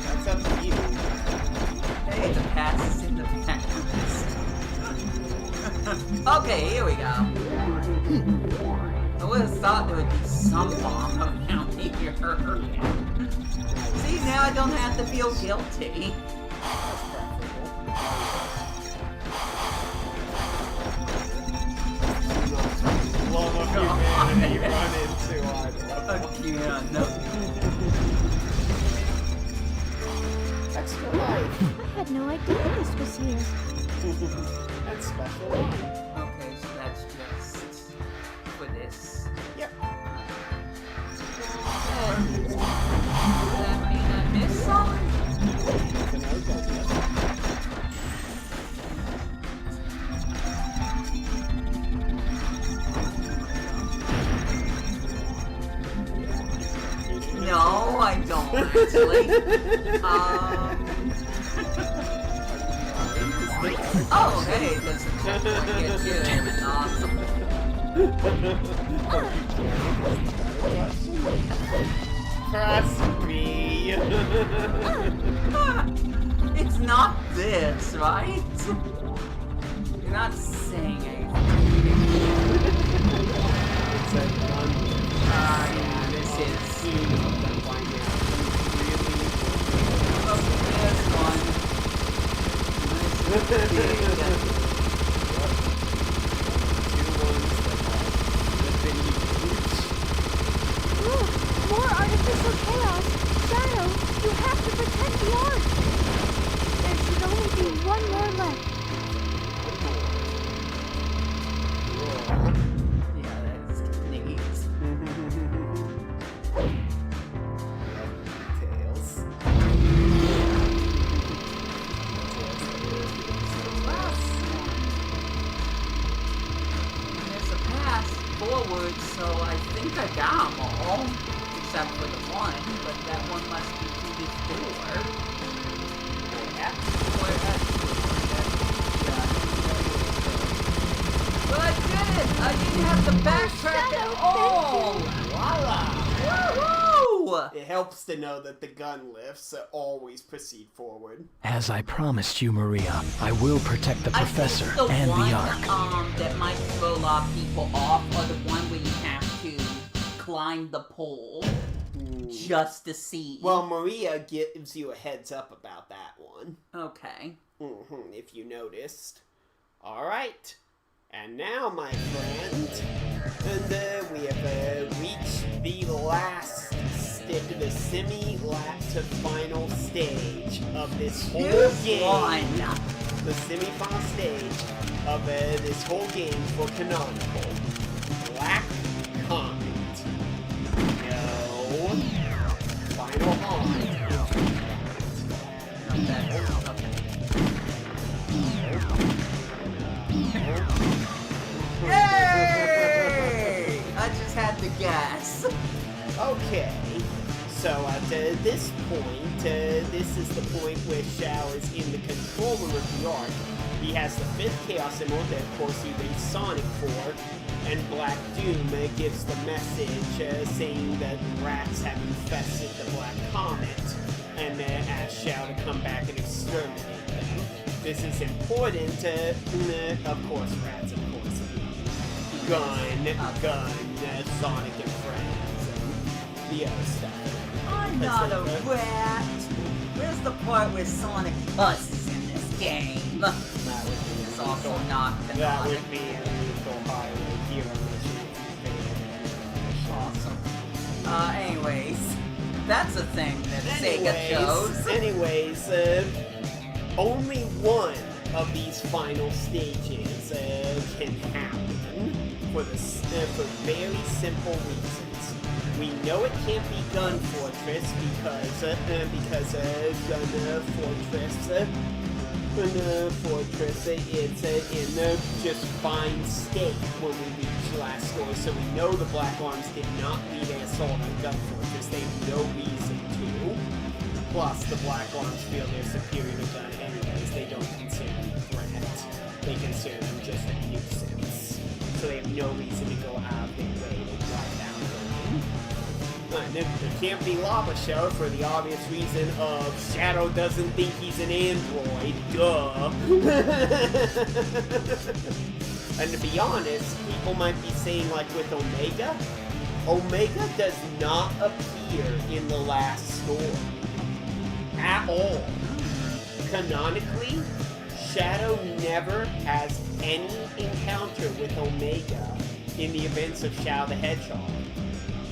That's up to you. Hey, the pass is in the back. Okay, here we go. I would have thought there would be some bomb around here. See, now I don't have to feel guilty. Love of humanity run into Again, no. extra life. I had no idea this was here. That's special life. Okay, so that's just for this. Yep. Does that mean I missed some? No, I don't actually. Oh, hey, this is Damn it, awesome. Press B. It's not this, right? You're not saying anything. It's a gun. Yeah, this is. Oh, there's one. This is big. Look, more artificial chaos. Shadow, you have to protect the art. There should only be one more left. Yeah, that's neat. Tails. Last one. There's a path forward, so I think I got them all. Except for the one, but that one must be through this door. But I did it! I didn't have to backtrack at all! Voila! Woo-hoo! It helps to know that the gun lifts, so always proceed forward. As I promised you, Maria, I will protect the I professor think the and one, the Ark. that might throw a lot of people off, or the one where you have to climb the pole just to see. Well, Maria gives you a heads up about that one. Okay. If you noticed. Alright. And now, my friend, we have reached the last the semi-last to final stage of this whole game. The semi-final stage of this whole game for Canonical. Black Comet. No. Final haunt. Yay! I just had to guess. Okay, so at this point, this is the point where Shao is in the control room of the Ark. He has the 5th Chaos Emerald that, of course, he reads Sonic for, and Black Doom gives the message saying that rats have infested the Black Comet, and asks Shao to come back and exterminate them. This is important, of course, rats, of course. Gun, Sonic and friends, and the other stuff. I'm not a rat. Where's the part where Sonic busts in this game? That would be It's also not that canonical. would be a lethal highway hero mission. Awesome. Anyways, that's a thing that Sega chose. Anyways, only one of these final stages can happen for very simple reasons. We know it can't be Gun Fortress because Gun Fortress it's in a just fine state when we reach last story. So we know the Black Arms did not lead an assault on Gun Fortress. They have no reason to. Plus, the Black Arms feel they're superior to Gun anyways. They don't consider them a threat. They consider them just a nuisance. So they have no reason to go out of their way to drive down Gun. There can't be Lava Show for the obvious reason of Shadow doesn't think he's an android. Duh. And to be honest, people might be saying, like with Omega, Omega does not appear in the last story at all. Canonically, Shadow never has any encounter with Omega in the events of Shadow the Hedgehog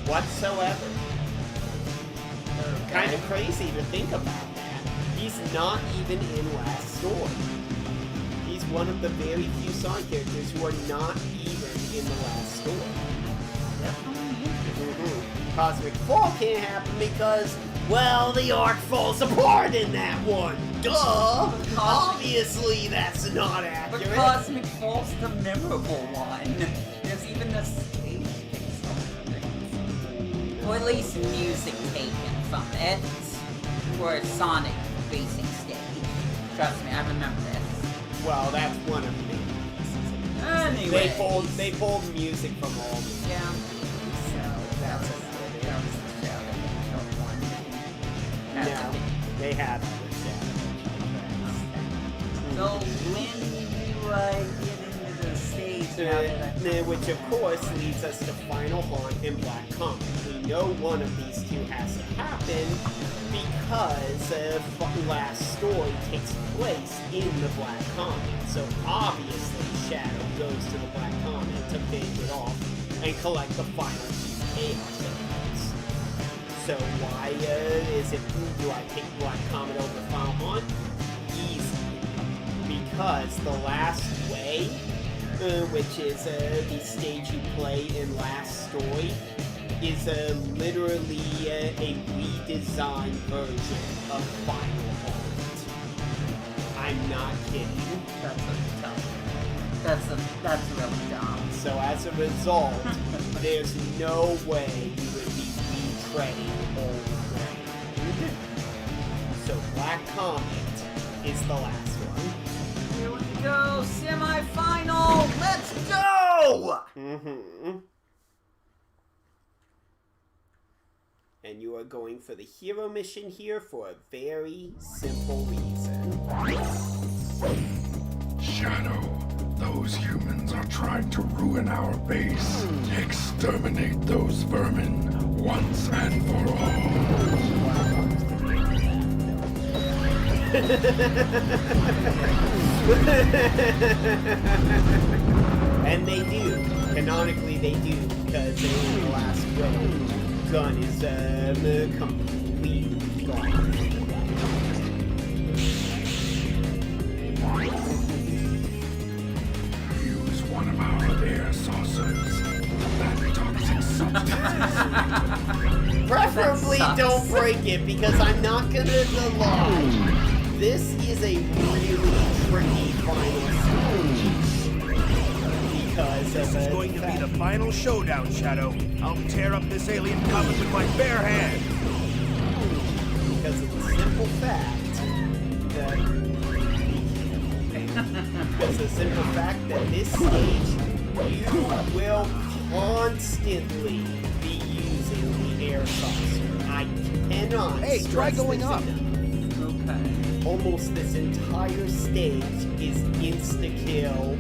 whatsoever. Kind of crazy to think about that. He's not even in last story. He's one of the very few side characters who are not even in the last story. Cosmic Fall can't happen because, well, the arc falls apart in that one. Duh! Obviously that's not accurate. But Cosmic Fall's the memorable one. There's even a stage takes something. Or at least music taken from it. For a Sonic racing stage. Trust me, I remember this. Well, that's one of the main pieces. Anyway. They pulled music from all of them. Yeah. So that's That was the Shadow one. No, they had other Shadow. So when you get into the stage now which of course leads us to Final Haunt and Black Comet. We know one of these two has to happen because last story takes place in the Black Comet. So obviously Shadow goes to the Black Comet to finish it off and collect the final two Chaos Emeralds. So why is it, do I pick Black Comet over Final Haunt? Easy. Because the last way, which is the stage you play in last story, is literally a redesigned version of Final Haunt. I'm not kidding. That's really dumb. So as a result, there's no way you would be retreading old ground. So Black Comet is the last one. Here we go, semi-final. Let's go. And you are going for the hero mission here for a very simple reason. Shadow, those humans are trying to ruin our base. Exterminate those vermin once and for all. And they do. Canonically, they do, because in the last wave, Gun is completely gone. Use one of our air saucers. That toxic substance. Preferably don't break it, because I'm not gonna lie. This is a really tricky final stage. Because This is going to be the final showdown, Shadow. I'll tear up this alien comet with my bare hands. Because of the simple fact that this stage, you will constantly be using the air saucer. I cannot try stress going this up. enough. Okay. Almost this entire stage is insta-kill,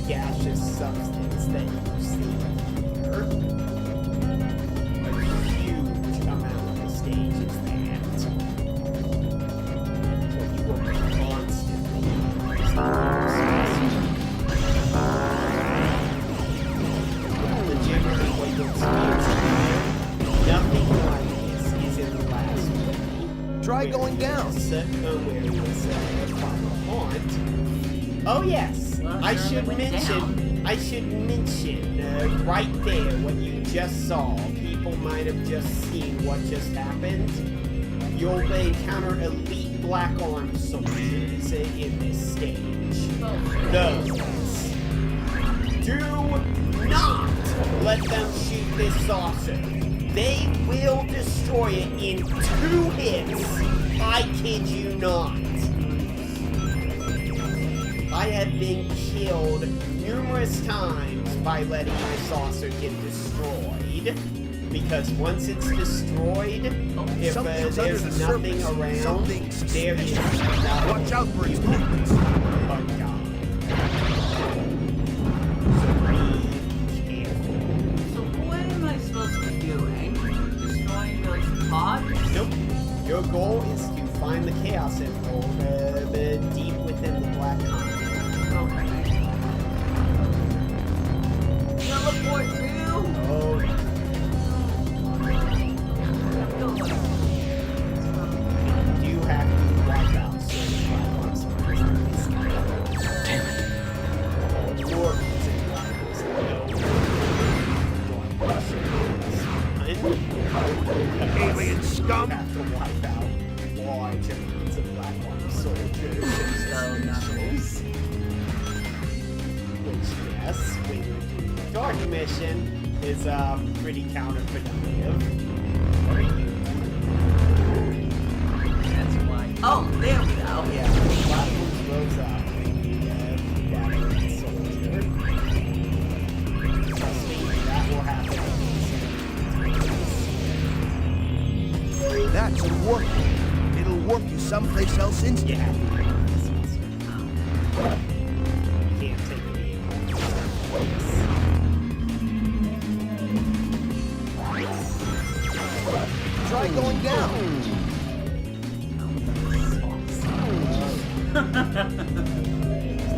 gaseous substance that you see here. A huge amount of the stage is that. So you will constantly use the generally what you'll experience here, nothing like this is in the last one. Try going down. Where it was Final Haunt. Oh yes, I should I should mention right there what you just saw. People might have just seen what just happened. You'll encounter elite black armed soldiers in this stage. Those. Do not let them shoot this saucer. They will destroy it in 2 hits. I kid you not. I have been killed numerous times by letting my saucer get destroyed. Because once it's destroyed, if there's nothing around, there is nothing. Watch out for his movements. But God. So be careful. So what am I supposed to be doing? Destroying those pods? Nope. Your goal is to find the Chaos Emerald deep within the Black Continent. Okay. Teleport too? Oh, you have to wipe out certain black ones. Damn it. Lord, Alien scum! have to wipe out large amounts of black armed soldiers. So nice. Which, yes, when you're doing the dark mission, is pretty counterproductive. That's why. Oh, there we go. Yeah, the platforms rose up when you got a soldier. Trust me, that will happen. That should work. It'll work you someplace else instantly. Yeah. You can't take me. Try going down.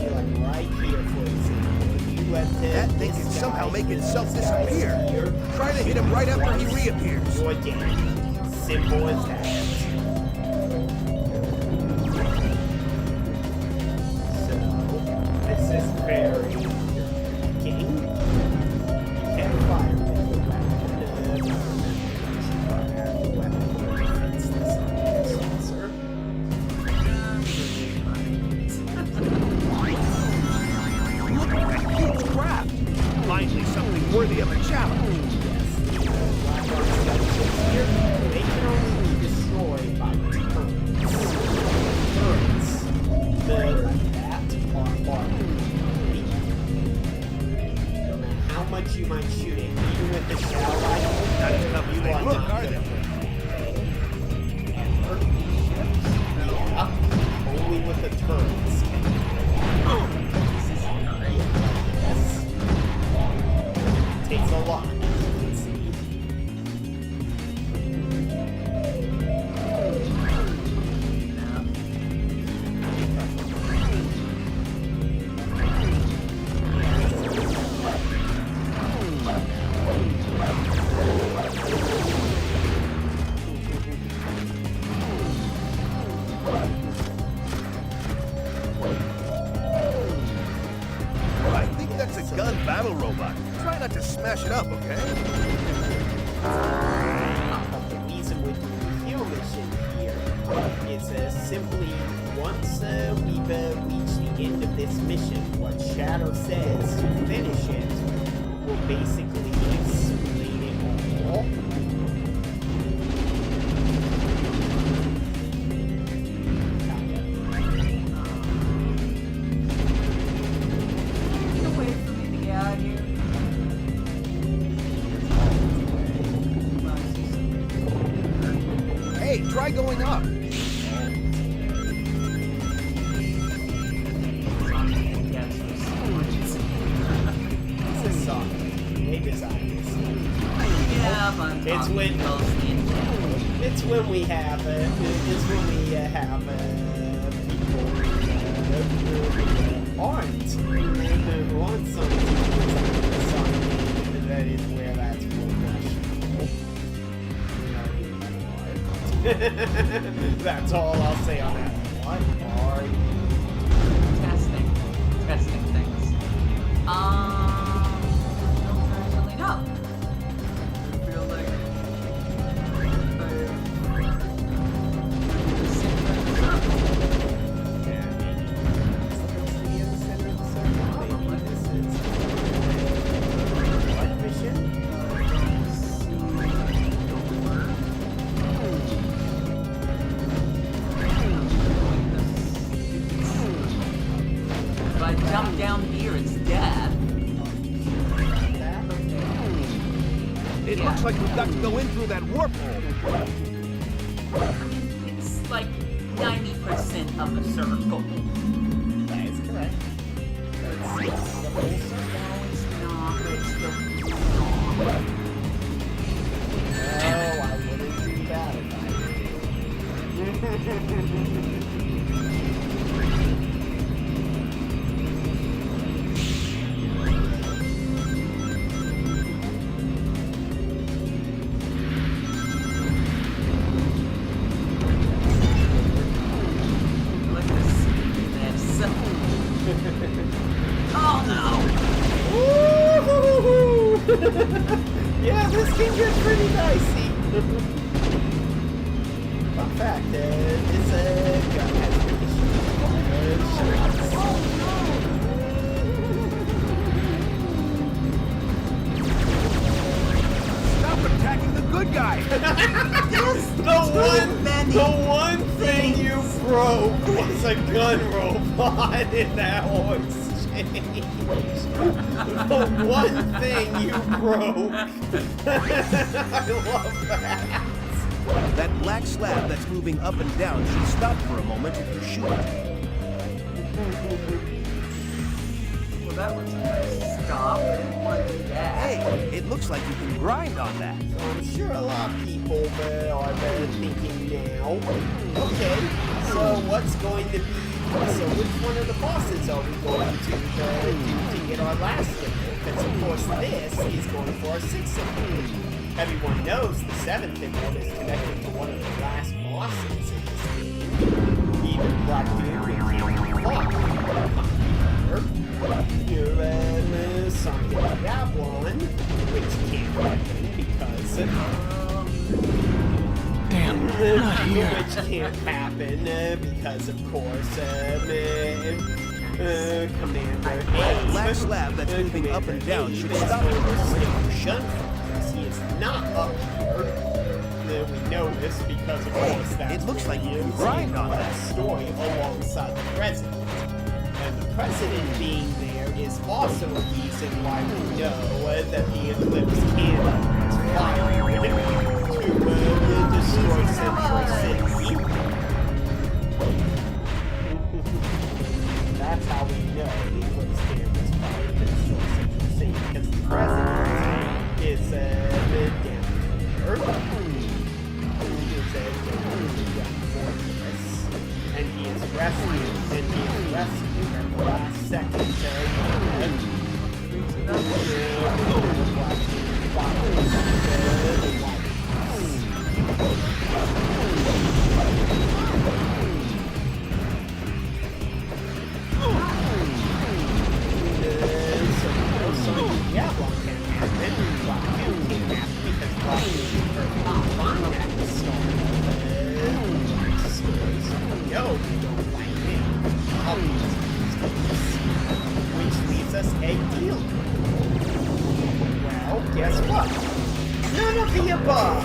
Like right here, for example. You let That thing can somehow make itself disappear. Try to hit him right after he reappears. You're dead. Simple as that. So, this is very king. You can fire with the weapon. Fire the weapon against this saucer. Look at that huge craft. Finally something worthy of a challenge. They can only be destroyed by turrets. Turrets that are no matter how much you might shoot it, even with the shadow rifle, Not as tough as you they are look, not are gonna they? Yeah, only with the turrets. Yes. Takes a lot. I think that's a gun battle robot. Try not to smash it up, okay? The reason we're doing the hero mission here is simply once we've reached the end of this mission, what Shadow says to finish it will basically explain it all. Wait for me to get out of here. Hey, try going up. This is they designed this. Yeah, but It's when we have people who aren't something that is where that's professional. That's all I'll say on that. What are you? testing things. I jump down here instead. It looks like we've got to go in through that warp hole. It's like 90% of the circle. That is correct. Let's see. The whole circle. Oh, I wouldn't do that if I Look at this. Oh no! Yeah, this can get pretty dicey. Fun fact, this gun has pretty Stop attacking the good guy! The one thing you broke was a gun robot in that whole exchange. The one thing you broke. I love that. That black slab that's moving up and down should stop for a moment if you shoot it. Well, that was nice. Stop. I didn't want to do that. Hey, it looks like you can grind on that. I'm sure a lot of people are thinking now. Okay, so what's going to be? So which one of the bosses are we going to do to get our last symbol? Because of course this is going for our 6th symbol. Everyone knows the 7th symbol is connected to one of the last bosses in this game. Even Black Doom and Sonic Diablon, which can't happen because Damn, not here. which can't happen because of course Commander A. Black slab that's moving up and down should stop for a moment. He is not up here. We know this because of course that's it looks like you where can he grind is on in that. story alongside the president. And the president being there is also a reason why we know that the Eclipse Cannon is fired to destroy Central City. That's how we know the Eclipse Cannon is fired to destroy Central City, because the president is down here. And he is rescued at the last second. Which leaves us a deal. Well, guess what? None of the above.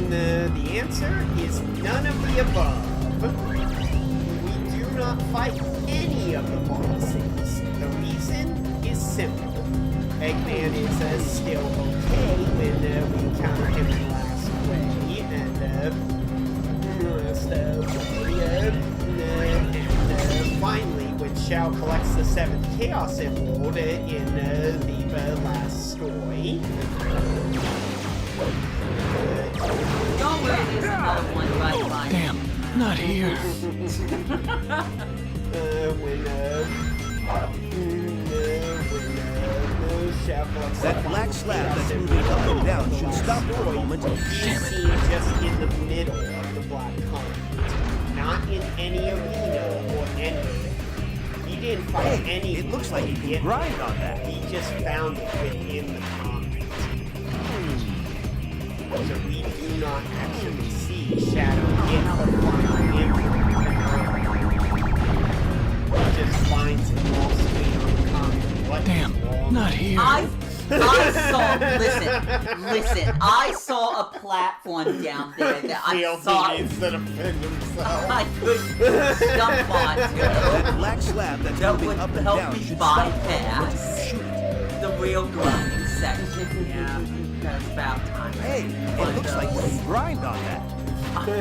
The answer is none of the above. We do not fight any of the bosses. The reason is simple. Eggman is still okay when we encounter him in the last way, and finally, when Shao collects the 7th Chaos Emerald in the last story. Don't worry, there's another one right by me. Damn, not here. That black slab that's moving up and down should stop for a moment. He's seen just in the middle of the Black Continent, not in any arena or anything. He didn't fight any. It looks like you can grind on that. He just found it within the continent. So we do not actually see Shadow in the final image. He just finds it all sitting on the continent. Damn, not here. I Listen, I saw a platform down there that I thought needs to defend himself. I could jump onto. That black slab that's That moving would up and help down me should stop. bypass Shoot. the real grinding section. Yeah, that's about time. Hey, it looks like we can grind on that.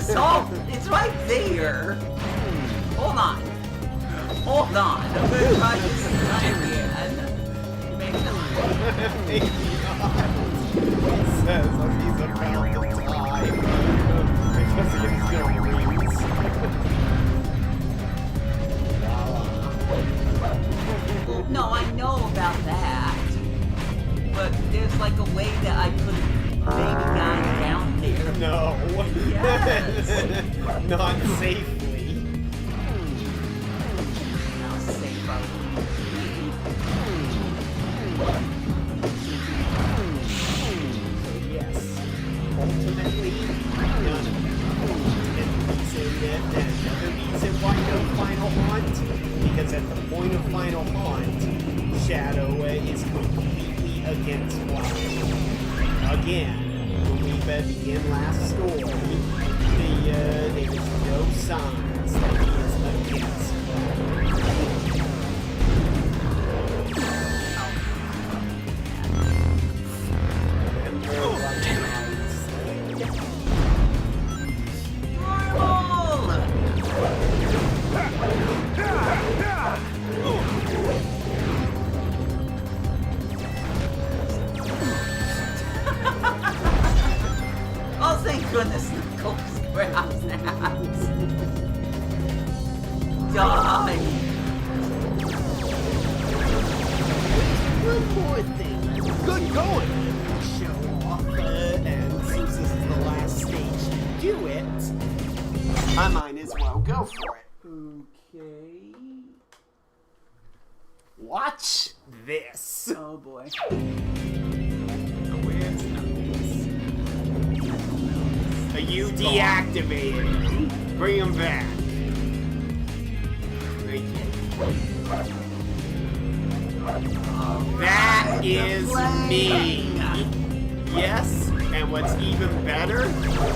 So, it's right there. Hold on. I'm gonna try this again. Maybe not. Maybe not. He says like he's about to die. Because he's still wings. No, I know about that. But there's like a way that I could have maybe gotten down there. No. Yes. Not safely. How safe are we? So yes, ultimately, none of them. And another reason why no final hunt, because at the point of final hunt, Shadow is completely against Flash. Again, when we began last story, there was no signs that he is against Oh, thank goodness the ghost grabs that. Die! one more thing. Good going. Show off, and since this is the last stage to do it, I might as well go for it. Okay. Watch this. Oh boy. Where's numbers? You deactivated. Bring him back. Thank you. That is me. Yes, and what's even better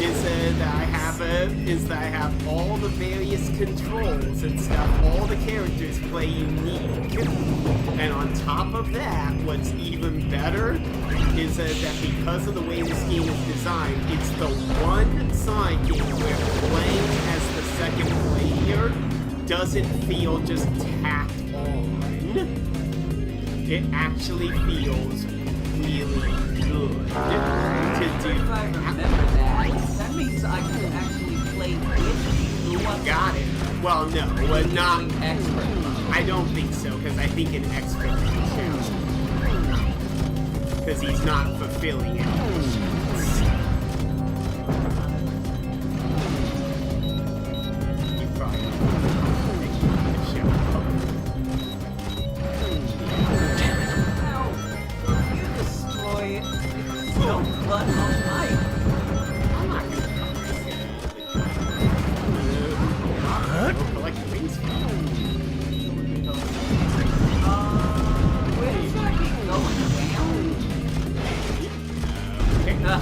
is that I have all the various controls and stuff. All the characters play unique. And on top of that, what's even better is that because of the way this game is designed, it's the one side game where playing as the second player doesn't feel just tacked on. It actually feels really good to do. If I remember that, that means I can actually play with you. Got it. Well, no, not expert mode. I don't think so, because I think an expert can count. Because he's not fulfilling it. You probably You destroy it. It's no fun on life. I'm not gonna collect wings. Where should I be going? Down?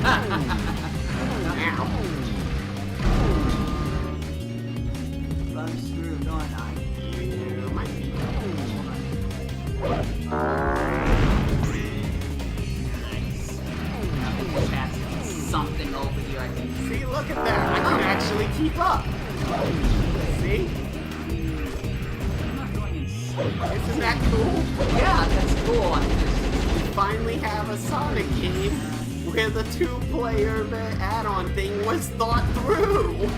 Now. I'm screwed, aren't I? You might be. Nice. That's something over here I can See, look at that. I can actually keep up. See? I'm not going insane. Isn't that cool? Yeah, that's cool. I'm just... We finally have a Sonic game where the two-player add-on thing was thought through.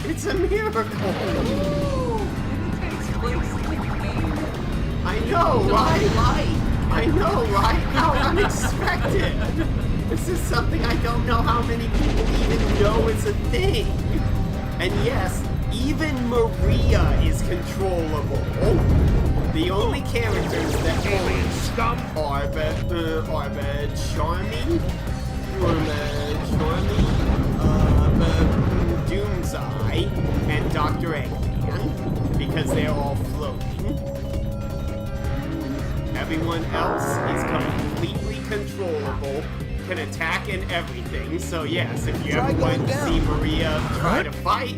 It's a miracle. Ooh, it takes place in the game. I know, right? I know, right? How unexpected. This is something I don't know how many people even know is a thing. And yes, even Maria is controllable. The only characters that Alien scum! are Charmy, Doomseye, and Dr. Eggman, because they're all floating. Everyone else is completely uncontrollable, can attack and everything. So yes, if you ever want to see Maria try to fight,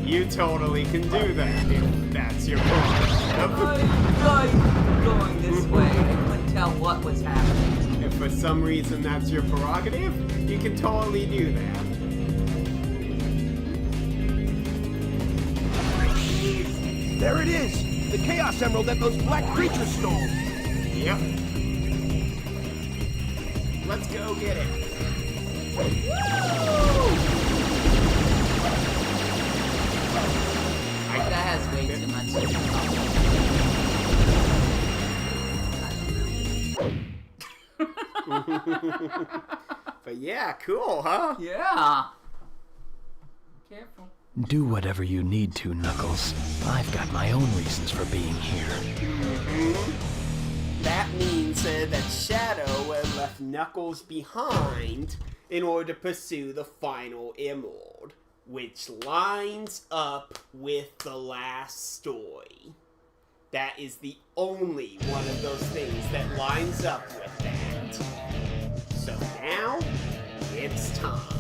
you totally can do that if that's your prerogative. I'm going this way. I couldn't tell what was happening. If for some reason that's your prerogative, you can totally do that. There it is! The Chaos Emerald that those black creatures stole! Yep. Let's go get it. That has way too much. But yeah, cool, huh? Yeah. Careful. Do whatever you need to, Knuckles. I've got my own reasons for being here. That means that Shadow left Knuckles behind in order to pursue the final emerald, which lines up with the last story. That is the only one of those things that lines up with that. So now, it's time.